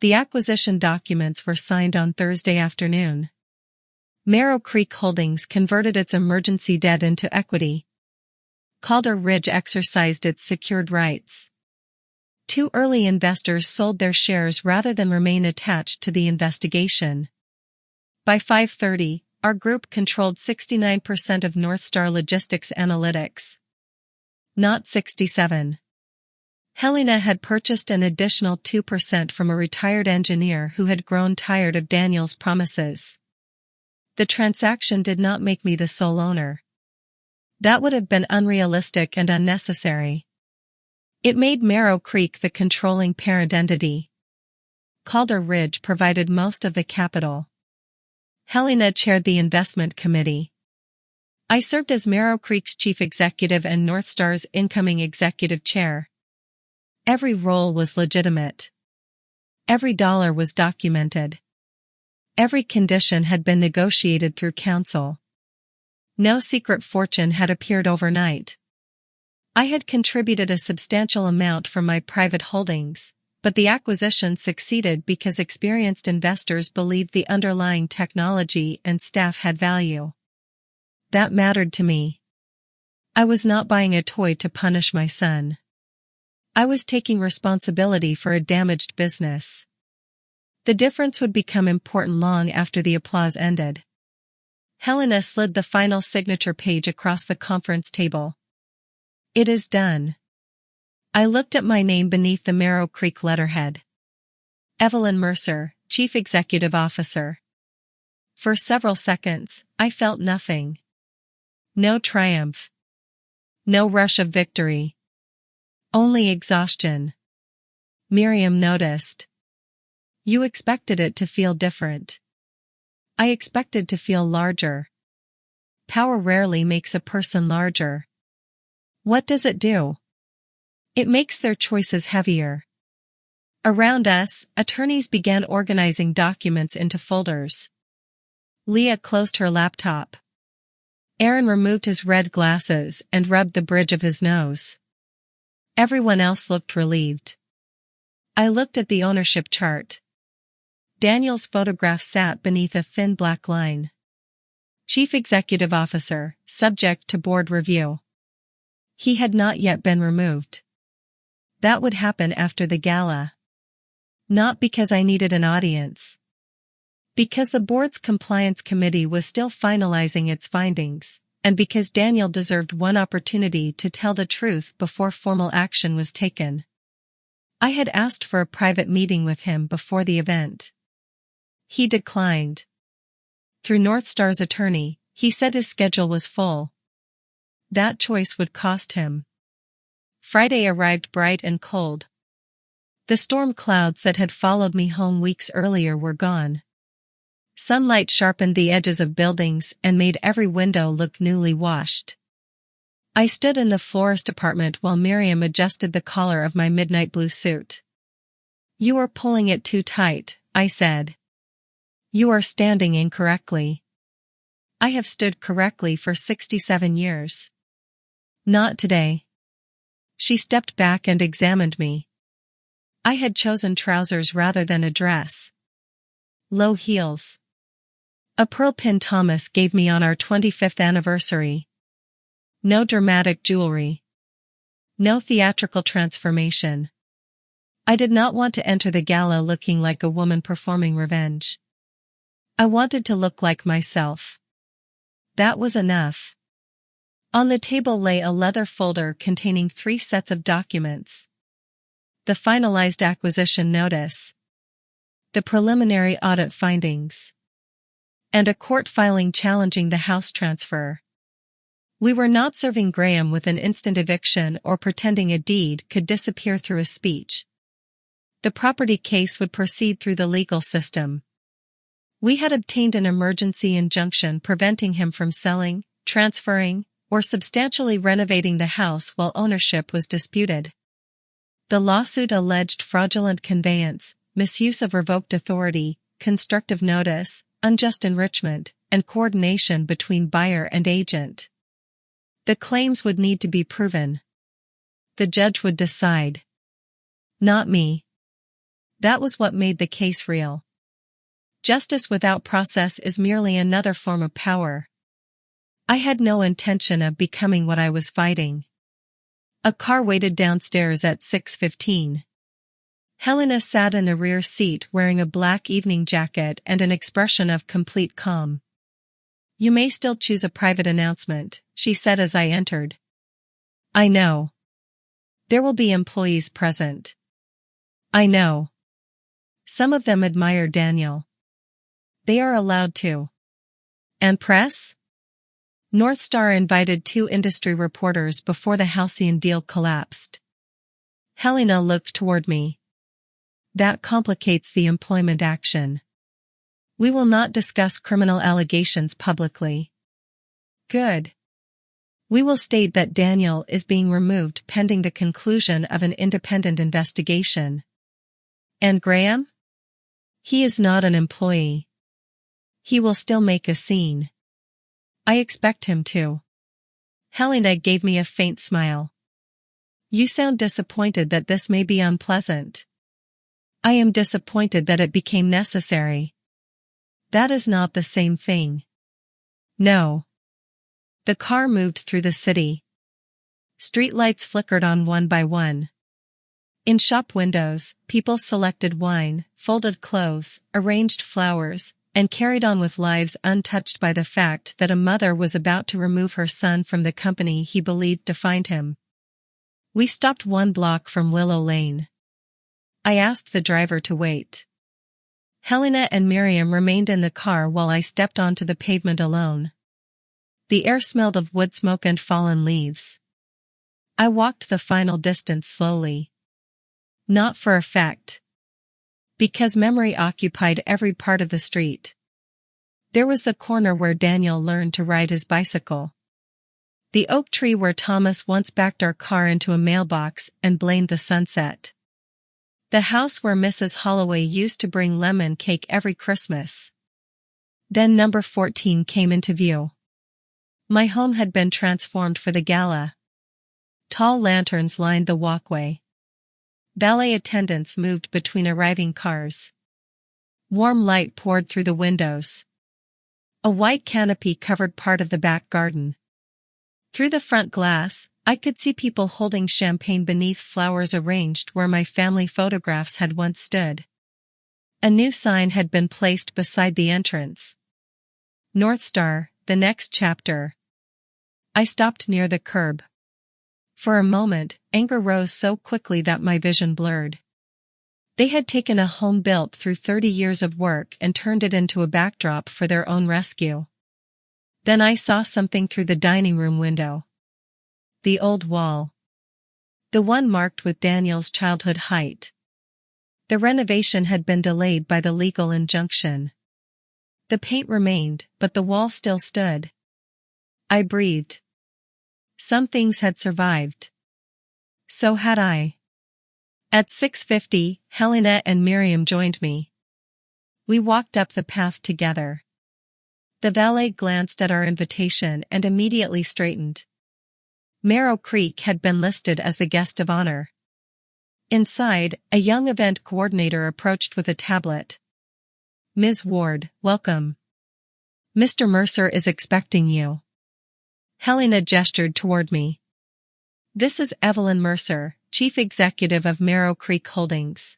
The acquisition documents were signed on Thursday afternoon. Merrow Creek Holdings converted its emergency debt into equity. Calder Ridge exercised its secured rights. 2 early investors sold their shares rather than remain attached to the investigation. By 5:30, our group controlled 69% of Northstar Logistics Analytics. Not 67. Helena had purchased an additional 2% from a retired engineer who had grown tired of Daniel's promises. The transaction did not make me the sole owner. That would have been unrealistic and unnecessary. It made Merrow Creek the controlling parent entity. Calder Ridge provided most of the capital. Helena chaired the investment committee. I served as Merrow Creek's chief executive and Northstar's incoming executive chair. Every role was legitimate. Every dollar was documented. Every condition had been negotiated through counsel. No secret fortune had appeared overnight. I had contributed a substantial amount from my private holdings, but the acquisition succeeded because experienced investors believed the underlying technology and staff had value. That mattered to me. I was not buying a toy to punish my son. I was taking responsibility for a damaged business. The difference would become important long after the applause ended. Helena slid the final signature page across the conference table. It is done. I looked at my name beneath the Merrow Creek letterhead. Evelyn Mercer, Chief Executive Officer. For several seconds, I felt nothing. No triumph. No rush of victory. Only exhaustion. Miriam noticed. You expected it to feel different. I expected to feel larger. Power rarely makes a person larger. What does it do? It makes their choices heavier. Around us, attorneys began organizing documents into folders. Leah closed her laptop. Aaron removed his red glasses and rubbed the bridge of his nose. Everyone else looked relieved. I looked at the ownership chart. Daniel's photograph sat beneath a thin black line. Chief Executive Officer, subject to board review. He had not yet been removed. That would happen after the gala. Not because I needed an audience. Because the board's compliance committee was still finalizing its findings, and because Daniel deserved one opportunity to tell the truth before formal action was taken. I had asked for a private meeting with him before the event. He declined. Through Northstar's attorney, he said his schedule was full. That choice would cost him. Friday arrived bright and cold. The storm clouds that had followed me home weeks earlier were gone. Sunlight sharpened the edges of buildings and made every window look newly washed. I stood in the florist apartment while Miriam adjusted the collar of my midnight blue suit. You are pulling it too tight, I said. You are standing incorrectly. I have stood correctly for 67 years. Not today. She stepped back and examined me. I had chosen trousers rather than a dress. Low heels. A pearl pin Thomas gave me on our 25th anniversary. No dramatic jewelry. No theatrical transformation. I did not want to enter the gala looking like a woman performing revenge. I wanted to look like myself. That was enough. On the table lay a leather folder containing 3 sets of documents. The finalized acquisition notice. The preliminary audit findings. And a court filing challenging the house transfer. We were not serving Graham with an instant eviction or pretending a deed could disappear through a speech. The property case would proceed through the legal system. We had obtained an emergency injunction preventing him from selling, transferring, or substantially renovating the house while ownership was disputed. The lawsuit alleged fraudulent conveyance, misuse of revoked authority, constructive notice, unjust enrichment, and coordination between buyer and agent. The claims would need to be proven. The judge would decide. Not me. That was what made the case real. Justice without process is merely another form of power. I had no intention of becoming what I was fighting. A car waited downstairs at 6:15. Helena sat in the rear seat wearing a black evening jacket and an expression of complete calm. You may still choose a private announcement, she said as I entered. I know. There will be employees present. I know. Some of them admire Daniel. They are allowed to. And press? Northstar invited 2 industry reporters before the Halcyon deal collapsed. Helena looked toward me. That complicates the employment action. We will not discuss criminal allegations publicly. Good. We will state that Daniel is being removed pending the conclusion of an independent investigation. And Graham? He is not an employee. He will still make a scene. I expect him to. Helena gave me a faint smile. You sound disappointed that this may be unpleasant. I am disappointed that it became necessary. That is not the same thing. No. The car moved through the city. Streetlights flickered on one by one. In shop windows, people selected wine, folded clothes, arranged flowers, and carried on with lives untouched by the fact that a mother was about to remove her son from the company he believed defined him. We stopped 1 block from Willow Lane. I asked the driver to wait. Helena and Miriam remained in the car while I stepped onto the pavement alone. The air smelled of wood smoke and fallen leaves. I walked the final distance slowly. Not for effect. Because memory occupied every part of the street. There was the corner where Daniel learned to ride his bicycle. The oak tree where Thomas once backed our car into a mailbox and blamed the sunset. The house where Mrs. Holloway used to bring lemon cake every Christmas. Then number 14 came into view. My home had been transformed for the gala. Tall lanterns lined the walkway. Ballet attendants moved between arriving cars. Warm light poured through the windows. A white canopy covered part of the back garden. Through the front glass, I could see people holding champagne beneath flowers arranged where my family photographs had once stood. A new sign had been placed beside the entrance. Northstar, the next chapter. I stopped near the curb. For a moment, anger rose so quickly that my vision blurred. They had taken a home built through 30 years of work and turned it into a backdrop for their own rescue. Then I saw something through the dining room window. The old wall. The one marked with Daniel's childhood height. The renovation had been delayed by the legal injunction. The paint remained, but the wall still stood. I breathed. Some things had survived. So had I. At 6:50, Helena and Miriam joined me. We walked up the path together. The valet glanced at our invitation and immediately straightened. Merrow Creek had been listed as the guest of honor. Inside, a young event coordinator approached with a tablet. Ms. Ward, welcome. Mr. Mercer is expecting you. Helena gestured toward me. This is Evelyn Mercer, Chief Executive of Merrow Creek Holdings.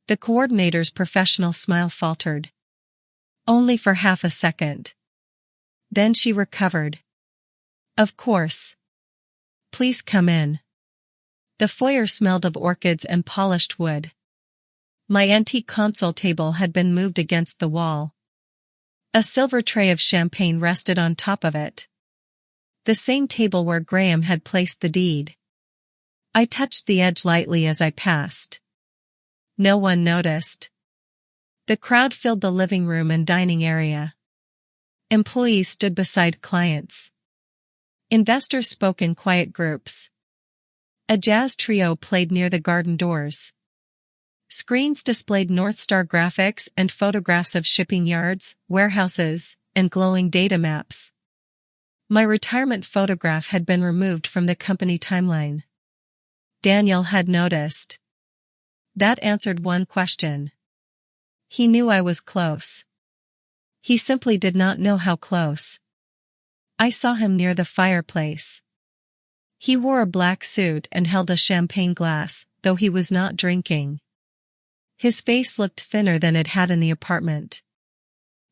The coordinator's professional smile faltered. Only for half a second. Then she recovered. Of course. Please come in. The foyer smelled of orchids and polished wood. My antique console table had been moved against the wall. A silver tray of champagne rested on top of it. The same table where Graham had placed the deed. I touched the edge lightly as I passed. No one noticed. The crowd filled the living room and dining area. Employees stood beside clients. Investors spoke in quiet groups. A jazz trio played near the garden doors. Screens displayed Northstar graphics and photographs of shipping yards, warehouses, and glowing data maps. My retirement photograph had been removed from the company timeline. Daniel had noticed. That answered one question. He knew I was close. He simply did not know how close. I saw him near the fireplace. He wore a black suit and held a champagne glass, though he was not drinking. His face looked thinner than it had in the apartment.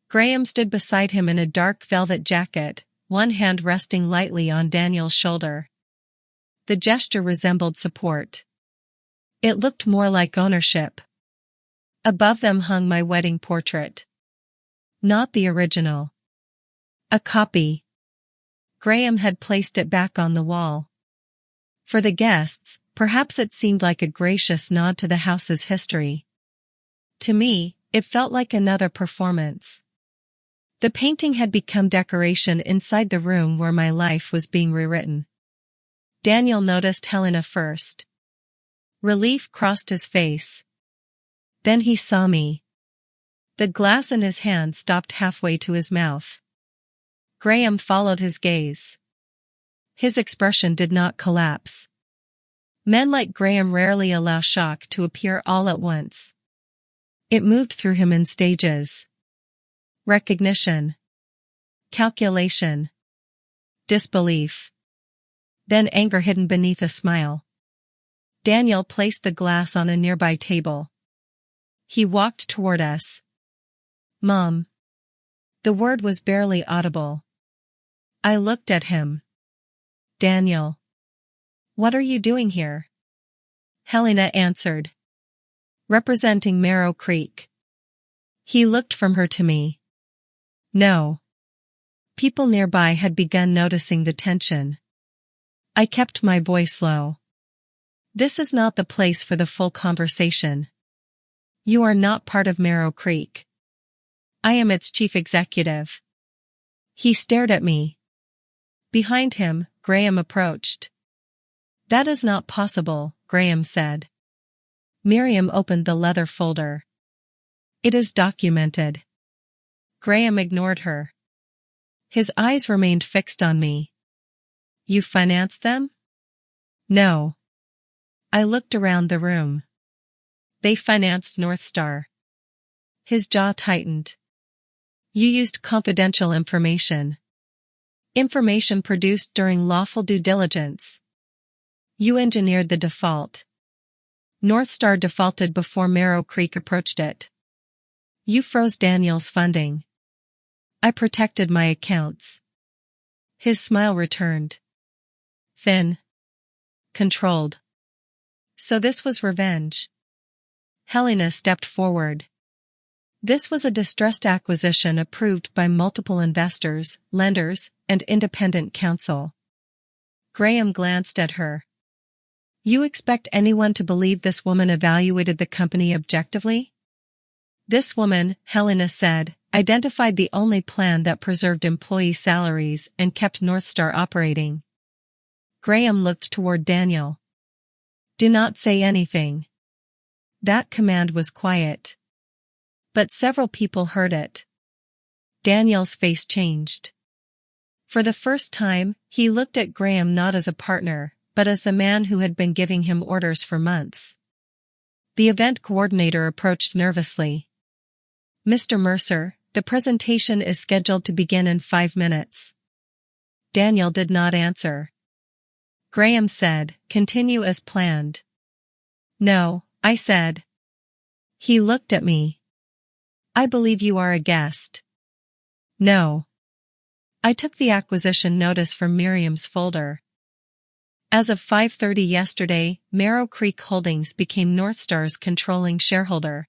Graham stood beside him in a dark velvet jacket, one hand resting lightly on Daniel's shoulder. The gesture resembled support. It looked more like ownership. Above them hung my wedding portrait. Not the original. A copy. Graham had placed it back on the wall. For the guests, perhaps it seemed like a gracious nod to the house's history. To me, it felt like another performance. The painting had become decoration inside the room where my life was being rewritten. Daniel noticed Helena first. Relief crossed his face. Then he saw me. The glass in his hand stopped halfway to his mouth. Graham followed his gaze. His expression did not collapse. Men like Graham rarely allow shock to appear all at once. It moved through him in stages. Recognition. Calculation. Disbelief. Then anger hidden beneath a smile. Daniel placed the glass on a nearby table. He walked toward us. Mom. The word was barely audible. I looked at him. Daniel. What are you doing here? Helena answered. Representing Marrow Creek. He looked from her to me. No. People nearby had begun noticing the tension. I kept my voice low. This is not the place for the full conversation. You are not part of Marrow Creek. I am its chief executive. He stared at me. Behind him, Graham approached. That is not possible, Graham said. Miriam opened the leather folder. It is documented. Graham ignored her. His eyes remained fixed on me. You financed them? No. I looked around the room. They financed Northstar. His jaw tightened. You used confidential information. Information produced during lawful due diligence. You engineered the default. Northstar defaulted before Marrow Creek approached it. You froze Daniel's funding. I protected my accounts. His smile returned. Thin. Controlled. So this was revenge. Helena stepped forward. This was a distressed acquisition approved by multiple investors, lenders, and independent counsel. Graham glanced at her. You expect anyone to believe this woman evaluated the company objectively? This woman, Helena said, identified the only plan that preserved employee salaries and kept Northstar operating. Graham looked toward Daniel. Do not say anything. That command was quiet. But several people heard it. Daniel's face changed. For the first time, he looked at Graham not as a partner, but as the man who had been giving him orders for months. The event coordinator approached nervously. Mr. Mercer, the presentation is scheduled to begin in 5 minutes. Daniel did not answer. Graham said, continue as planned. No, I said. He looked at me. I believe you are a guest. No. I took the acquisition notice from Miriam's folder. As of 5:30 yesterday, Marrow Creek Holdings became Northstar's controlling shareholder.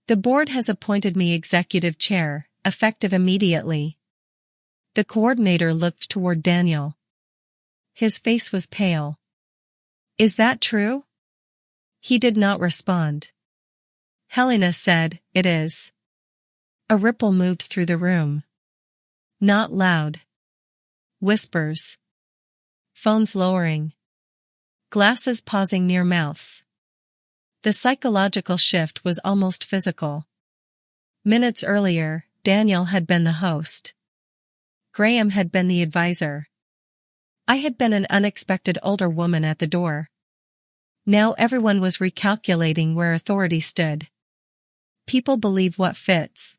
The board has appointed me executive chair, effective immediately. The coordinator looked toward Daniel. His face was pale. Is that true? He did not respond. Helena said, it is. A ripple moved through the room. Not loud. Whispers. Phones lowering. Glasses pausing near mouths. The psychological shift was almost physical. Minutes earlier, Daniel had been the host. Graham had been the advisor. I had been an unexpected older woman at the door. Now everyone was recalculating where authority stood. People believe what fits.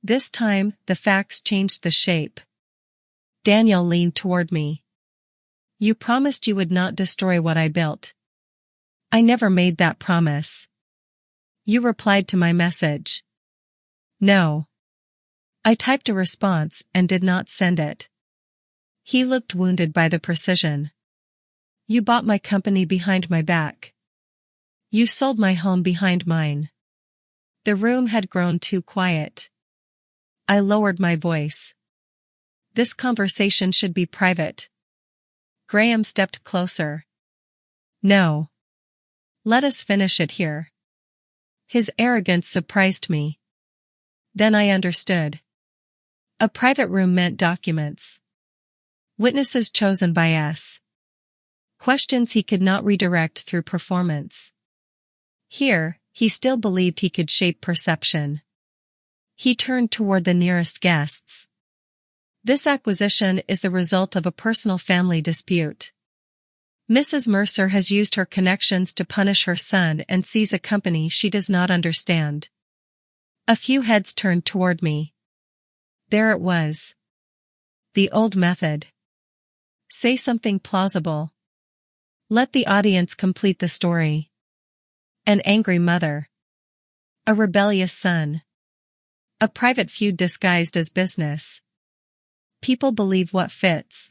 This time, the facts changed the shape. Daniel leaned toward me. You promised you would not destroy what I built. I never made that promise. You replied to my message. No. I typed a response and did not send it. He looked wounded by the precision. You bought my company behind my back. You sold my home behind mine. The room had grown too quiet. I lowered my voice. This conversation should be private. Graham stepped closer. No. Let us finish it here. His arrogance surprised me. Then I understood. A private room meant documents. Witnesses chosen by us. Questions he could not redirect through performance. Here, he still believed he could shape perception. He turned toward the nearest guests. This acquisition is the result of a personal family dispute. Mrs. Mercer has used her connections to punish her son and seize a company she does not understand. A few heads turned toward me. There it was. The old method. Say something plausible. Let the audience complete the story. An angry mother. A rebellious son. A private feud disguised as business. People believe what fits.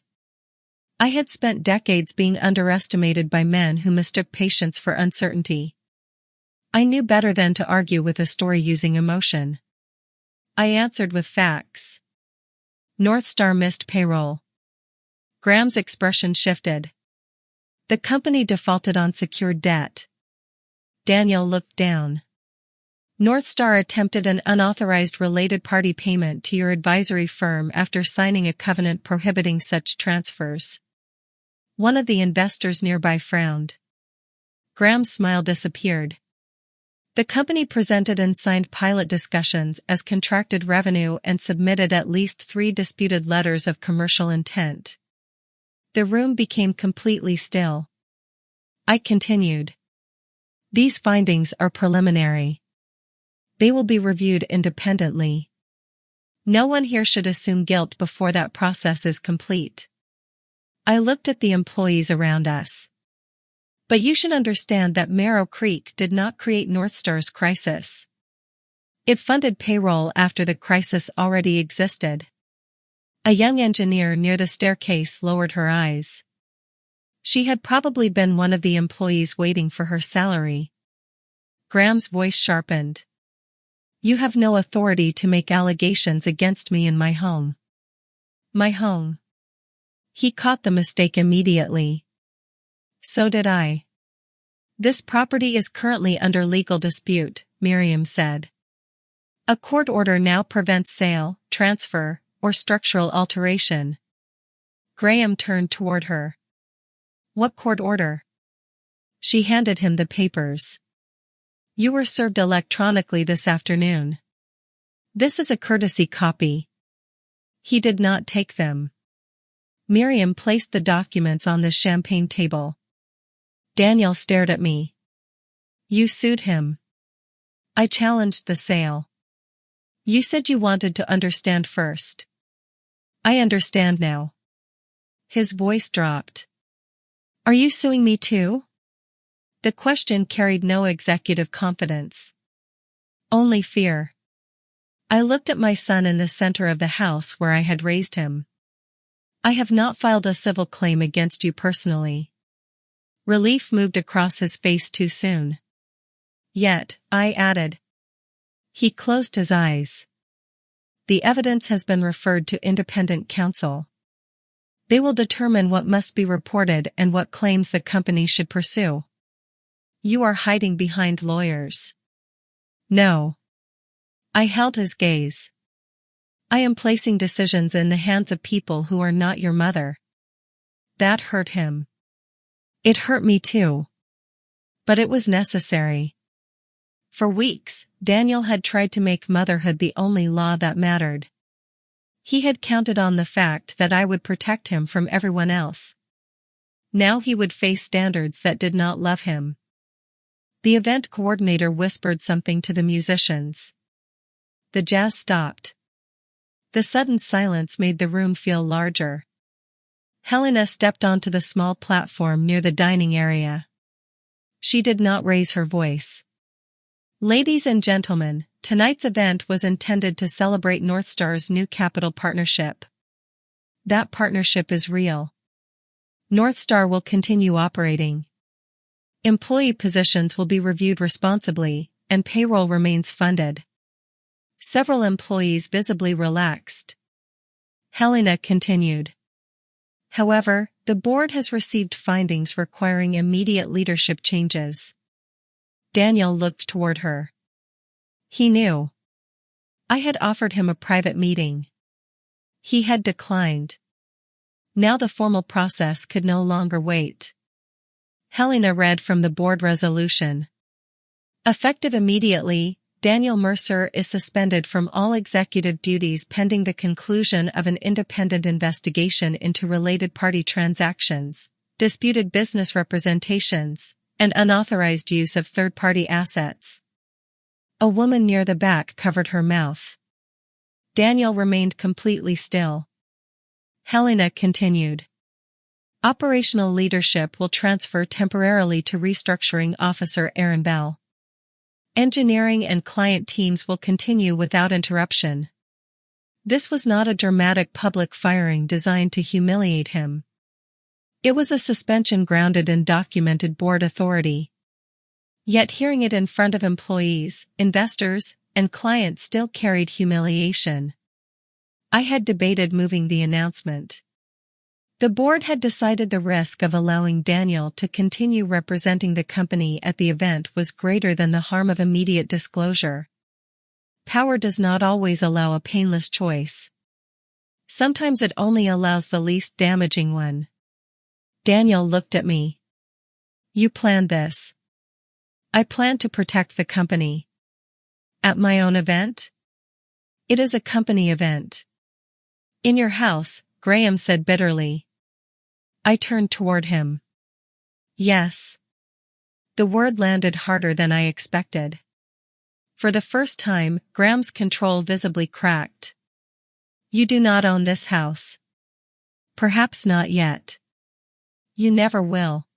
I had spent decades being underestimated by men who mistook patience for uncertainty. I knew better than to argue with a story using emotion. I answered with facts. Northstar missed payroll. Graham's expression shifted. The company defaulted on secured debt. Daniel looked down. Northstar attempted an unauthorized related party payment to your advisory firm after signing a covenant prohibiting such transfers. One of the investors nearby frowned. Graham's smile disappeared. The company presented and signed pilot discussions as contracted revenue and submitted at least 3 disputed letters of commercial intent. The room became completely still. I continued. These findings are preliminary. They will be reviewed independently. No one here should assume guilt before that process is complete. I looked at the employees around us. But you should understand that Marrow Creek did not create Northstar's crisis. It funded payroll after the crisis already existed. A young engineer near the staircase lowered her eyes. She had probably been one of the employees waiting for her salary. Graham's voice sharpened. You have no authority to make allegations against me in my home. My home. He caught the mistake immediately. So did I. This property is currently under legal dispute, Miriam said. A court order now prevents sale, transfer, or structural alteration. Graham turned toward her. What court order? She handed him the papers. You were served electronically this afternoon. This is a courtesy copy. He did not take them. Miriam placed the documents on the champagne table. Daniel stared at me. You sued him. I challenged the sale. You said you wanted to understand first. I understand now. His voice dropped. Are you suing me too? The question carried no executive confidence. Only fear. I looked at my son in the center of the house where I had raised him. I have not filed a civil claim against you personally. Relief moved across his face too soon. Yet, I added. He closed his eyes. The evidence has been referred to independent counsel. They will determine what must be reported and what claims the company should pursue. You are hiding behind lawyers. No. I held his gaze. I am placing decisions in the hands of people who are not your mother. That hurt him. It hurt me too. But it was necessary. For weeks, Daniel had tried to make motherhood the only law that mattered. He had counted on the fact that I would protect him from everyone else. Now he would face standards that did not love him. The event coordinator whispered something to the musicians. The jazz stopped. The sudden silence made the room feel larger. Helena stepped onto the small platform near the dining area. She did not raise her voice. Ladies and gentlemen, tonight's event was intended to celebrate Northstar's new capital partnership. That partnership is real. Northstar will continue operating. Employee positions will be reviewed responsibly, and payroll remains funded. Several employees visibly relaxed. Helena continued. However, the board has received findings requiring immediate leadership changes. Daniel looked toward her. He knew. I had offered him a private meeting. He had declined. Now the formal process could no longer wait. Helena read from the board resolution. Effective immediately, Daniel Mercer is suspended from all executive duties pending the conclusion of an independent investigation into related party transactions, disputed business representations, and unauthorized use of third-party assets. A woman near the back covered her mouth. Daniel remained completely still. Helena continued. Operational leadership will transfer temporarily to restructuring officer Aaron Bell. Engineering and client teams will continue without interruption. This was not a dramatic public firing designed to humiliate him. It was a suspension grounded in documented board authority. Yet hearing it in front of employees, investors, and clients still carried humiliation. I had debated moving the announcement. The board had decided the risk of allowing Daniel to continue representing the company at the event was greater than the harm of immediate disclosure. Power does not always allow a painless choice. Sometimes it only allows the least damaging one. Daniel looked at me. You planned this. I planned to protect the company. At my own event? It is a company event. In your house, Graham said bitterly. I turned toward him. Yes. The word landed harder than I expected. For the first time, Graham's control visibly cracked. You do not own this house. Perhaps not yet. You never will.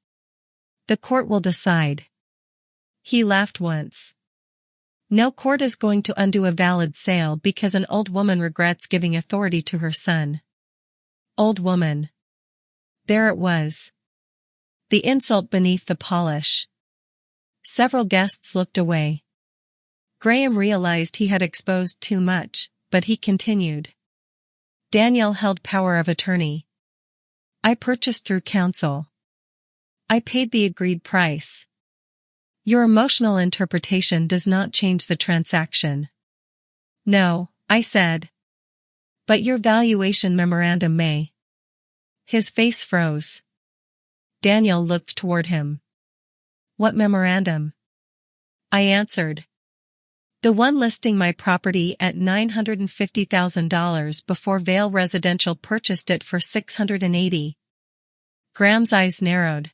The court will decide. He laughed once. No court is going to undo a valid sale because an old woman regrets giving authority to her son. Old woman. There it was. The insult beneath the polish. Several guests looked away. Graham realized he had exposed too much, but he continued. Daniel held power of attorney. I purchased through counsel. I paid the agreed price. Your emotional interpretation does not change the transaction. No, I said. But your valuation memorandum may. His face froze. Daniel looked toward him. What memorandum? I answered. The one listing my property at $950,000 before Vale Residential purchased it for $680,000. Graham's eyes narrowed.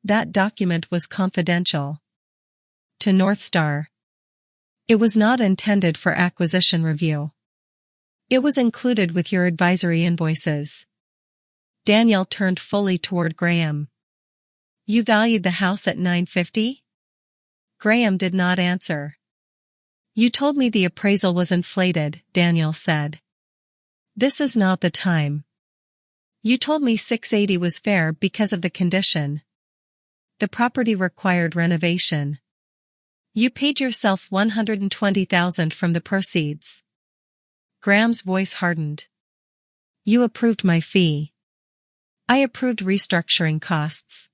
That document was confidential. To Northstar. It was not intended for acquisition review. It was included with your advisory invoices. Daniel turned fully toward Graham. You valued the house at $950,000? Graham did not answer. You told me the appraisal was inflated, Daniel said. This is not the time. You told me $680,000 was fair because of the condition. The property required renovation. You paid yourself $120,000 from the proceeds. Graham's voice hardened. You approved my fee. I approved restructuring costs.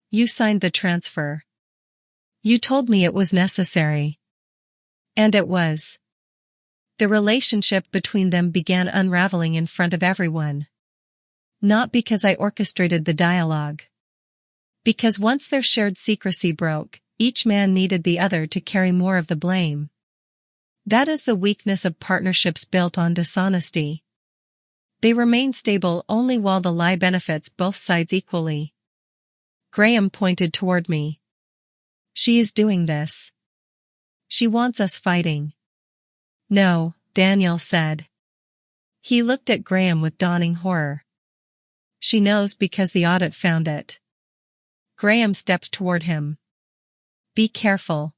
You signed the transfer. You told me it was necessary. And it was. The relationship between them began unraveling in front of everyone. Not because I orchestrated the dialogue. Because once their shared secrecy broke, each man needed the other to carry more of the blame. That is the weakness of partnerships built on dishonesty. They remain stable only while the lie benefits both sides equally. Graham pointed toward me. She is doing this. She wants us fighting. No, Daniel said. He looked at Graham with dawning horror. She knows because the audit found it. Graham stepped toward him. Be careful.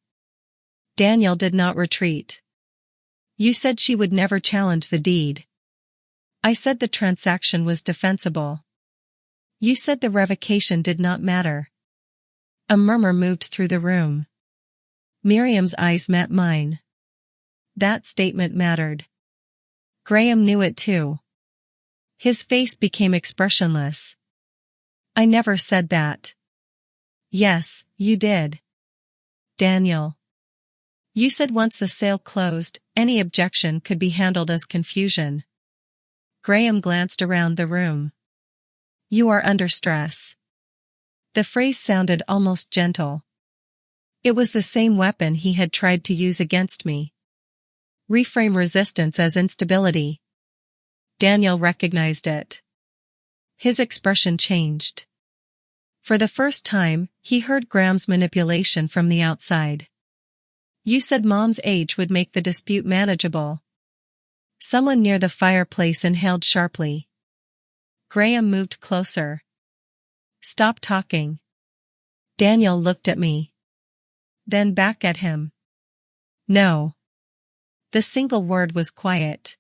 Daniel did not retreat. You said she would never challenge the deed. I said the transaction was defensible. You said the revocation did not matter. A murmur moved through the room. Miriam's eyes met mine. That statement mattered. Graham knew it too. His face became expressionless. I never said that. Yes, you did. Daniel. You said once the sale closed, any objection could be handled as confusion. Graham glanced around the room. You are under stress. The phrase sounded almost gentle. It was the same weapon he had tried to use against me. Reframe resistance as instability. Daniel recognized it. His expression changed. For the first time, he heard Graham's manipulation from the outside. You said Mom's age would make the dispute manageable. Someone near the fireplace inhaled sharply. Graham moved closer. Stop talking. Daniel looked at me. Then back at him. No. The single word was quiet.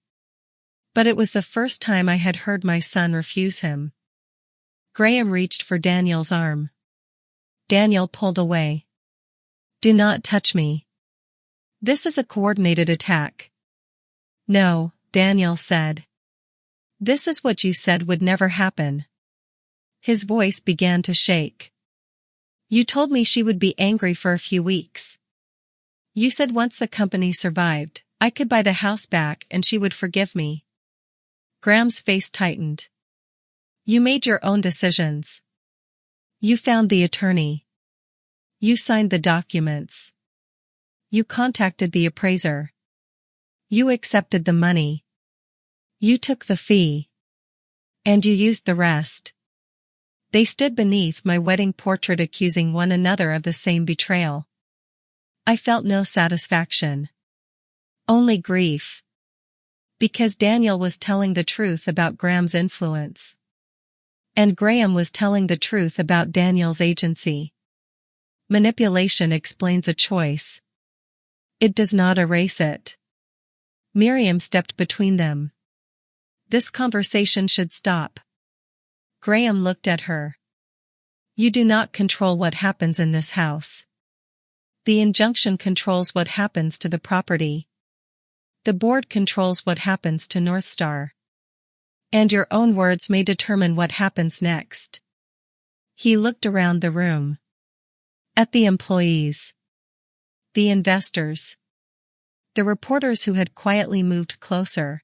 But it was the first time I had heard my son refuse him. Graham reached for Daniel's arm. Daniel pulled away. Do not touch me. This is a coordinated attack. No, Daniel said. This is what you said would never happen. His voice began to shake. You told me she would be angry for a few weeks. You said once the company survived, I could buy the house back and she would forgive me. Graham's face tightened. You made your own decisions. You found the attorney. You signed the documents. You contacted the appraiser. You accepted the money. You took the fee. And you used the rest. They stood beneath my wedding portrait accusing one another of the same betrayal. I felt no satisfaction. Only grief. Because Daniel was telling the truth about Graham's influence. And Graham was telling the truth about Daniel's agency. Manipulation explains a choice. It does not erase it. Miriam stepped between them. This conversation should stop. Graham looked at her. You do not control what happens in this house. The injunction controls what happens to the property. The board controls what happens to Northstar. And your own words may determine what happens next. He looked around the room. At the employees. The investors. The reporters who had quietly moved closer.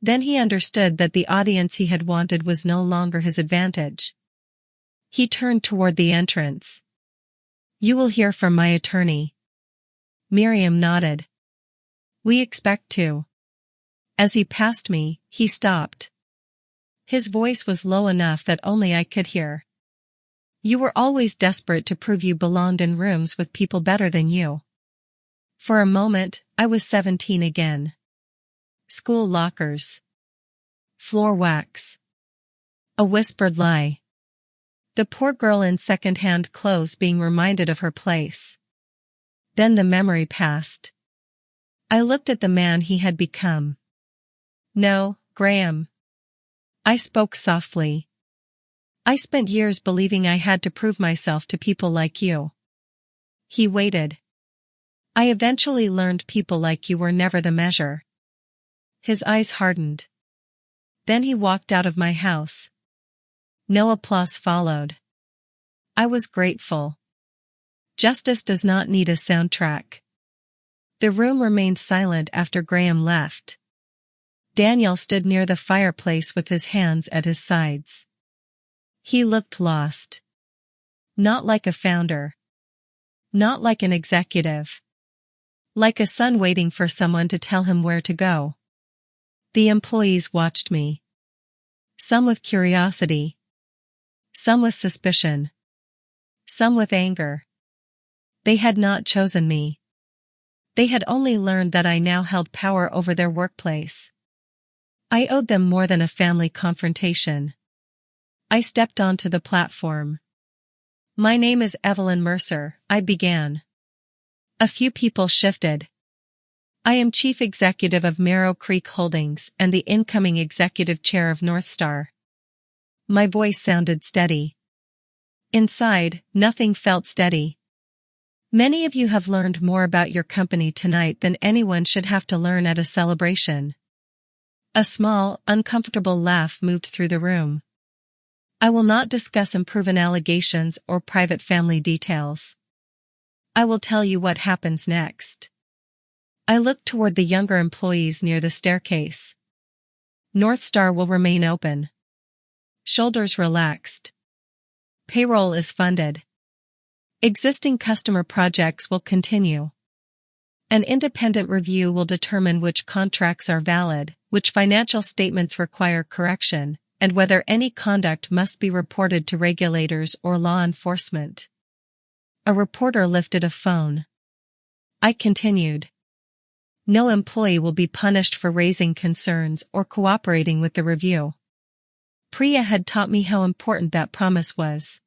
Then he understood that the audience he had wanted was no longer his advantage. He turned toward the entrance. You will hear from my attorney. Miriam nodded. We expect to. As he passed me, he stopped. His voice was low enough that only I could hear. You were always desperate to prove you belonged in rooms with people better than you. For a moment, I was 17 again. School lockers. Floor wax. A whispered lie. The poor girl in second-hand clothes being reminded of her place. Then the memory passed. I looked at the man he had become. No, Graham. I spoke softly. I spent years believing I had to prove myself to people like you. He waited. I eventually learned people like you were never the measure. His eyes hardened. Then he walked out of my house. No applause followed. I was grateful. Justice does not need a soundtrack. The room remained silent after Graham left. Daniel stood near the fireplace with his hands at his sides. He looked lost. Not like a founder. Not like an executive. Like a son waiting for someone to tell him where to go. The employees watched me. Some with curiosity. Some with suspicion. Some with anger. They had not chosen me. They had only learned that I now held power over their workplace. I owed them more than a family confrontation. I stepped onto the platform. My name is Evelyn Mercer, I began. A few people shifted. I am Chief Executive of Marrow Creek Holdings and the incoming Executive Chair of Northstar. My voice sounded steady. Inside, nothing felt steady. Many of you have learned more about your company tonight than anyone should have to learn at a celebration. A small, uncomfortable laugh moved through the room. I will not discuss unproven allegations or private family details. I will tell you what happens next. I looked toward the younger employees near the staircase. Northstar will remain open. Shoulders relaxed. Payroll is funded. Existing customer projects will continue. An independent review will determine which contracts are valid, which financial statements require correction, and whether any conduct must be reported to regulators or law enforcement. A reporter lifted a phone. I continued. No employee will be punished for raising concerns or cooperating with the review. Priya had taught me how important that promise was.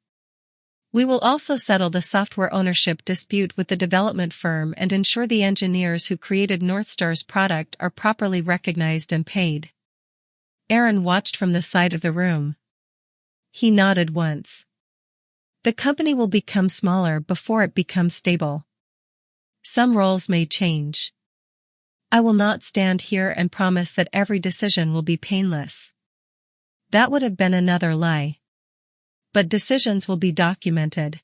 We will also settle the software ownership dispute with the development firm and ensure the engineers who created Northstar's product are properly recognized and paid. Aaron watched from the side of the room. He nodded once. The company will become smaller before it becomes stable. Some roles may change. I will not stand here and promise that every decision will be painless. That would have been another lie. But decisions will be documented.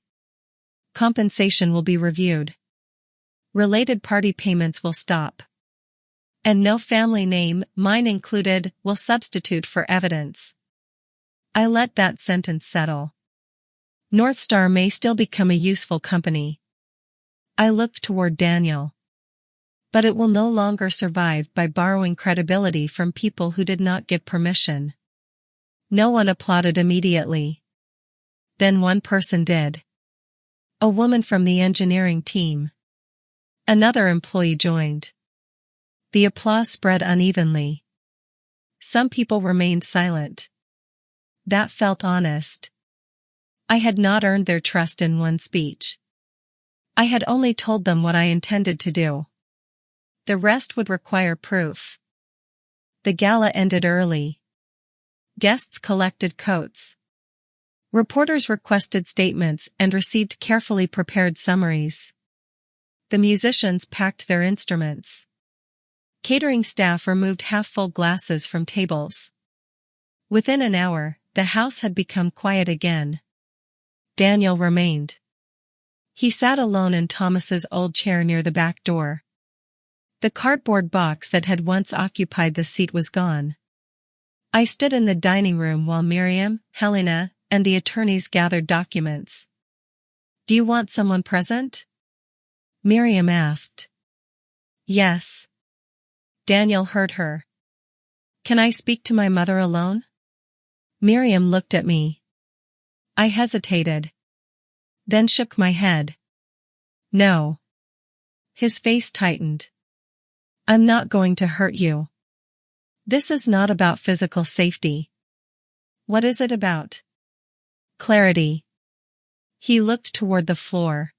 Compensation will be reviewed. Related party payments will stop. And no family name, mine included, will substitute for evidence. I let that sentence settle. Northstar may still become a useful company. I looked toward Daniel. But it will no longer survive by borrowing credibility from people who did not give permission. No one applauded immediately. Then one person did. A woman from the engineering team. Another employee joined. The applause spread unevenly. Some people remained silent. That felt honest. I had not earned their trust in one speech. I had only told them what I intended to do. The rest would require proof. The gala ended early. Guests collected coats. Reporters requested statements and received carefully prepared summaries. The musicians packed their instruments. Catering staff removed half-full glasses from tables. Within an hour, the house had become quiet again. Daniel remained. He sat alone in Thomas's old chair near the back door. The cardboard box that had once occupied the seat was gone. I stood in the dining room while Miriam, Helena, and the attorneys gathered documents. Do you want someone present? Miriam asked. Yes. Daniel heard her. Can I speak to my mother alone? Miriam looked at me. I hesitated. Then shook my head. No. His face tightened. I'm not going to hurt you. This is not about physical safety. What is it about? Clarity. He looked toward the floor.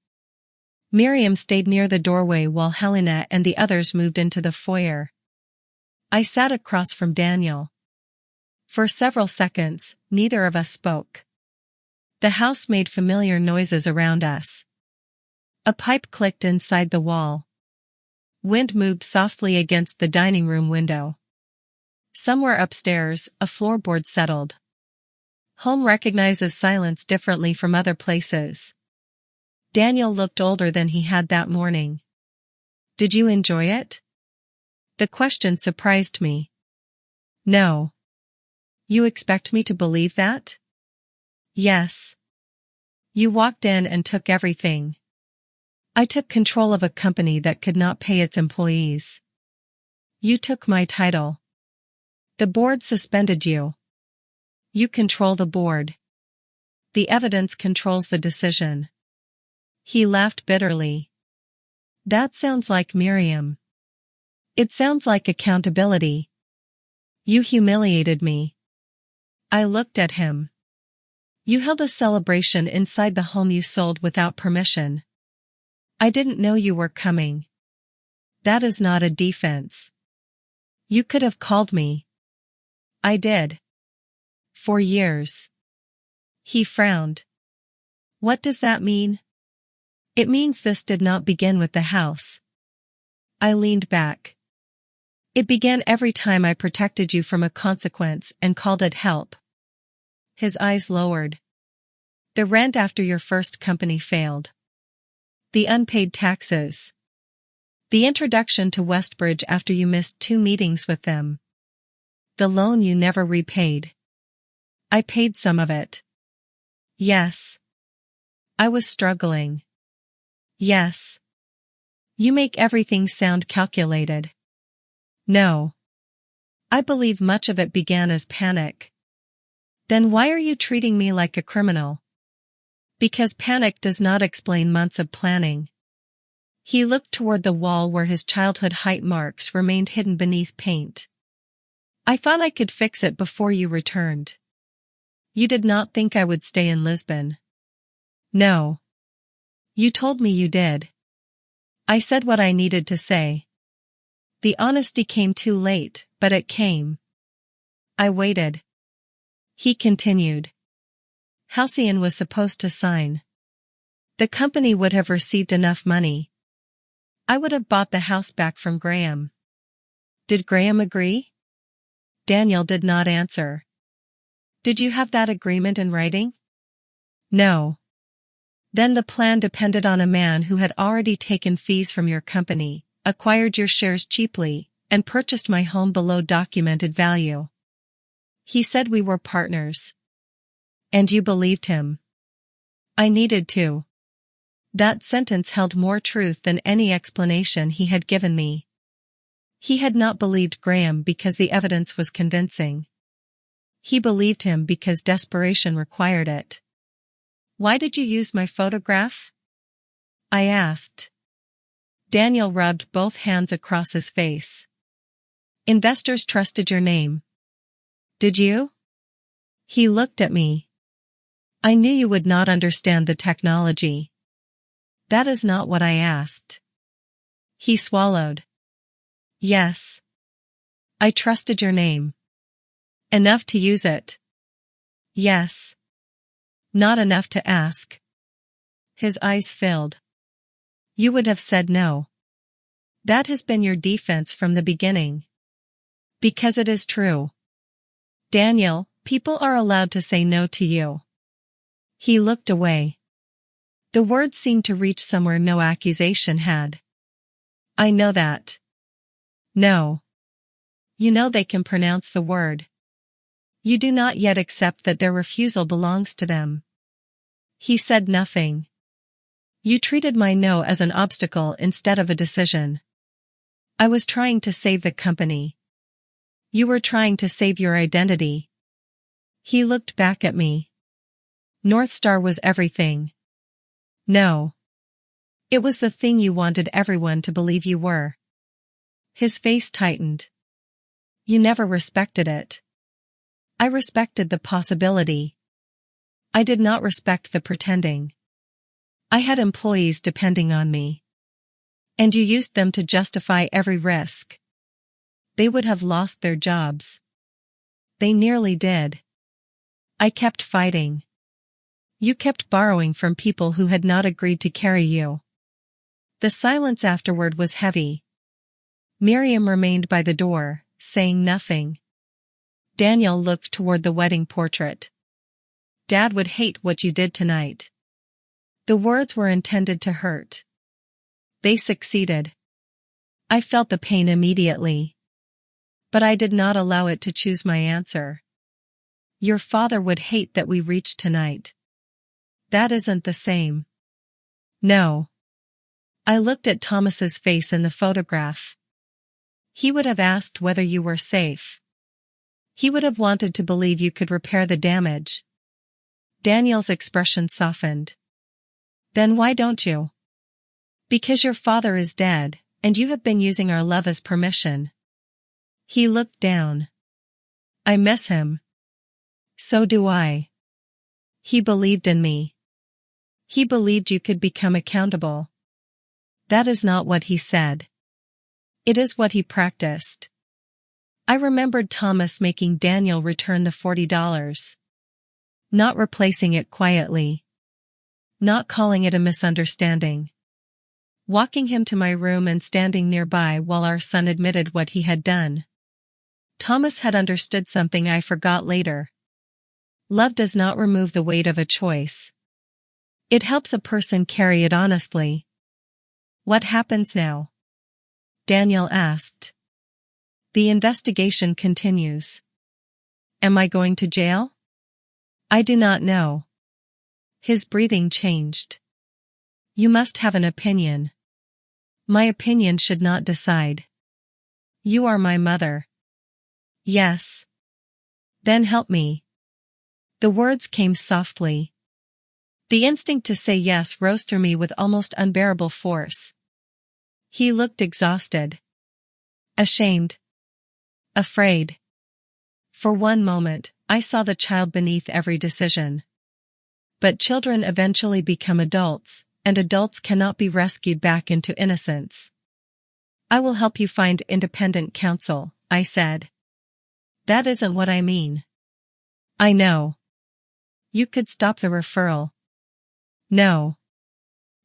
Miriam stayed near the doorway while Helena and the others moved into the foyer. I sat across from Daniel. For several seconds, neither of us spoke. The house made familiar noises around us. A pipe clicked inside the wall. Wind moved softly against the dining room window. Somewhere upstairs, a floorboard settled. Home recognizes silence differently from other places. Daniel looked older than he had that morning. Did you enjoy it? The question surprised me. No. You expect me to believe that? Yes. You walked in and took everything. I took control of a company that could not pay its employees. You took my title. The board suspended you. You control the board. The evidence controls the decision. He laughed bitterly. That sounds like Miriam. It sounds like accountability. You humiliated me. I looked at him. You held a celebration inside the home you sold without permission. I didn't know you were coming. That is not a defense. You could have called me. I did. For years. He frowned. What does that mean? It means this did not begin with the house. I leaned back. It began every time I protected you from a consequence and called it help. His eyes lowered. The rent after your first company failed. The unpaid taxes. The introduction to Westbridge after you missed 2 meetings with them. The loan you never repaid. I paid some of it. Yes. I was struggling. Yes. You make everything sound calculated. No. I believe much of it began as panic. Then why are you treating me like a criminal? Because panic does not explain months of planning. He looked toward the wall where his childhood height marks remained hidden beneath paint. I thought I could fix it before you returned. You did not think I would stay in Lisbon. No. You told me you did. I said what I needed to say. The honesty came too late, but it came. I waited. He continued. Halcyon was supposed to sign. The company would have received enough money. I would have bought the house back from Graham. Did Graham agree? Daniel did not answer. Did you have that agreement in writing? No. Then the plan depended on a man who had already taken fees from your company, acquired your shares cheaply, and purchased my home below documented value. He said we were partners. And you believed him. I needed to. That sentence held more truth than any explanation he had given me. He had not believed Graham because the evidence was convincing. He believed him because desperation required it. Why did you use my photograph? I asked. Daniel rubbed both hands across his face. Investors trusted your name. Did you? He looked at me. I knew you would not understand the technology. That is not what I asked. He swallowed. Yes. I trusted your name. Enough to use it. Yes. Not enough to ask. His eyes filled. You would have said no. That has been your defense from the beginning. Because it is true. Daniel, people are allowed to say no to you. He looked away. The words seemed to reach somewhere no accusation had. I know that. No. You know they can pronounce the word. You do not yet accept that their refusal belongs to them. He said nothing. You treated my no as an obstacle instead of a decision. I was trying to save the company. You were trying to save your identity. He looked back at me. Northstar was everything. No. It was the thing you wanted everyone to believe you were. His face tightened. You never respected it. I respected the possibility. I did not respect the pretending. I had employees depending on me. And you used them to justify every risk. They would have lost their jobs. They nearly did. I kept fighting. You kept borrowing from people who had not agreed to carry you. The silence afterward was heavy. Miriam remained by the door, saying nothing. Daniel looked toward the wedding portrait. Dad would hate what you did tonight. The words were intended to hurt. They succeeded. I felt the pain immediately. But I did not allow it to choose my answer. Your father would hate that we reached tonight. That isn't the same. No. I looked at Thomas's face in the photograph. He would have asked whether you were safe. He would have wanted to believe you could repair the damage. Daniel's expression softened. Then why don't you? Because your father is dead, and you have been using our love as permission. He looked down. I miss him. So do I. He believed in me. He believed you could become accountable. That is not what he said. It is what he practiced. I remembered Thomas making Daniel return the $40. Not replacing it quietly. Not calling it a misunderstanding. Walking him to my room and standing nearby while our son admitted what he had done. Thomas had understood something I forgot later. Love does not remove the weight of a choice. It helps a person carry it honestly. What happens now? Daniel asked. The investigation continues. Am I going to jail? I do not know. His breathing changed. You must have an opinion. My opinion should not decide. You are my mother. Yes. Then help me. The words came softly. The instinct to say yes rose through me with almost unbearable force. He looked exhausted. Ashamed. Afraid. For one moment, I saw the child beneath every decision. But children eventually become adults, and adults cannot be rescued back into innocence. I will help you find independent counsel, I said. That isn't what I mean. I know. You could stop the referral. No.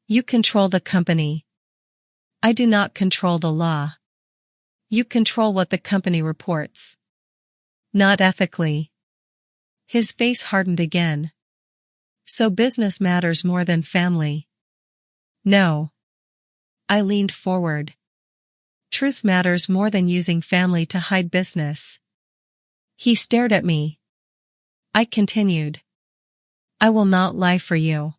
You control the company. I do not control the law. You control what the company reports. Not ethically. His face hardened again. So business matters more than family. No. I leaned forward. Truth matters more than using family to hide business. He stared at me. I continued. I will not lie for you.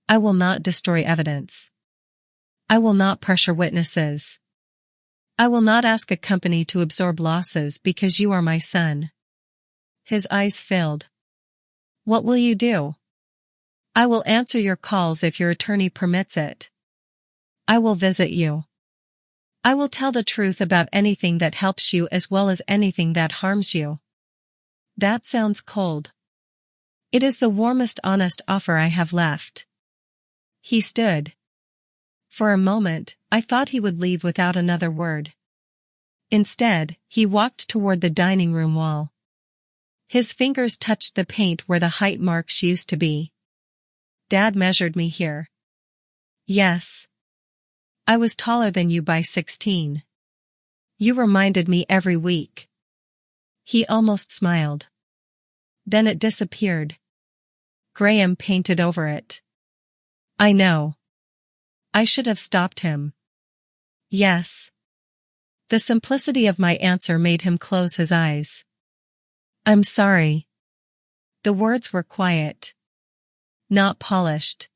I will not destroy evidence. I will not pressure witnesses. I will not ask a company to absorb losses because you are my son. His eyes filled. What will you do? I will answer your calls if your attorney permits it. I will visit you. I will tell the truth about anything that helps you as well as anything that harms you. That sounds cold. It is the warmest honest offer I have left. He stood. For a moment, I thought he would leave without another word. Instead, he walked toward the dining room wall. His fingers touched the paint where the height marks used to be. Dad measured me here. Yes. I was taller than you by 16. You reminded me every week. He almost smiled. Then it disappeared. Graham painted over it. I know. I should have stopped him. Yes. The simplicity of my answer made him close his eyes. I'm sorry. The words were quiet. Not polished.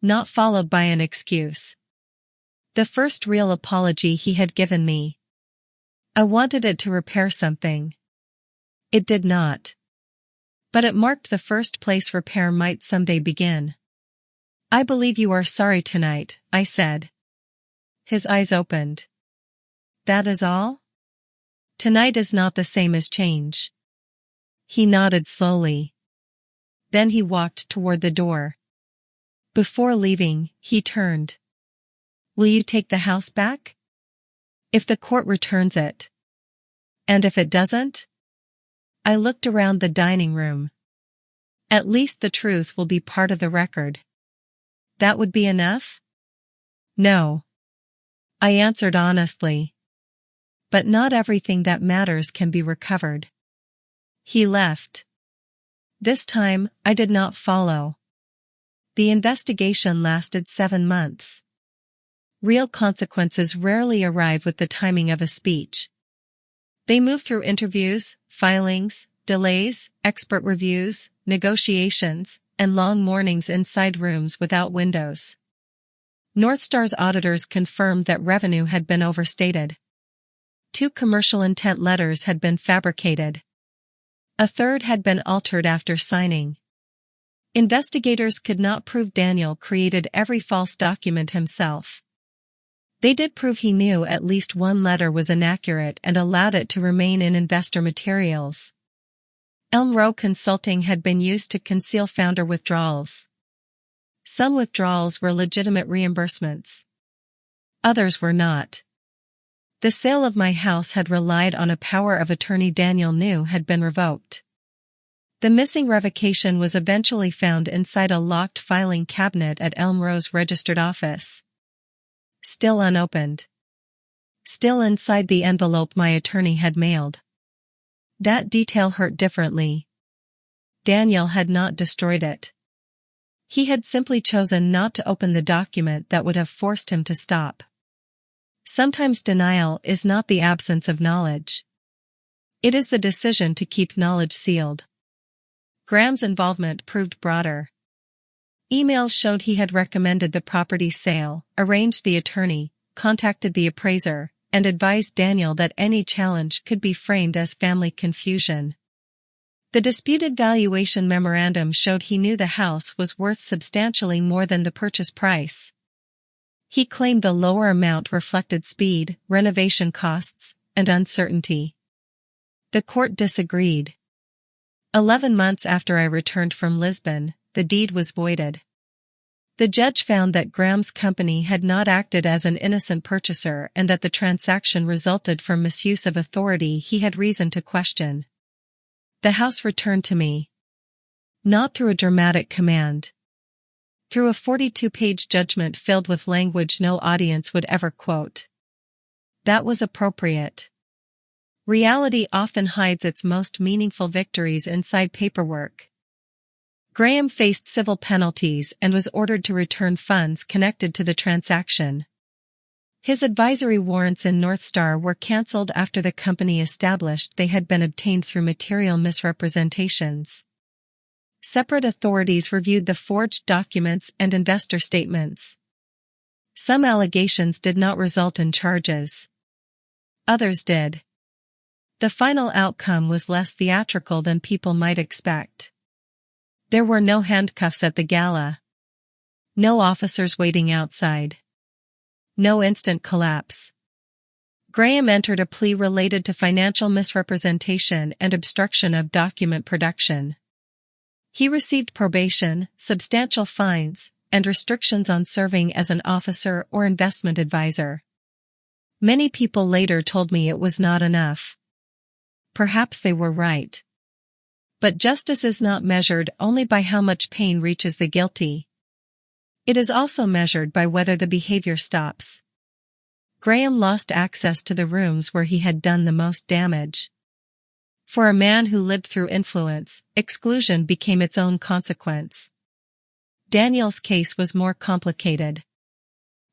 Not followed by an excuse. The first real apology he had given me. I wanted it to repair something. It did not. But it marked the first place repair might someday begin. I believe you are sorry tonight, I said. His eyes opened. That is all? Tonight is not the same as change. He nodded slowly. Then he walked toward the door. Before leaving, he turned. Will you take the house back? If the court returns it. And if it doesn't? I looked around the dining room. At least the truth will be part of the record. That would be enough? No. I answered honestly. But not everything that matters can be recovered. He left. This time, I did not follow. The investigation lasted 7 months. Real consequences rarely arrive with the timing of a speech. They move through interviews, filings, delays, expert reviews, negotiations, and long mornings inside rooms without windows. Northstar's auditors confirmed that revenue had been overstated. 2 commercial intent letters had been fabricated. A third had been altered after signing. Investigators could not prove Daniel created every false document himself. They did prove he knew at least one letter was inaccurate and allowed it to remain in investor materials. Elm Row Consulting had been used to conceal founder withdrawals. Some withdrawals were legitimate reimbursements. Others were not. The sale of my house had relied on a power of attorney Daniel knew had been revoked. The missing revocation was eventually found inside a locked filing cabinet at Elm Row's registered office. Still unopened. Still inside the envelope my attorney had mailed. That detail hurt differently. Daniel had not destroyed it. He had simply chosen not to open the document that would have forced him to stop. Sometimes denial is not the absence of knowledge. It is the decision to keep knowledge sealed. Graham's involvement proved broader. Emails showed he had recommended the property's sale, arranged the attorney, contacted the appraiser, and advised Daniel that any challenge could be framed as family confusion. The disputed valuation memorandum showed he knew the house was worth substantially more than the purchase price. He claimed the lower amount reflected speed, renovation costs, and uncertainty. The court disagreed. 11 months after I returned from Lisbon, the deed was voided. The judge found that Graham's company had not acted as an innocent purchaser and that the transaction resulted from misuse of authority he had reason to question. The house returned to me. Not through a dramatic command. Through a 42-page judgment filled with language no audience would ever quote. That was appropriate. Reality often hides its most meaningful victories inside paperwork. Graham faced civil penalties and was ordered to return funds connected to the transaction. His advisory warrants in Northstar were cancelled after the company established they had been obtained through material misrepresentations. Separate authorities reviewed the forged documents and investor statements. Some allegations did not result in charges. Others did. The final outcome was less theatrical than people might expect. There were no handcuffs at the gala. No officers waiting outside. No instant collapse. Graham entered a plea related to financial misrepresentation and obstruction of document production. He received probation, substantial fines, and restrictions on serving as an officer or investment advisor. Many people later told me it was not enough. Perhaps they were right. But justice is not measured only by how much pain reaches the guilty. It is also measured by whether the behavior stops. Graham lost access to the rooms where he had done the most damage. For a man who lived through influence, exclusion became its own consequence. Daniel's case was more complicated.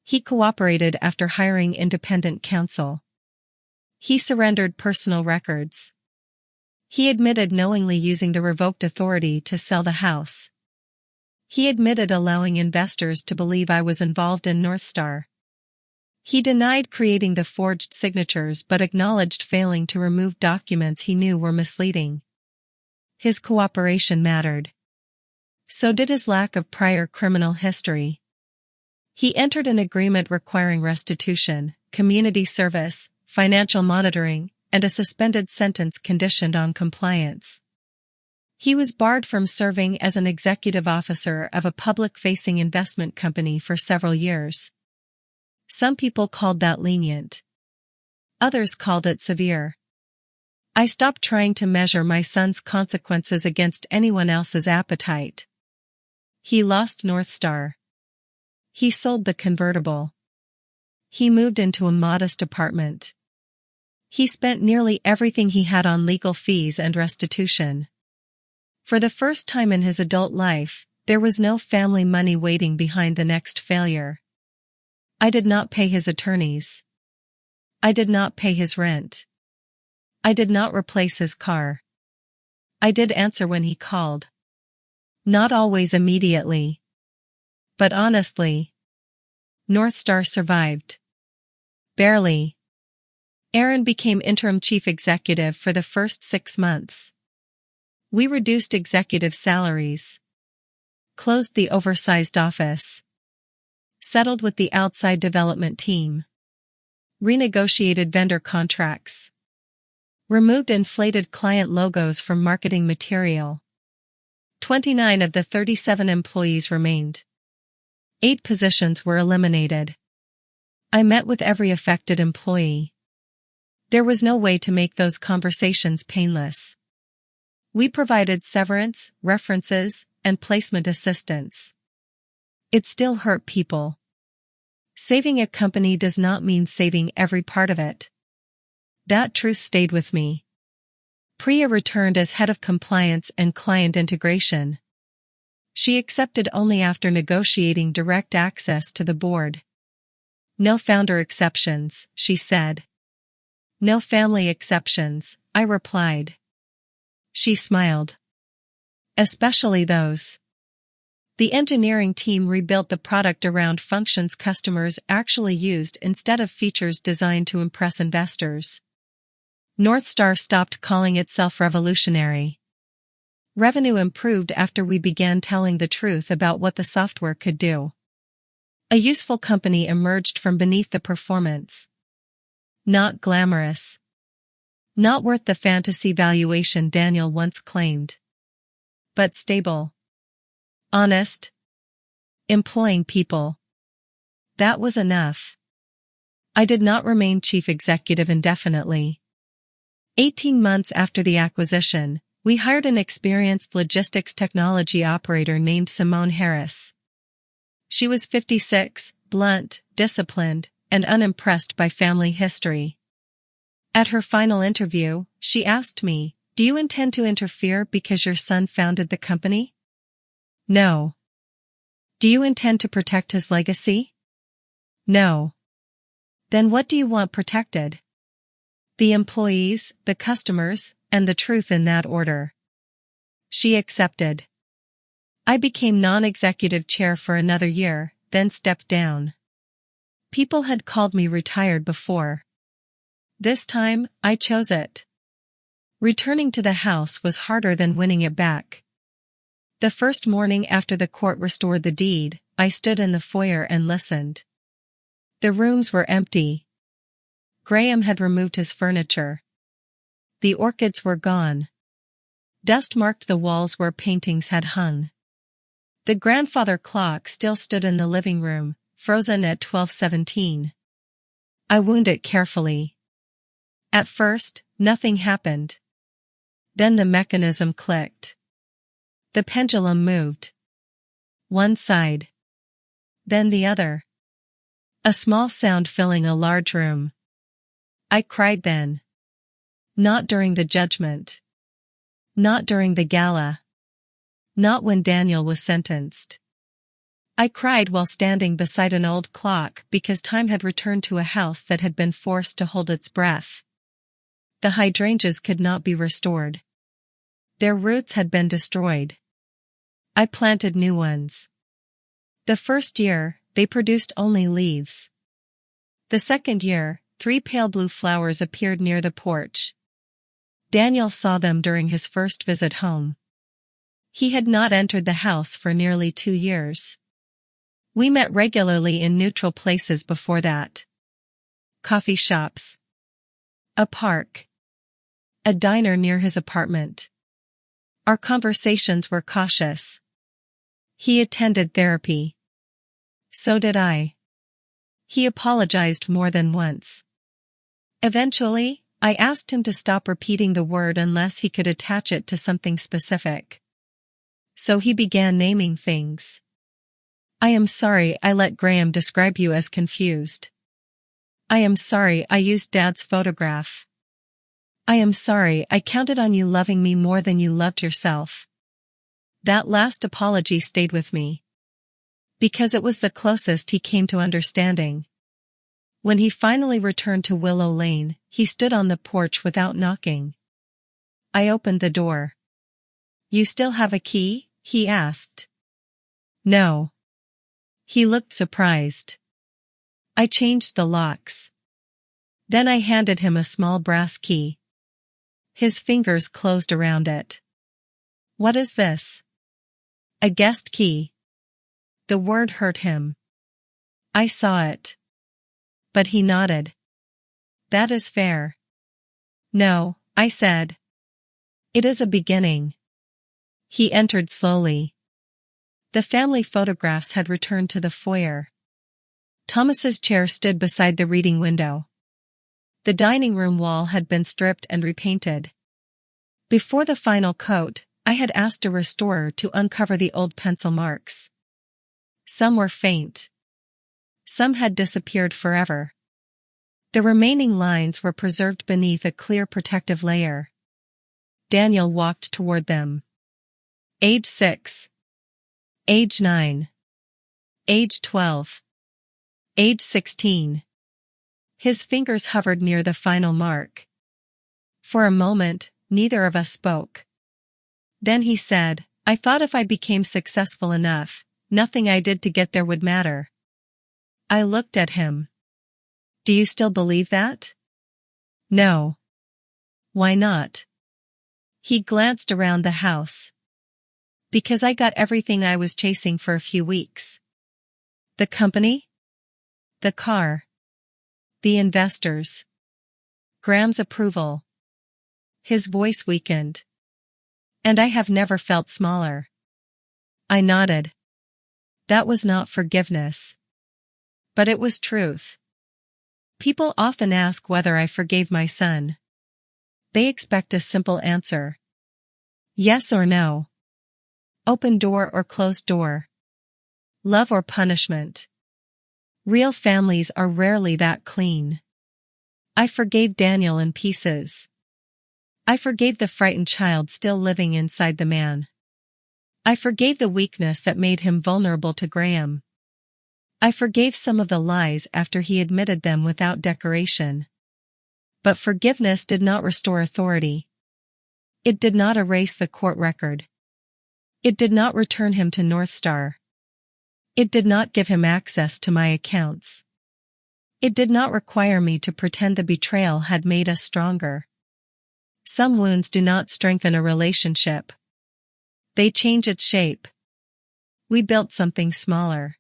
He cooperated after hiring independent counsel. He surrendered personal records. He admitted knowingly using the revoked authority to sell the house. He admitted allowing investors to believe I was involved in Northstar. He denied creating the forged signatures but acknowledged failing to remove documents he knew were misleading. His cooperation mattered. So did his lack of prior criminal history. He entered an agreement requiring restitution, community service, financial monitoring, and a suspended sentence conditioned on compliance. He was barred from serving as an executive officer of a public-facing investment company for several years. Some people called that lenient. Others called it severe. I stopped trying to measure my son's consequences against anyone else's appetite. He lost Northstar. He sold the convertible. He moved into a modest apartment. He spent nearly everything he had on legal fees and restitution. For the first time in his adult life, there was no family money waiting behind the next failure. I did not pay his attorneys. I did not pay his rent. I did not replace his car. I did answer when he called. Not always immediately. But honestly, Northstar survived. Barely. Aaron became interim chief executive for the first 6 months. We reduced executive salaries. Closed the oversized office. Settled with the outside development team. Renegotiated vendor contracts. Removed inflated client logos from marketing material. 29 of the 37 employees remained. 8 positions were eliminated. I met with every affected employee. There was no way to make those conversations painless. We provided severance, references, and placement assistance. It still hurt people. Saving a company does not mean saving every part of it. That truth stayed with me. Priya returned as head of compliance and client integration. She accepted only after negotiating direct access to the board. No founder exceptions, she said. No family exceptions, I replied. She smiled. Especially those. The engineering team rebuilt the product around functions customers actually used instead of features designed to impress investors. Northstar stopped calling itself revolutionary. Revenue improved after we began telling the truth about what the software could do. A useful company emerged from beneath the performance. Not glamorous. Not worth the fantasy valuation Daniel once claimed. But stable. Honest. Employing people. That was enough. I did not remain chief executive indefinitely. 18 months after the acquisition, we hired an experienced logistics technology operator named Simone Harris. She was 56, blunt, disciplined, and unimpressed by family history. At her final interview, she asked me, "Do you intend to interfere because your son founded the company?" No. Do you intend to protect his legacy? No. Then what do you want protected? The employees, the customers, and the truth in that order. She accepted. I became non-executive chair for another year, then stepped down. People had called me retired before. This time, I chose it. Returning to the house was harder than winning it back. The first morning after the court restored the deed, I stood in the foyer and listened. The rooms were empty. Graham had removed his furniture. The orchids were gone. Dust marked the walls where paintings had hung. The grandfather clock still stood in the living room, frozen at 12:17. I wound it carefully. At first, nothing happened. Then the mechanism clicked. The pendulum moved. One side. Then the other. A small sound filling a large room. I cried then. Not during the judgment. Not during the gala. Not when Daniel was sentenced. I cried while standing beside an old clock because time had returned to a house that had been forced to hold its breath. The hydrangeas could not be restored. Their roots had been destroyed. I planted new ones. The first year, they produced only leaves. The second year, 3 pale blue flowers appeared near the porch. Daniel saw them during his first visit home. He had not entered the house for nearly 2 years. We met regularly in neutral places before that. Coffee shops. A park. A diner near his apartment. Our conversations were cautious. He attended therapy. So did I. He apologized more than once. Eventually, I asked him to stop repeating the word unless he could attach it to something specific. So he began naming things. I am sorry I let Graham describe you as confused. I am sorry I used Dad's photograph. I am sorry I counted on you loving me more than you loved yourself. That last apology stayed with me. Because it was the closest he came to understanding. When he finally returned to Willow Lane, he stood on the porch without knocking. I opened the door. "You still have a key?" he asked. No. He looked surprised. I changed the locks. Then I handed him a small brass key. His fingers closed around it. "What is this?" "A guest key." The word hurt him. I saw it. But he nodded. "That is fair." "No," I said. "It is a beginning." He entered slowly. The family photographs had returned to the foyer. Thomas's chair stood beside the reading window. The dining room wall had been stripped and repainted. Before the final coat, I had asked a restorer to uncover the old pencil marks. Some were faint. Some had disappeared forever. The remaining lines were preserved beneath a clear protective layer. Daniel walked toward them. Age 6. Age 9. Age 12. Age 16. His fingers hovered near the final mark. For a moment, neither of us spoke. Then he said, I thought if I became successful enough, nothing I did to get there would matter. I looked at him. Do you still believe that? No. Why not? He glanced around the house. Because I got everything I was chasing for a few weeks. The company? The car. The investors. Graham's approval. His voice weakened. And I have never felt smaller. I nodded. That was not forgiveness. But it was truth. People often ask whether I forgave my son. They expect a simple answer. Yes or no. Open door or closed door. Love or punishment. Real families are rarely that clean. I forgave Daniel in pieces. I forgave the frightened child still living inside the man. I forgave the weakness that made him vulnerable to Graham. I forgave some of the lies after he admitted them without decoration. But forgiveness did not restore authority. It did not erase the court record. It did not return him to Northstar. It did not give him access to my accounts. It did not require me to pretend the betrayal had made us stronger. Some wounds do not strengthen a relationship. They change its shape. We built something smaller.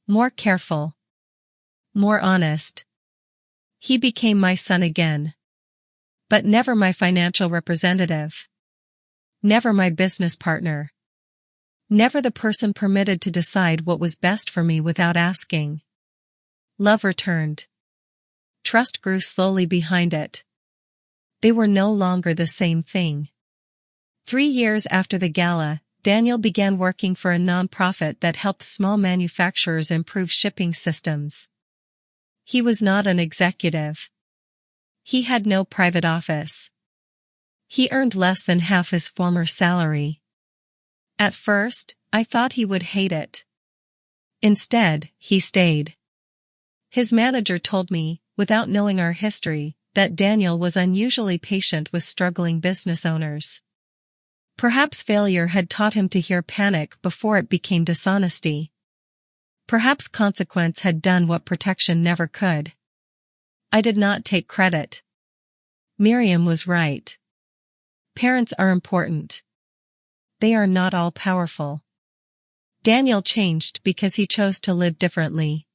More careful. More honest. He became my son again. But never my financial representative. Never my business partner. Never the person permitted to decide what was best for me without asking. Love returned. Trust grew slowly behind it. They were no longer the same thing. 3 years after the gala, Daniel began working for a nonprofit that helps small manufacturers improve shipping systems. He was not an executive. He had no private office. He earned less than half his former salary. At first, I thought he would hate it. Instead, he stayed. His manager told me, without knowing our history, that Daniel was unusually patient with struggling business owners. Perhaps failure had taught him to hear panic before it became dishonesty. Perhaps consequence had done what protection never could. I did not take credit. Miriam was right. Parents are important. They are not all powerful. Daniel changed because he chose to live differently.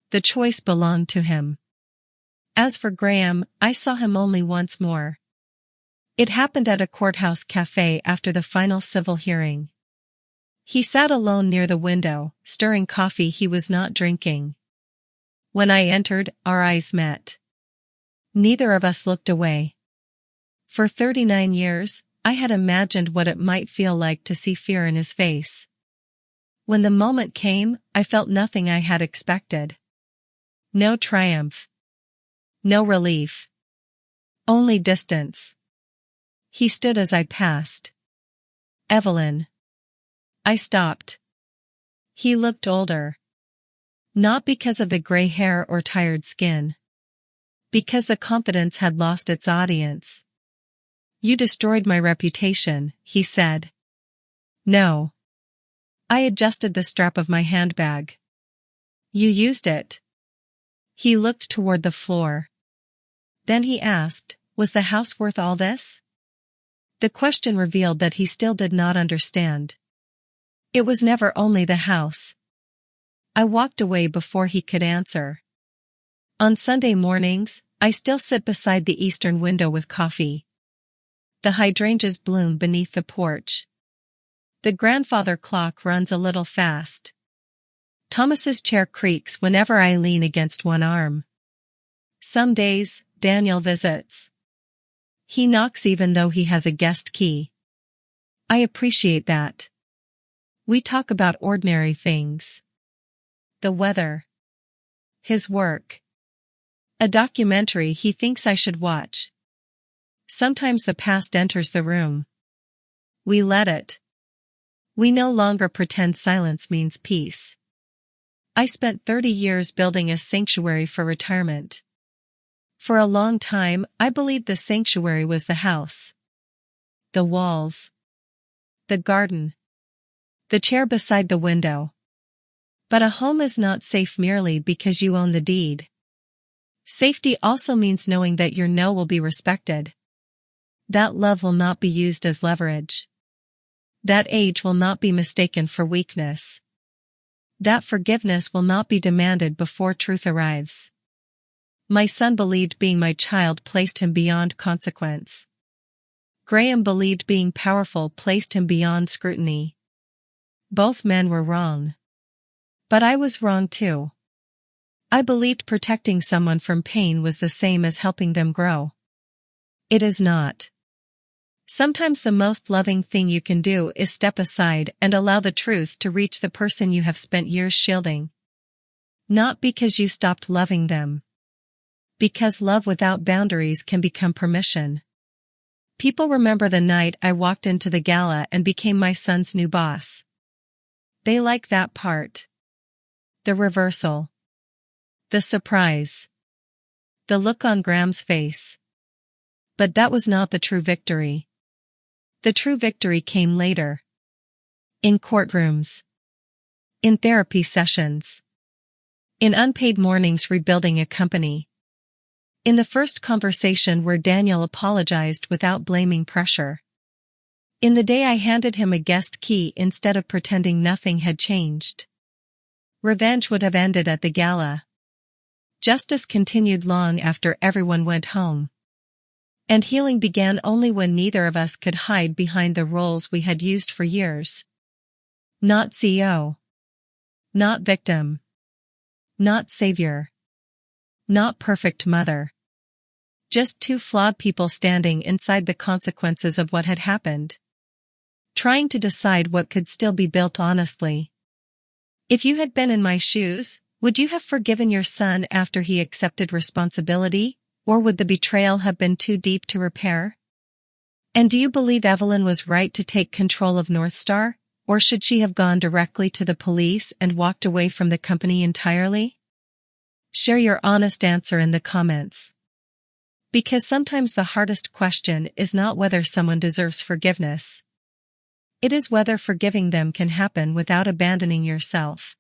The choice belonged to him. As for Graham, I saw him only once more. It happened at a courthouse cafe after the final civil hearing. He sat alone near the window, stirring coffee he was not drinking. When I entered, our eyes met. Neither of us looked away. For 39 years, I had imagined what it might feel like to see fear in his face. When the moment came, I felt nothing I had expected. No triumph. No relief. Only distance. He stood as I passed. Evelyn. I stopped. He looked older. Not because of the gray hair or tired skin. Because the confidence had lost its audience. You destroyed my reputation, he said. No. I adjusted the strap of my handbag. You used it. He looked toward the floor. Then he asked, was the house worth all this? The question revealed that he still did not understand. It was never only the house. I walked away before he could answer. On Sunday mornings, I still sit beside the eastern window with coffee. The hydrangeas bloom beneath the porch. The grandfather clock runs a little fast. Thomas's chair creaks whenever I lean against one arm. Some days, Daniel visits. He knocks even though he has a guest key. I appreciate that. We talk about ordinary things. The weather. His work. A documentary he thinks I should watch. Sometimes the past enters the room. We let it. We no longer pretend silence means peace. I spent 30 years building a sanctuary for retirement. For a long time, I believed the sanctuary was the house. The walls. The garden. The chair beside the window. But a home is not safe merely because you own the deed. Safety also means knowing that your no will be respected. That love will not be used as leverage. That age will not be mistaken for weakness. That forgiveness will not be demanded before truth arrives. My son believed being my child placed him beyond consequence. Graham believed being powerful placed him beyond scrutiny. Both men were wrong. But I was wrong too. I believed protecting someone from pain was the same as helping them grow. It is not. Sometimes the most loving thing you can do is step aside and allow the truth to reach the person you have spent years shielding. Not because you stopped loving them. Because love without boundaries can become permission. People remember the night I walked into the gala and became my son's new boss. They like that part. The reversal. The surprise. The look on Graham's face. But that was not the true victory. The true victory came later. In courtrooms. In therapy sessions. In unpaid mornings rebuilding a company. In the first conversation where Daniel apologized without blaming pressure. In the day I handed him a guest key instead of pretending nothing had changed. Revenge would have ended at the gala. Justice continued long after everyone went home. And healing began only when neither of us could hide behind the roles we had used for years. Not CEO. Not victim. Not savior. Not perfect mother. Just two flawed people standing inside the consequences of what had happened. Trying to decide what could still be built honestly. If you had been in my shoes, would you have forgiven your son after he accepted responsibility? Or would the betrayal have been too deep to repair? And do you believe Evelyn was right to take control of Northstar, or should she have gone directly to the police and walked away from the company entirely? Share your honest answer in the comments. Because sometimes the hardest question is not whether someone deserves forgiveness. It is whether forgiving them can happen without abandoning yourself.